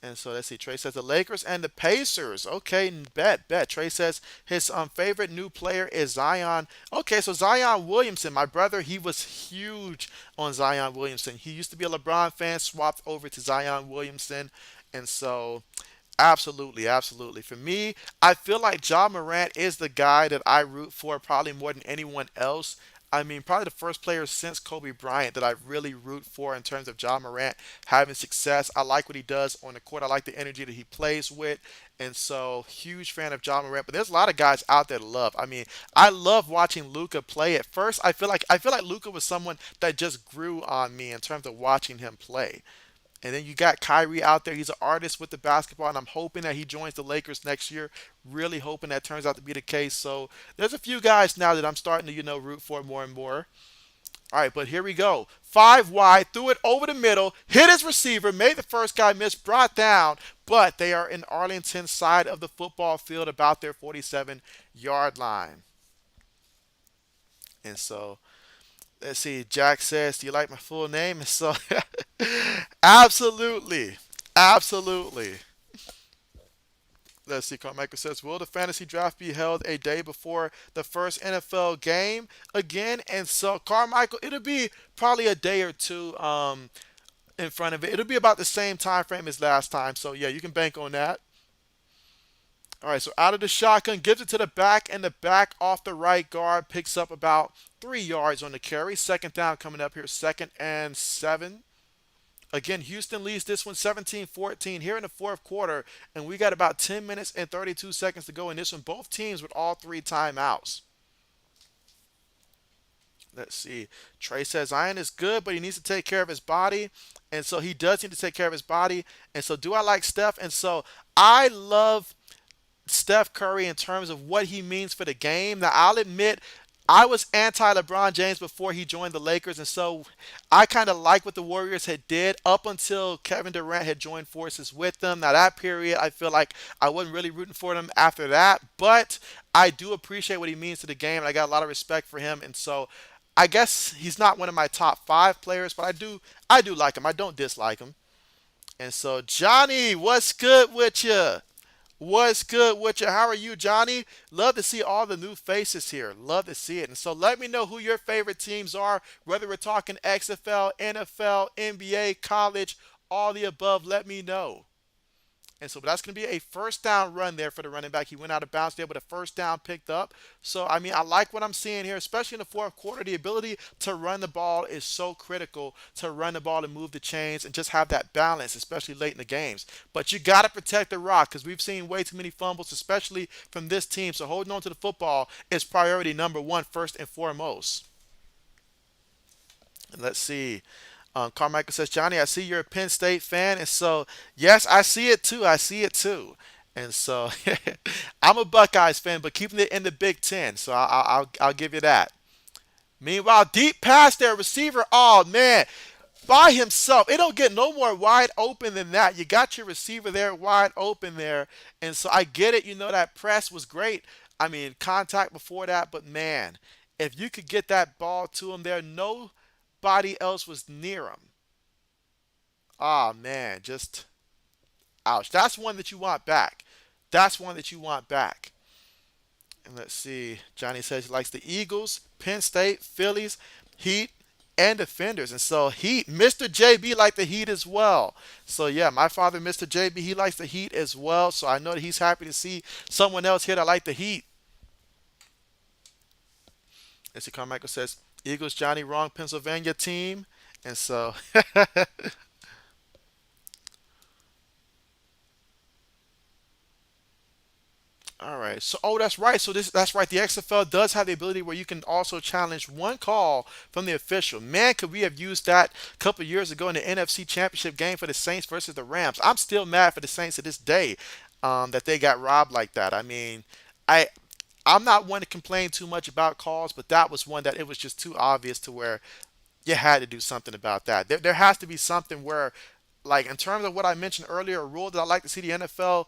And so let's see. Trey says the Lakers and the Pacers. Okay, bet. Trey says his favorite new player is Zion. Okay, so Zion Williamson, my brother, he was huge on Zion Williamson. He used to be a LeBron fan, swapped over to Zion Williamson. And so absolutely, absolutely. For me, I feel like Ja Morant is the guy that I root for probably more than anyone else. Probably the first player since Kobe Bryant that I really root for in terms of Ja Morant having success. I like what he does on the court. I like the energy that he plays with. And so, huge fan of Ja Morant. But there's a lot of guys out there to love. I love watching Luca play. At first, I feel like Luca was someone that just grew on me in terms of watching him play. And then you got Kyrie out there. He's an artist with the basketball, and I'm hoping that he joins the Lakers next year. Really hoping that turns out to be the case. So there's a few guys now that I'm starting to, root for more and more. All right, but here we go. Five wide, threw it over the middle, hit his receiver, made the first guy miss, brought down, but they are in Arlington side of the football field about their 47-yard line. And so let's see. Jack says, "Do you like my full name?" And so, absolutely, absolutely. Let's see. Carmichael says, "Will the fantasy draft be held a day before the first NFL game again?" And so, Carmichael, it'll be probably a day or two in front of it. It'll be about the same time frame as last time. So yeah, you can bank on that. All right, so out of the shotgun, gives it to the back, and the back off the right guard picks up about 3 yards on the carry. Second down coming up here, 2nd and 7. Again, Houston leads this one 17-14 here in the fourth quarter, and we got about 10 minutes and 32 seconds to go in this one. Both teams with all three timeouts. Let's see. Trey says Zion is good, but he needs to take care of his body. And so he does need to take care of his body. And so do I like Steph? And so I love Steph Curry in terms of what he means for the game. Now, I'll admit, I was anti LeBron James before he joined the Lakers, and so I kind of like what the Warriors had did up until Kevin Durant had joined forces with them. Now, that period, I feel like I wasn't really rooting for them after that, but I do appreciate what he means to the game, and I got a lot of respect for him. And so I guess he's not one of my top five players, but I do like him. I don't dislike him. And so, Johnny, what's good with you? What's good with you? How are you, Johnny? Love to see all the new faces here. Love to see it. And so let me know who your favorite teams are, whether we're talking XFL, NFL, NBA, college, all the above. Let me know. And so that's going to be a first down run there for the running back. He went out of bounds there, but a first down picked up. So, I like what I'm seeing here, especially in the fourth quarter. The ability to run the ball is so critical, to run the ball and move the chains and just have that balance, especially late in the games. But you got to protect the rock because we've seen way too many fumbles, especially from this team. So holding on to the football is priority number one, first and foremost. And let's see. Carmichael says, Johnny, I see you're a Penn State fan. And so, yes, I see it too. I see it too. And so, I'm a Buckeyes fan, but keeping it in the Big Ten. So, I'll give you that. Meanwhile, deep pass there, receiver. Oh, man. By himself. It don't get no more wide open than that. You got your receiver there wide open there. And so, I get it. That press was great. Contact before that. But, man, if you could get that ball to him there, nobody else was near him. Ah, man, just ouch. That's one that you want back. That's one that you want back. And let's see. Johnny says he likes the Eagles, Penn State, Phillies, Heat, and Defenders. And so Heat, Mr. JB liked the Heat as well. So yeah, my father, Mr. JB, he likes the Heat as well. So I know that he's happy to see someone else here that like the Heat. As Carmichael says, Eagles, Johnny, wrong Pennsylvania team. And so, all right. So, oh, that's right. So that's right. The XFL does have the ability where you can also challenge one call from the official. Man, could we have used that a couple of years ago in the NFC Championship game for the Saints versus the Rams? I'm still mad for the Saints to this day that they got robbed like that. I mean, I I'm not one to complain too much about calls, but that was one that it was just too obvious to where you had to do something about that. There has to be something where, like in terms of what I mentioned earlier, a rule that I'd like to see the NFL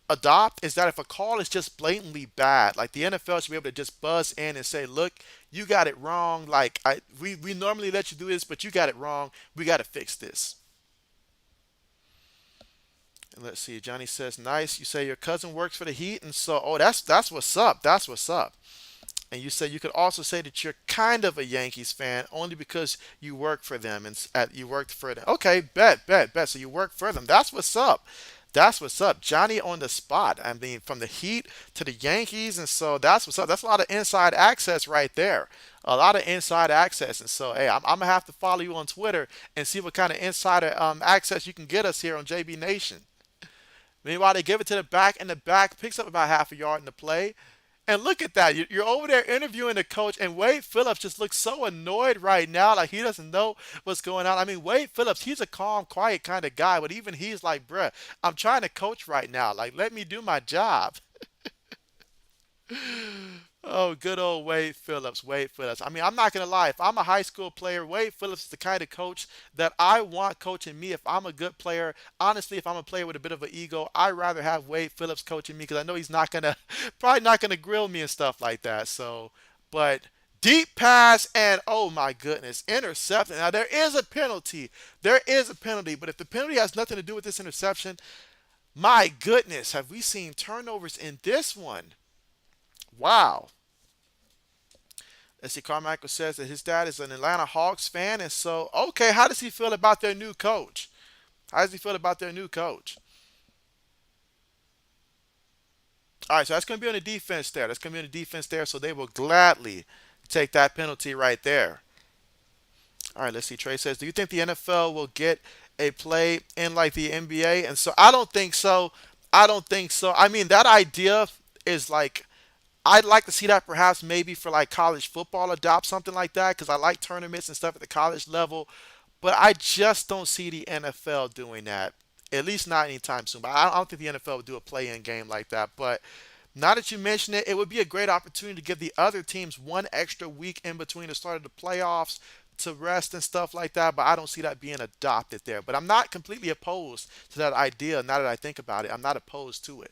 adopt is that if a call is just blatantly bad, like the NFL should be able to just buzz in and say, "Look, you got it wrong. Like we normally let you do this, but you got it wrong. We got to fix this." And let's see. Johnny says, "Nice. You say your cousin works for the Heat, and so oh, that's what's up. That's what's up." And you say you could also say that you're kind of a Yankees fan only because you work for them and you worked for them. Okay, bet. So you work for them. That's what's up. That's what's up. Johnny on the spot. I mean, from the Heat to the Yankees, and so that's what's up. That's a lot of inside access right there. A lot of inside access, and so hey, I'm gonna have to follow you on Twitter and see what kind of insider access you can get us here on JB Nation. Meanwhile, they give it to the back, and the back picks up about half a yard in the play. And look at that. You're over there interviewing the coach, and Wade Phillips just looks so annoyed right now, like he doesn't know what's going on. I mean, Wade Phillips, he's a calm, quiet kind of guy, but even he's like, bruh, I'm trying to coach right now. Like, let me do my job. Oh, good old Wade Phillips. Wade Phillips. I mean, I'm not going to lie. If I'm a high school player, Wade Phillips is the kind of coach that I want coaching me. If I'm a good player, honestly, if I'm a player with a bit of an ego, I'd rather have Wade Phillips coaching me because I know he's not going to, probably not going to grill me and stuff like that. So, but deep pass and oh my goodness, interception. Now, there is a penalty. There is a penalty. But if the penalty has nothing to do with this interception, my goodness, have we seen turnovers in this one? Wow. Let's see, Carmichael says that his dad is an Atlanta Hawks fan, and so okay, how does he feel about their new coach? How does he feel about their new coach? All right, so that's going to be on the defense there. That's going to be on the defense there, so they will gladly take that penalty right there. All right, let's see. Trey says, "Do you think the NFL will get a play in like the NBA?" And so I don't think so. I don't think so. I mean, that idea is like I'd like to see that perhaps maybe for like college football adopt something like that because I like tournaments and stuff at the college level, but I just don't see the NFL doing that. At least not anytime soon. But I don't think the NFL would do a play-in game like that. But now that you mention it, it would be a great opportunity to give the other teams one extra week in between the start of the playoffs to rest and stuff like that. But I don't see that being adopted there. But I'm not completely opposed to that idea. Now that I think about it, I'm not opposed to it.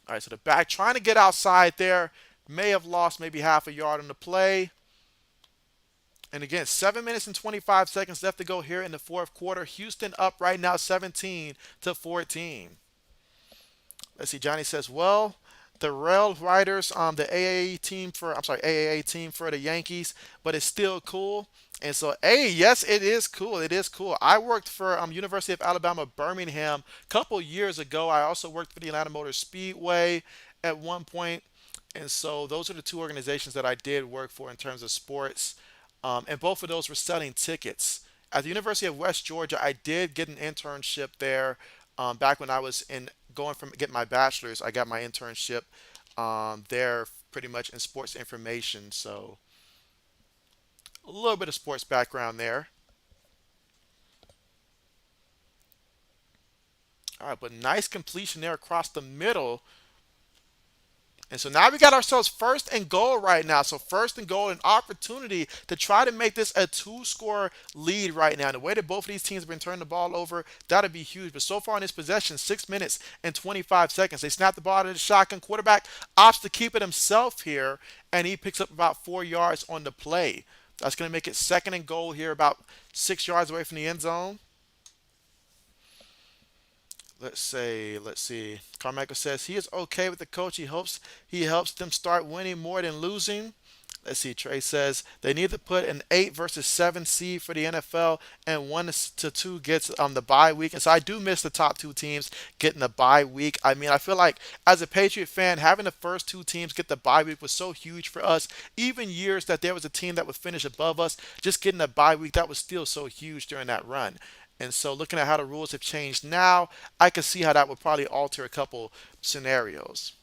All right, so the back trying to get outside there may have lost maybe half a yard on the play. And again, 7 minutes and 25 seconds left to go here in the fourth quarter. Houston up right now 17 to 14. Let's see, Johnny says, well, the Rail Riders, the AAA team for, I'm sorry, AAA team for the Yankees, but it's still cool. And so, hey, yes, it is cool. It is cool. I worked for University of Alabama, Birmingham a couple years ago. I also worked for the Atlanta Motor Speedway at one point. And so those are the two organizations that I did work for in terms of sports. And both of those were selling tickets. At the University of West Georgia, I did get an internship there back when I was in going from getting my bachelor's. I got my internship there pretty much in sports information. So a little bit of sports background there. All right, but nice completion there across the middle. And so now we got ourselves first and goal right now. So first and goal, an opportunity to try to make this a two-score lead right now. And the way that both of these teams have been turning the ball over, that'd be huge. But so far in this possession, 6 minutes and 25 seconds. They snap the ball to the shotgun. Quarterback opts to keep it himself here, and he picks up about 4 yards on the play. That's going to make it second and goal here, about 6 yards away from the end zone. Let's see. Carmichael says he is okay with the coach. He hopes he helps them start winning more than losing. Let's see. Trey says they need to put an 8 versus 7 seed for the NFL, and 1 to 2 gets the bye week. And so I do miss the top two teams getting the bye week. I mean, I feel like as a Patriot fan, having the first two teams get the bye week was so huge for us. Even years that there was a team that would finish above us, just getting a bye week, that was still so huge during that run. And so looking at how the rules have changed now, I can see how that would probably alter a couple scenarios.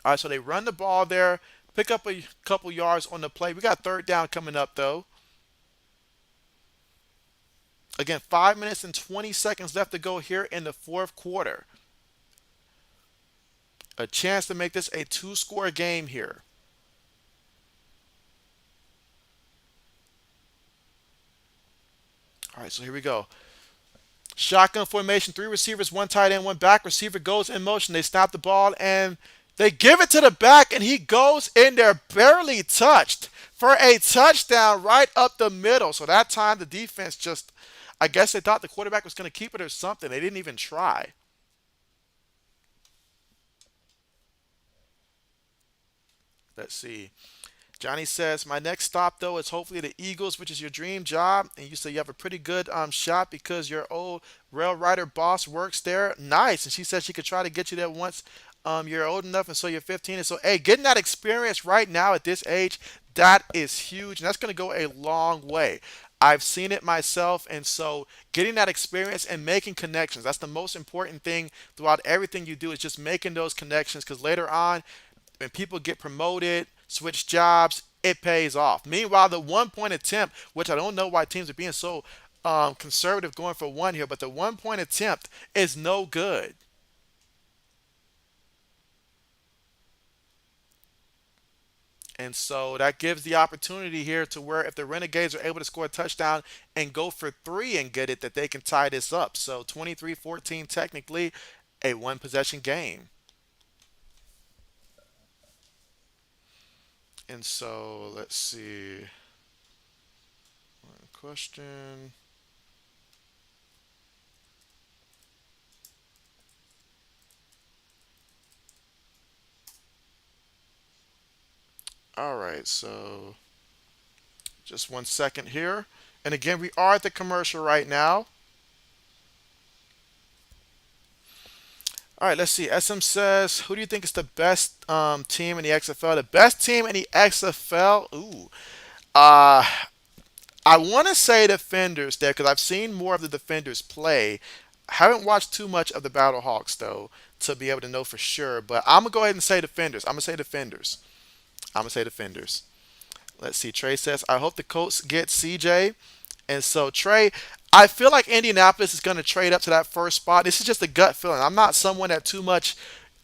All right, so they run the ball there, pick up a couple yards on the play. We got third down coming up though. Again, 5 minutes and 20 seconds left to go here in the fourth quarter. A chance to make this a two-score game here. All right, so here we go. Shotgun formation, three receivers, one tight end, one back. Receiver goes in motion. They snap the ball and they give it to the back, and he goes in there barely touched for a touchdown right up the middle. So that time the defense just, I guess they thought the quarterback was going to keep it or something. They didn't even try. Let's see. Johnny says, my next stop though is hopefully the Eagles, which is your dream job. And you say you have a pretty good shot because your old rail rider boss works there. Nice. And she said she could try to get you there once you're old enough and so you're 15. And so, hey, getting that experience right now at this age, that is huge. And that's going to go a long way. I've seen it myself. And so getting that experience and making connections, that's the most important thing throughout everything you do is just making those connections because later on, when people get promoted, switch jobs, it pays off. Meanwhile, the 1 point attempt, which I don't know why teams are being so conservative going for one here, but the 1 point attempt is no good. And so that gives the opportunity here to where if the Renegades are able to score a touchdown and go for three and get it, that they can tie this up. So 23-14, technically a one possession game. And so let's see. One question. All right, so just 1 second here. And again, we are at the commercial right now. All right, let's see. SM says, who do you think is the best team in the XFL? The best team in the XFL? Ooh. Uh, I want to say Defenders there because I've seen more of the Defenders play. Haven't watched too much of the Battle Hawks though to be able to know for sure. But I'm gonna go ahead and say Defenders. I'm gonna say Defenders. I'm gonna say Defenders. Let's see. Trey says, I hope the Colts get CJ. And so Trey, I feel like Indianapolis is going to trade up to that first spot. This is just a gut feeling. I'm not someone that too much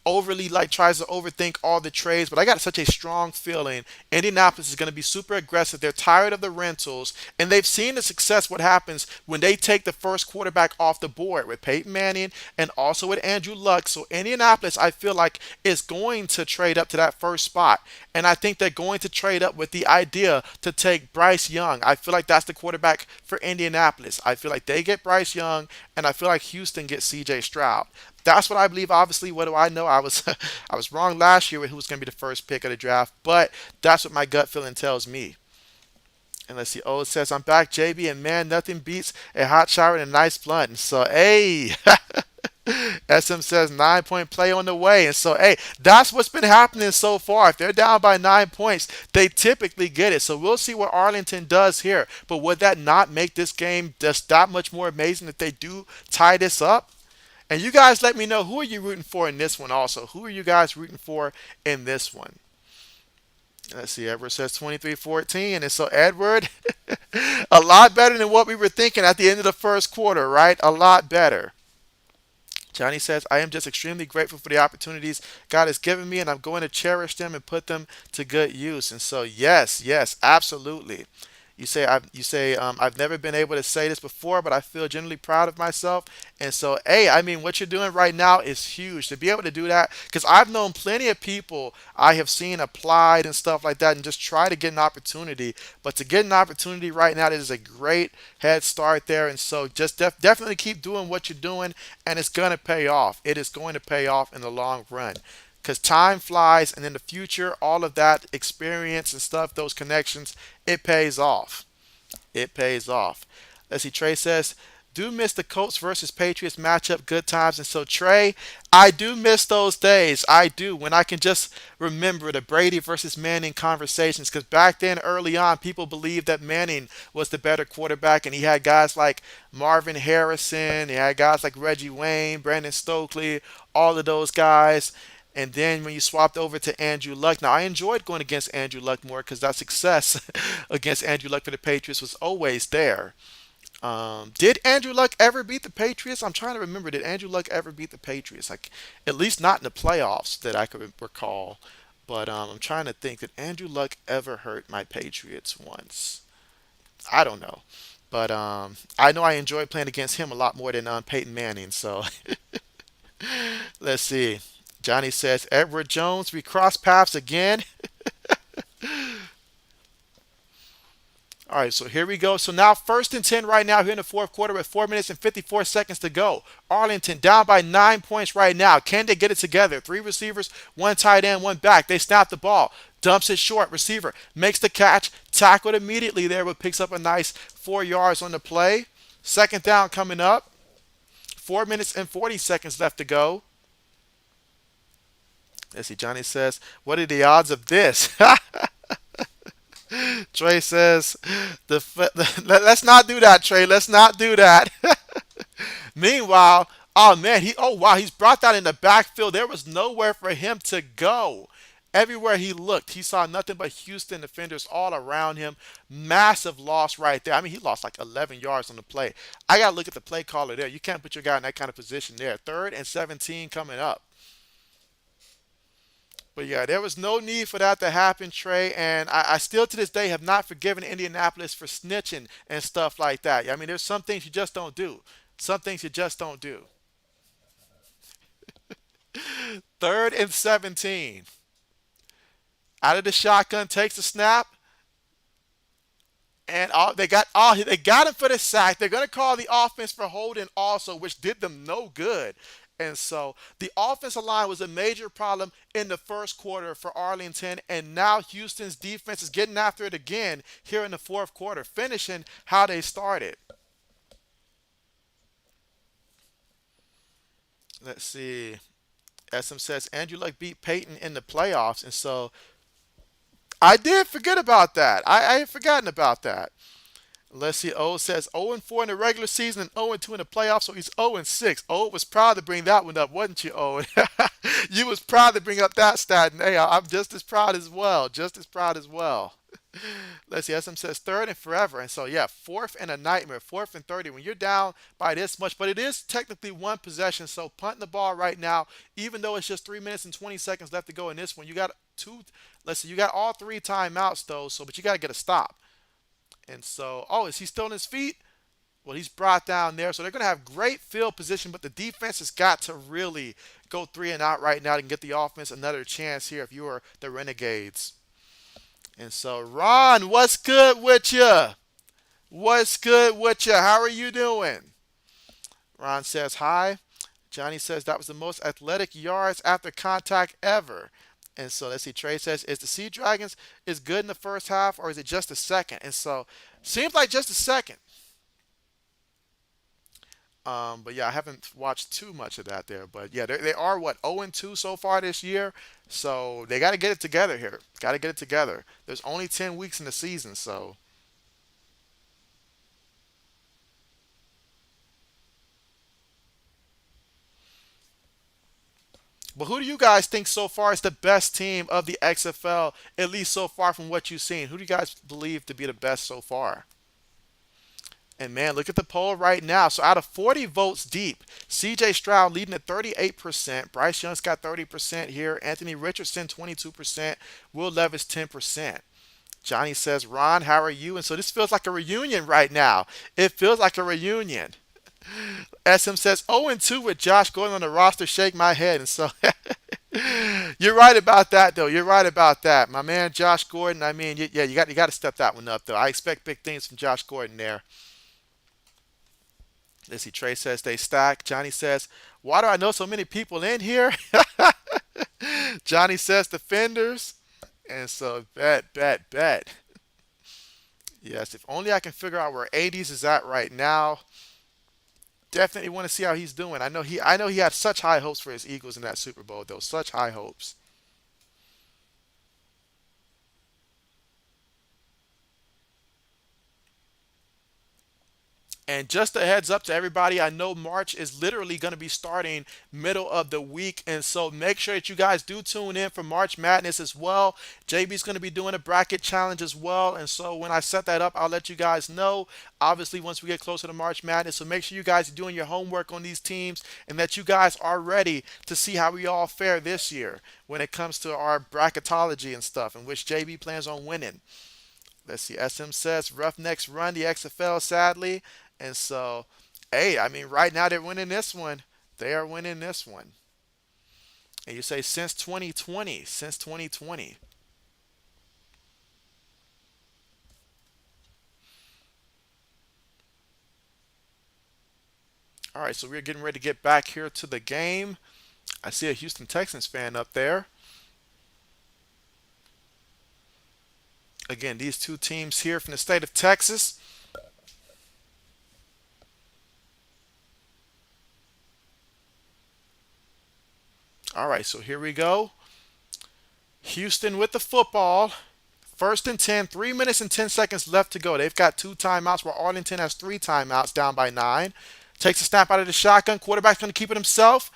overly like tries to overthink all the trades, but I got such a strong feeling Indianapolis is going to be super aggressive. They're tired of the rentals, and they've seen the success what happens when they take the first quarterback off the board with Peyton Manning and also with Andrew Luck. So Indianapolis, I feel like is going to trade up to that first spot, and I think they're going to trade up with the idea to take Bryce Young. I feel like that's the quarterback for Indianapolis. I feel like they get Bryce Young, and I feel like Houston gets C.J. Stroud. That's what I believe. Obviously, what do I know? I was I was wrong last year with who was going to be the first pick of the draft, but that's what my gut feeling tells me. And let's see. Oh, it says I'm back, JB, and man, nothing beats a hot shower and a nice blunt. And so, hey, SM says 9 point play on the way. And so, hey, that's what's been happening so far. If they're down by 9 points, they typically get it. So we'll see what Arlington does here. But would that not make this game just that much more amazing if they do tie this up? And you guys let me know, who are you rooting for in this one also? Who are you guys rooting for in this one? Let's see. Edward says 23-14. And so, Edward, a lot better than what we were thinking at the end of the first quarter, right? A lot better. Johnny says, I am just extremely grateful for the opportunities God has given me, and I'm going to cherish them and put them to good use. And so, yes, yes, absolutely. I've never been able to say this before, but I feel genuinely proud of myself. And so, hey, I mean, what you're doing right now is huge to be able to do that. Because I've known plenty of people I have seen applied and stuff like that, and just try to get an opportunity. But to get an opportunity right now, that is a great head start there. And so, just definitely keep doing what you're doing, and it's gonna pay off. It is going to pay off in the long run. because time flies, and in the future, all of that experience and stuff, those connections, it pays off. It pays off. Let's see. Trey says, do miss the Colts versus Patriots matchup, good times. And so, Trey, I do miss those days. I do. When I can just remember the Brady versus Manning conversations. Because back then, early on, people believed that Manning was the better quarterback. And he had guys like Marvin Harrison. He had guys like Reggie Wayne, Brandon Stokely, all of those guys. And then when you swapped over to Andrew Luck, now I enjoyed going against Andrew Luck more because that success against Andrew Luck for the Patriots was always there. Did Andrew Luck ever beat the Patriots? I'm trying to remember. Did Andrew Luck ever beat the Patriots? Like, at least not in the playoffs that I could recall. But I'm trying to think. Did Andrew Luck ever hurt my Patriots once? I don't know. But I know I enjoyed playing against him a lot more than Peyton Manning. So let's see. Johnny says, Edward Jones, we cross paths again. All right, so here we go. So now first and 10 right now here in the fourth quarter with 4 minutes and 54 seconds to go. Arlington down by 9 points right now. Can they get it together? Three receivers, one tight end, one back. They snap the ball. Dumps it short. Receiver makes the catch. Tackled immediately there, but picks up a nice 4 yards on the play. Second down coming up. 4 minutes and 40 seconds left to go. Let's see. Johnny says, what are the odds of this? Trey says, let's not do that, Trey. Let's not do that. Meanwhile, oh man, oh wow, he's brought that in the backfield. There was nowhere for him to go. Everywhere he looked, he saw nothing but Houston defenders all around him. Massive loss right there. I mean, he lost like 11 yards on the play. I got to look at the play caller there. You can't put your guy in that kind of position there. Third and 17 coming up. But yeah, there was no need for that to happen, Trey. And I still to this day have not forgiven Indianapolis for snitching and stuff like that. I mean, there's some things you just don't do. Some things you just don't do. Third and 17. Out of the shotgun, takes the snap, and they got him for the sack. They're gonna call the offense for holding also, which did them no good. And so the offensive line was a major problem in the first quarter for Arlington, and now Houston's defense is getting after it again here in the fourth quarter, finishing how they started. Let's see. SM says Andrew Luck beat Peyton in the playoffs, and so I did forget about that. I had forgotten about that. Let's see. O says 0-4 in the regular season and 0-2 in the playoffs, so he's 0-6. O was proud to bring that one up, wasn't you, O? You was proud to bring up that stat, and hey, I'm just as proud as well. Just as proud as well. Let's see. SM says third and forever, and so yeah, fourth and a nightmare. Fourth and 30 when you're down by this much, but it is technically one possession. So punting the ball right now, even though it's just 3 minutes and 20 seconds left to go in this one, you got two. Let's see. You got all three timeouts though, so but you got to get a stop. And so, oh, is he still on his feet? Well, he's brought down there. So they're going to have great field position, but the defense has got to really go three and out right now to get the offense another chance here if you are the Renegades. And so, Ron, what's good with you? What's good with you? How are you doing? Ron says hi. Johnny says that was the most athletic yards after contact ever. And so let's see. Trey says, is the Sea Dragons is good in the first half or is it just a second? And so seems like just a second. But yeah, I haven't watched too much of that there. But yeah, they are what 0-2 so far this year. So they got to get it together here. Got to get it together. There's only 10 weeks in the season, so but who do you guys think so far is the best team of the XFL, at least so far from what you've seen? Who do you guys believe to be the best so far? And man, look at the poll right now. So out of 40 votes deep, CJ Stroud leading at 38%. Bryce Young's got 30% here. Anthony Richardson, 22%. Will Levis, 10%. Johnny says, Ron, how are you? And so this feels like a reunion right now. It feels like a reunion. SM says 0-2 with Josh Gordon on the roster. Shake my head. And so you're right about that, though. You're right about that, my man, Josh Gordon. I mean, yeah, you got to step that one up, though. I expect big things from Josh Gordon there. Let's see. Trey says they stack. Johnny says, why do I know so many people in here? Johnny says defenders. And so bet, bet, bet. Yes, if only I can figure out where 80s is at right now. Definitely want to see how he's doing. I know he had such high hopes for his Eagles in that Super Bowl, though. Such high hopes. And just a heads up to everybody, I know March is literally going to be starting middle of the week. And so make sure that you guys do tune in for March Madness as well. JB's going to be doing a bracket challenge as well. And so when I set that up, I'll let you guys know. Obviously, once we get closer to March Madness. So make sure you guys are doing your homework on these teams and that you guys are ready to see how we all fare this year when it comes to our bracketology and stuff, in which JB plans on winning. Let's see. SM says Roughnecks run the XFL, sadly. And so, hey, I mean, right now they're winning this one. They are winning this one. And you say since 2020, since 2020. All right, so we're getting ready to get back here to the game. I see a Houston Texans fan up there. Again, these two teams here from the state of Texas. All right, so here we go. Houston with the football. First and 10, 3 minutes and 10 seconds left to go. They've got two timeouts while Arlington has three timeouts, down by nine. Takes a snap out of the shotgun. Quarterback's going to keep it himself.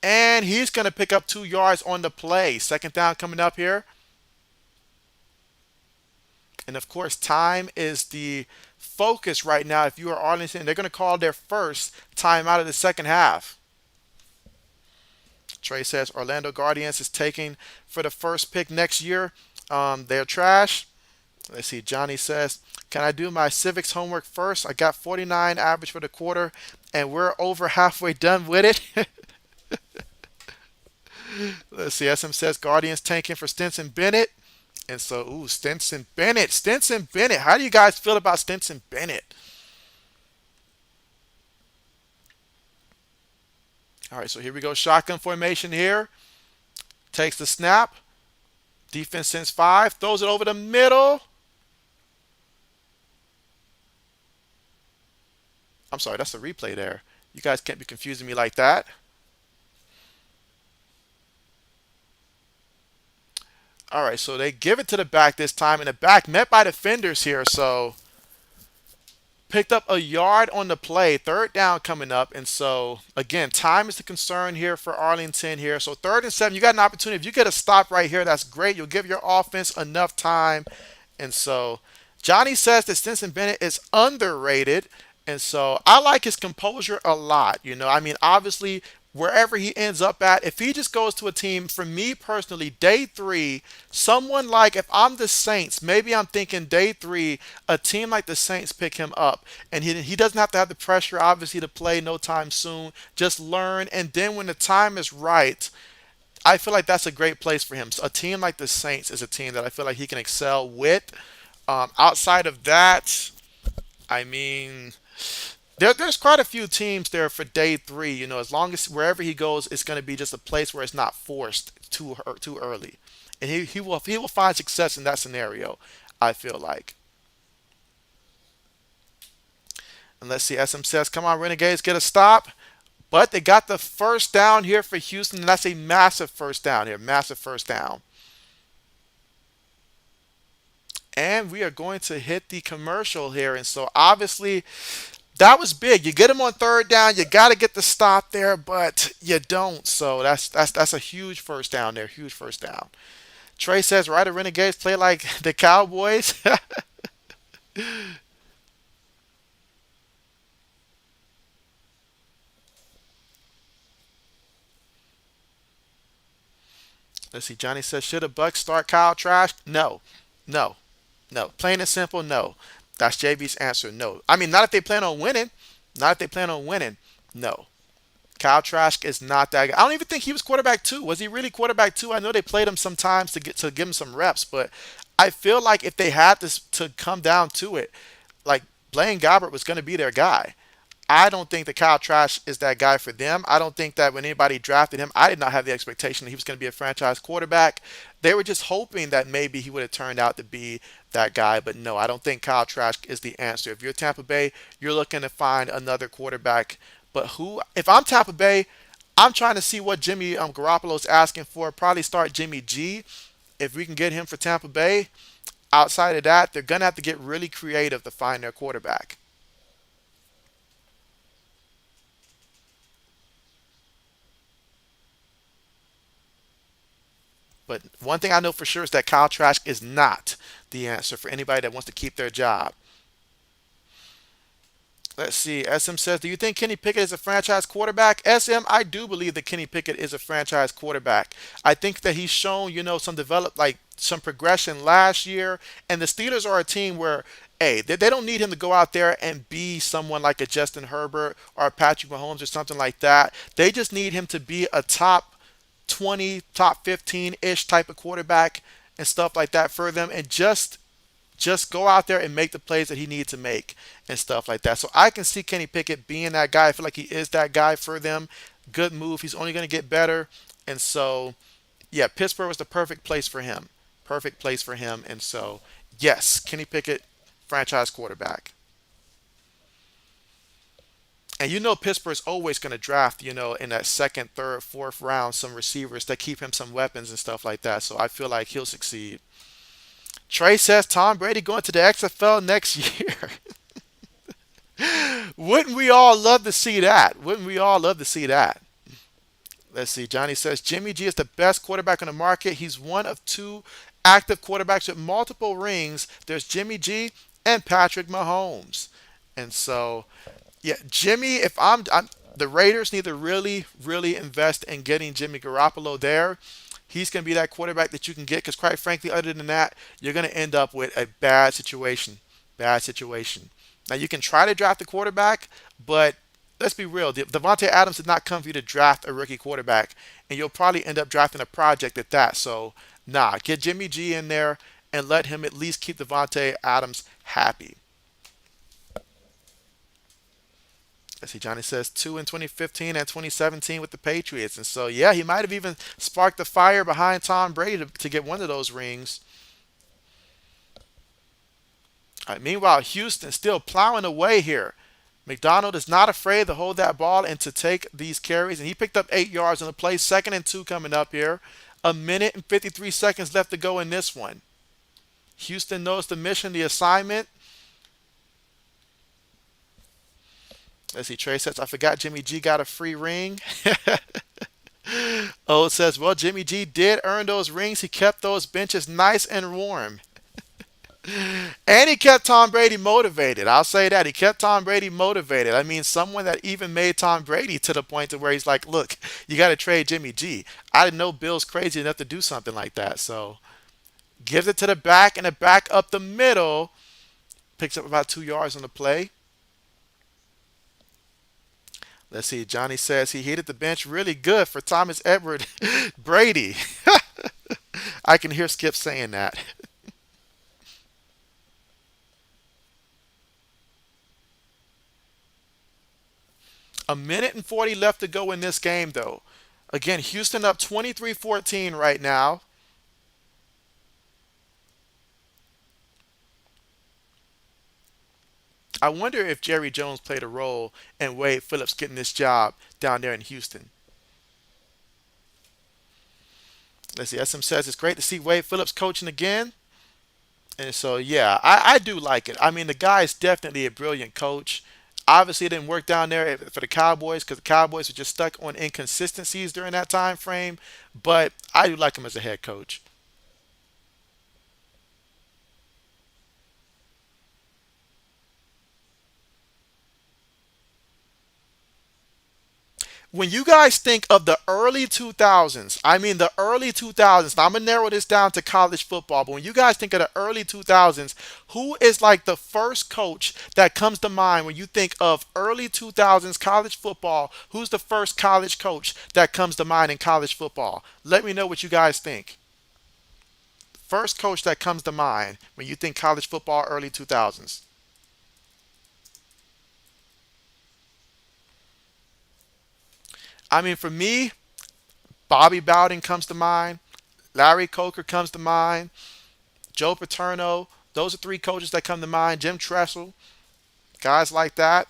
And he's going to pick up 2 yards on the play. Second down coming up here. And of course, time is the focus right now. If you are Arlington, they're going to call their first timeout of the second half. Trey says Orlando Guardians is taking for the first pick next year. They're trash. Let's see. Johnny says, "Can I do my civics homework first? I got 49 average for the quarter, and we're over halfway done with it." Let's see. SM says Guardians tanking for Stinson Bennett. And so, ooh, Stinson Bennett. Stinson Bennett. How do you guys feel about Stinson Bennett? All right, so here we go. Shotgun formation here. Takes the snap. Defense sends five. Throws it over the middle. I'm sorry, that's a replay there. You guys can't be confusing me like that. All right, so they give it to the back this time, and the back met by defenders here. So picked up a yard on the play. Third down coming up. And so, again, time is the concern here for Arlington here. So third and seven, you got an opportunity. If you get a stop right here, that's great. You'll give your offense enough time. And so Johnny says that Stinson Bennett is underrated. And so I like his composure a lot. I mean, obviously, wherever he ends up at, if he just goes to a team, for me personally, day three, someone like, if I'm the Saints, maybe I'm thinking day three, a team like the Saints pick him up. And he doesn't have to have the pressure, obviously, to play no time soon. Just learn. And then when the time is right, I feel like that's a great place for him. So a team like the Saints is a team that I feel like he can excel with. Outside of that, I mean, there's quite a few teams there for day three. As long as wherever he goes, it's going to be just a place where it's not forced too early, and he will find success in that scenario. I feel like. And let's see, SM says, "Come on, Renegades, get a stop." But they got the first down here for Houston, and that's a massive first down here, massive first down. And we are going to hit the commercial here, and so obviously that was big. You get him on third down, you got to get the stop there, but you don't. So that's a huge first down there, huge first down. Trey says, "Right, the Renegades play like the Cowboys." Let's see. Johnny says, "Should a Bucks start Kyle Trash?" No, no, no. Plain and simple, no. That's JB's answer. No. I mean, not if they plan on winning. Not if they plan on winning. No. Kyle Trask is not that guy. I don't even think he was quarterback two. Was he really quarterback two? I know they played him sometimes to give him some reps, but I feel like if they had this to come down to it, like Blaine Gabbert was going to be their guy. I don't think that Kyle Trask is that guy for them. I don't think that when anybody drafted him, I did not have the expectation that he was going to be a franchise quarterback. They were just hoping that maybe he would have turned out to be that guy. But no, I don't think Kyle Trask is the answer. If you're Tampa Bay, you're looking to find another quarterback. But who, if I'm Tampa Bay, I'm trying to see what Jimmy Garoppolo's asking for. Probably start Jimmy G. If we can get him for Tampa Bay, outside of that, they're going to have to get really creative to find their quarterback. But one thing I know for sure is that Kyle Trask is not the answer for anybody that wants to keep their job. Let's see. SM says, do you think Kenny Pickett is a franchise quarterback? SM, I do believe that Kenny Pickett is a franchise quarterback. I think that he's shown, some develop, like some progression last year. And the Steelers are a team where, hey, they don't need him to go out there and be someone like a Justin Herbert or a Patrick Mahomes or something like that. They just need him to be a top 20, top 15 ish type of quarterback and stuff like that for them, and just go out there and make the plays that he needs to make and stuff like that. So I can see Kenny Pickett being that guy. I feel like he is that guy for them. Good move. He's only going to get better. And so, yeah, Pittsburgh was the perfect place for him. Perfect place for him. And so, yes, Kenny Pickett, franchise quarterback. And Pittsburgh's always going to draft, in that second, third, fourth round, some receivers that keep him some weapons and stuff like that. So I feel like he'll succeed. Trey says Tom Brady going to the XFL next year. Wouldn't we all love to see that? Wouldn't we all love to see that? Let's see. Johnny says Jimmy G is the best quarterback on the market. He's one of two active quarterbacks with multiple rings. There's Jimmy G and Patrick Mahomes. And so, yeah, Jimmy, if the Raiders need to really, really invest in getting Jimmy Garoppolo there. He's going to be that quarterback that you can get because, quite frankly, other than that, you're going to end up with a bad situation. Bad situation. Now, you can try to draft a quarterback, but let's be real. Devontae Adams did not come for you to draft a rookie quarterback, and you'll probably end up drafting a project at that. So, nah, get Jimmy G in there and let him at least keep Devontae Adams happy. Let's see, Johnny says two in 2015 and 2017 with the Patriots. And so, yeah, he might have even sparked the fire behind Tom Brady to get one of those rings. All right, meanwhile, Houston still plowing away here. McDonald is not afraid to hold that ball and to take these carries. And he picked up 8 yards on the play. Second and two coming up here. A minute and 53 seconds left to go in this one. Houston knows the mission, the assignment. Let's see, Trey says, I forgot Jimmy G got a free ring. Oh, it says, well, Jimmy G did earn those rings. He kept those benches nice and warm. And he kept Tom Brady motivated. I'll say that. He kept Tom Brady motivated. I mean, someone that even made Tom Brady to the point to where he's like, look, you got to trade Jimmy G. I didn't know Bill's crazy enough to do something like that. So gives it to the back and the back up the middle. Picks up about 2 yards on the play. Let's see. Johnny says he hit the bench really good for Thomas Edward Brady. I can hear Skip saying that. A minute and 40 left to go in this game, though. Again, Houston up 23-14 right now. I wonder if Jerry Jones played a role in Wade Phillips getting this job down there in Houston. Let's see. SM says it's great to see Wade Phillips coaching again. And so, yeah, I do like it. I mean, the guy is definitely a brilliant coach. Obviously, it didn't work down there for the Cowboys because the Cowboys were just stuck on inconsistencies during that time frame. But I do like him as a head coach. When you guys think of the early 2000s, I mean the early 2000s, now I'm going to narrow this down to college football, but when you guys think of the early 2000s, who is like the first coach that comes to mind when you think of early 2000s college football? Who's the first college coach that comes to mind in college football? Let me know what you guys think. First coach that comes to mind when you think college football early 2000s. I mean, for me, Bobby Bowden comes to mind. Larry Coker comes to mind. Joe Paterno. Those are three coaches that come to mind. Jim Tressel, guys like that.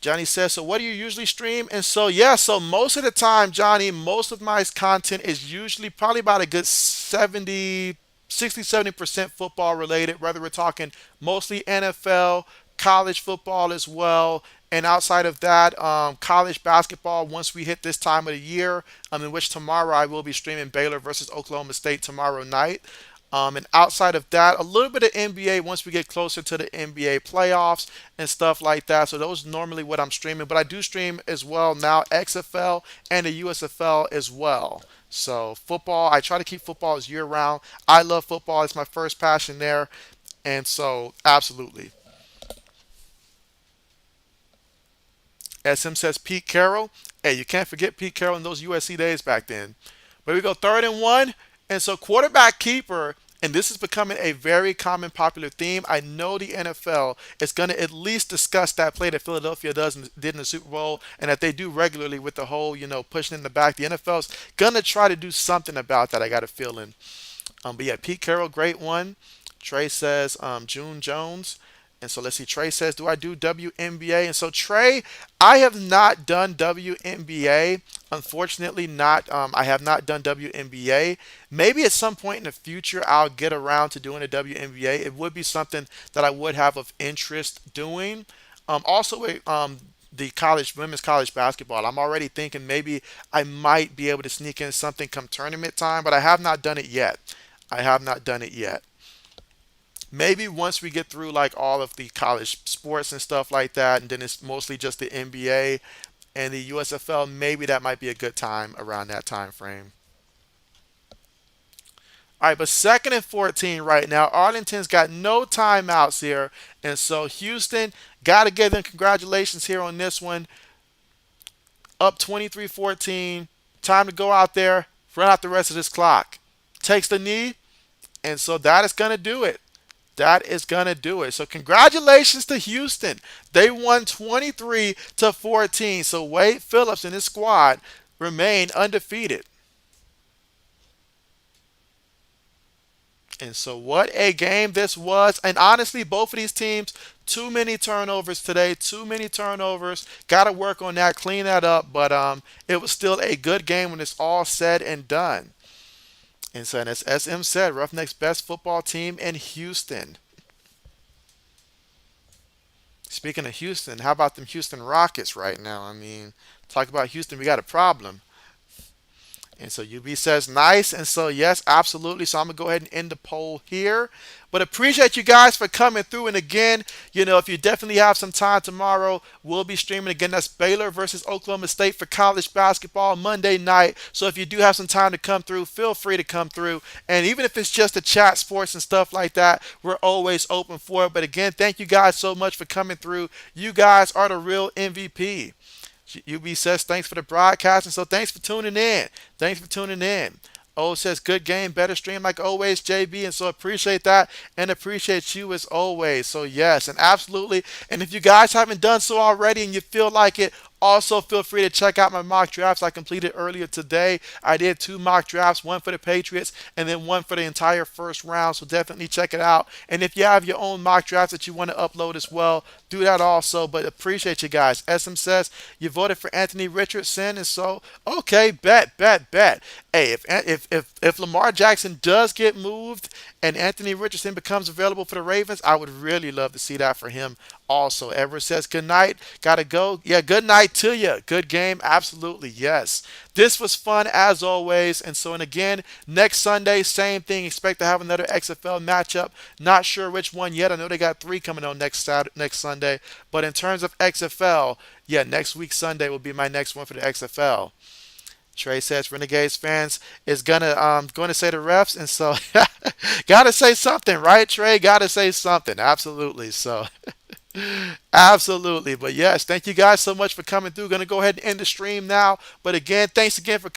Johnny says, so what do you usually stream? And so, yeah, so most of the time, Johnny, most of my content is usually probably about a good 70 football related, whether we're talking mostly NFL, college football as well. And outside of that, college basketball once we hit this time of the year, in which tomorrow I will be streaming Baylor versus Oklahoma State tomorrow night. And outside of that, a little bit of NBA once we get closer to the NBA playoffs and stuff like that. So those are normally what I'm streaming, but I do stream as well now XFL and the USFL as well. So football, I try to keep football as year round. I love football; it's my first passion there, and so absolutely. SM says Pete Carroll. Hey, you can't forget Pete Carroll in those USC days back then. But we go 3rd and 1. And so quarterback keeper, and this is becoming a very common popular theme. I know the NFL is going to at least discuss that play that Philadelphia did in the Super Bowl and that they do regularly with the whole, pushing in the back. The NFL's going to try to do something about that, I got a feeling. But yeah, Pete Carroll, great one. Trey says June Jones. And so let's see. Trey says, do I do WNBA? And so Trey, I have not done WNBA. Unfortunately, not. I have not done WNBA. Maybe at some point in the future, I'll get around to doing a WNBA. It would be something that I would have of interest doing. Also, the college women's college basketball. I'm already thinking maybe I might be able to sneak in something come tournament time, but I have not done it yet. I have not done it yet. Maybe once we get through like all of the college sports and stuff like that, and then it's mostly just the NBA and the USFL, maybe that might be a good time around that time frame. All right, but 2nd and 14 right now. Arlington's got no timeouts here, and so Houston got to give them congratulations here on this one. Up 23-14. Time to go out there, run out the rest of this clock. Takes the knee, and so that is going to do it. That is gonna do it. So congratulations to Houston. They won 23-14. So Wade Phillips and his squad remain undefeated. And so what a game this was. And honestly, both of these teams, too many turnovers today. Too many turnovers. Got to work on that, clean that up. But it was still a good game when it's all said and done. And so, as SM said, Roughnecks best football team in Houston. Speaking of Houston, how about them Houston Rockets right now? I mean, talk about Houston, we got a problem. And so UB says nice. And so, yes, absolutely. So I'm going to go ahead and end the poll here. But appreciate you guys for coming through. And again, if you definitely have some time tomorrow, we'll be streaming again. That's Baylor versus Oklahoma State for college basketball Monday night. So if you do have some time to come through, feel free to come through. And even if it's just to chat sports and stuff like that, we're always open for it. But again, thank you guys so much for coming through. You guys are the real MVP. UB says thanks for the broadcast, and so thanks for tuning in. Thanks for tuning in. O says good game, better stream like always, JB, and so appreciate that and appreciate you as always. So yes, and absolutely. And if you guys haven't done so already and you feel like it, also feel free to check out my mock drafts I completed earlier today. I did 2 mock drafts, one for the Patriots and then one for the entire first round. So definitely check it out. And if you have your own mock drafts that you want to upload as well, do that also. But appreciate you guys. SM says you voted for Anthony Richardson, and so okay, bet. Hey, if Lamar Jackson does get moved and Anthony Richardson becomes available for the Ravens, I would really love to see that for him also. Everett says good night, gotta go. Yeah, good night to you. Good game, absolutely, yes. This was fun as always. And again, next Sunday, same thing. Expect to have another XFL matchup. Not sure which one yet. I know they got 3 coming on next Sunday. But in terms of XFL, yeah, next week Sunday will be my next one for the XFL. Trey says Renegades fans is gonna say the refs, and so gotta say something, right, Trey? Gotta say something, absolutely. So absolutely. But yes, thank you guys so much for coming through. Gonna go ahead and end the stream now. But again, thanks again for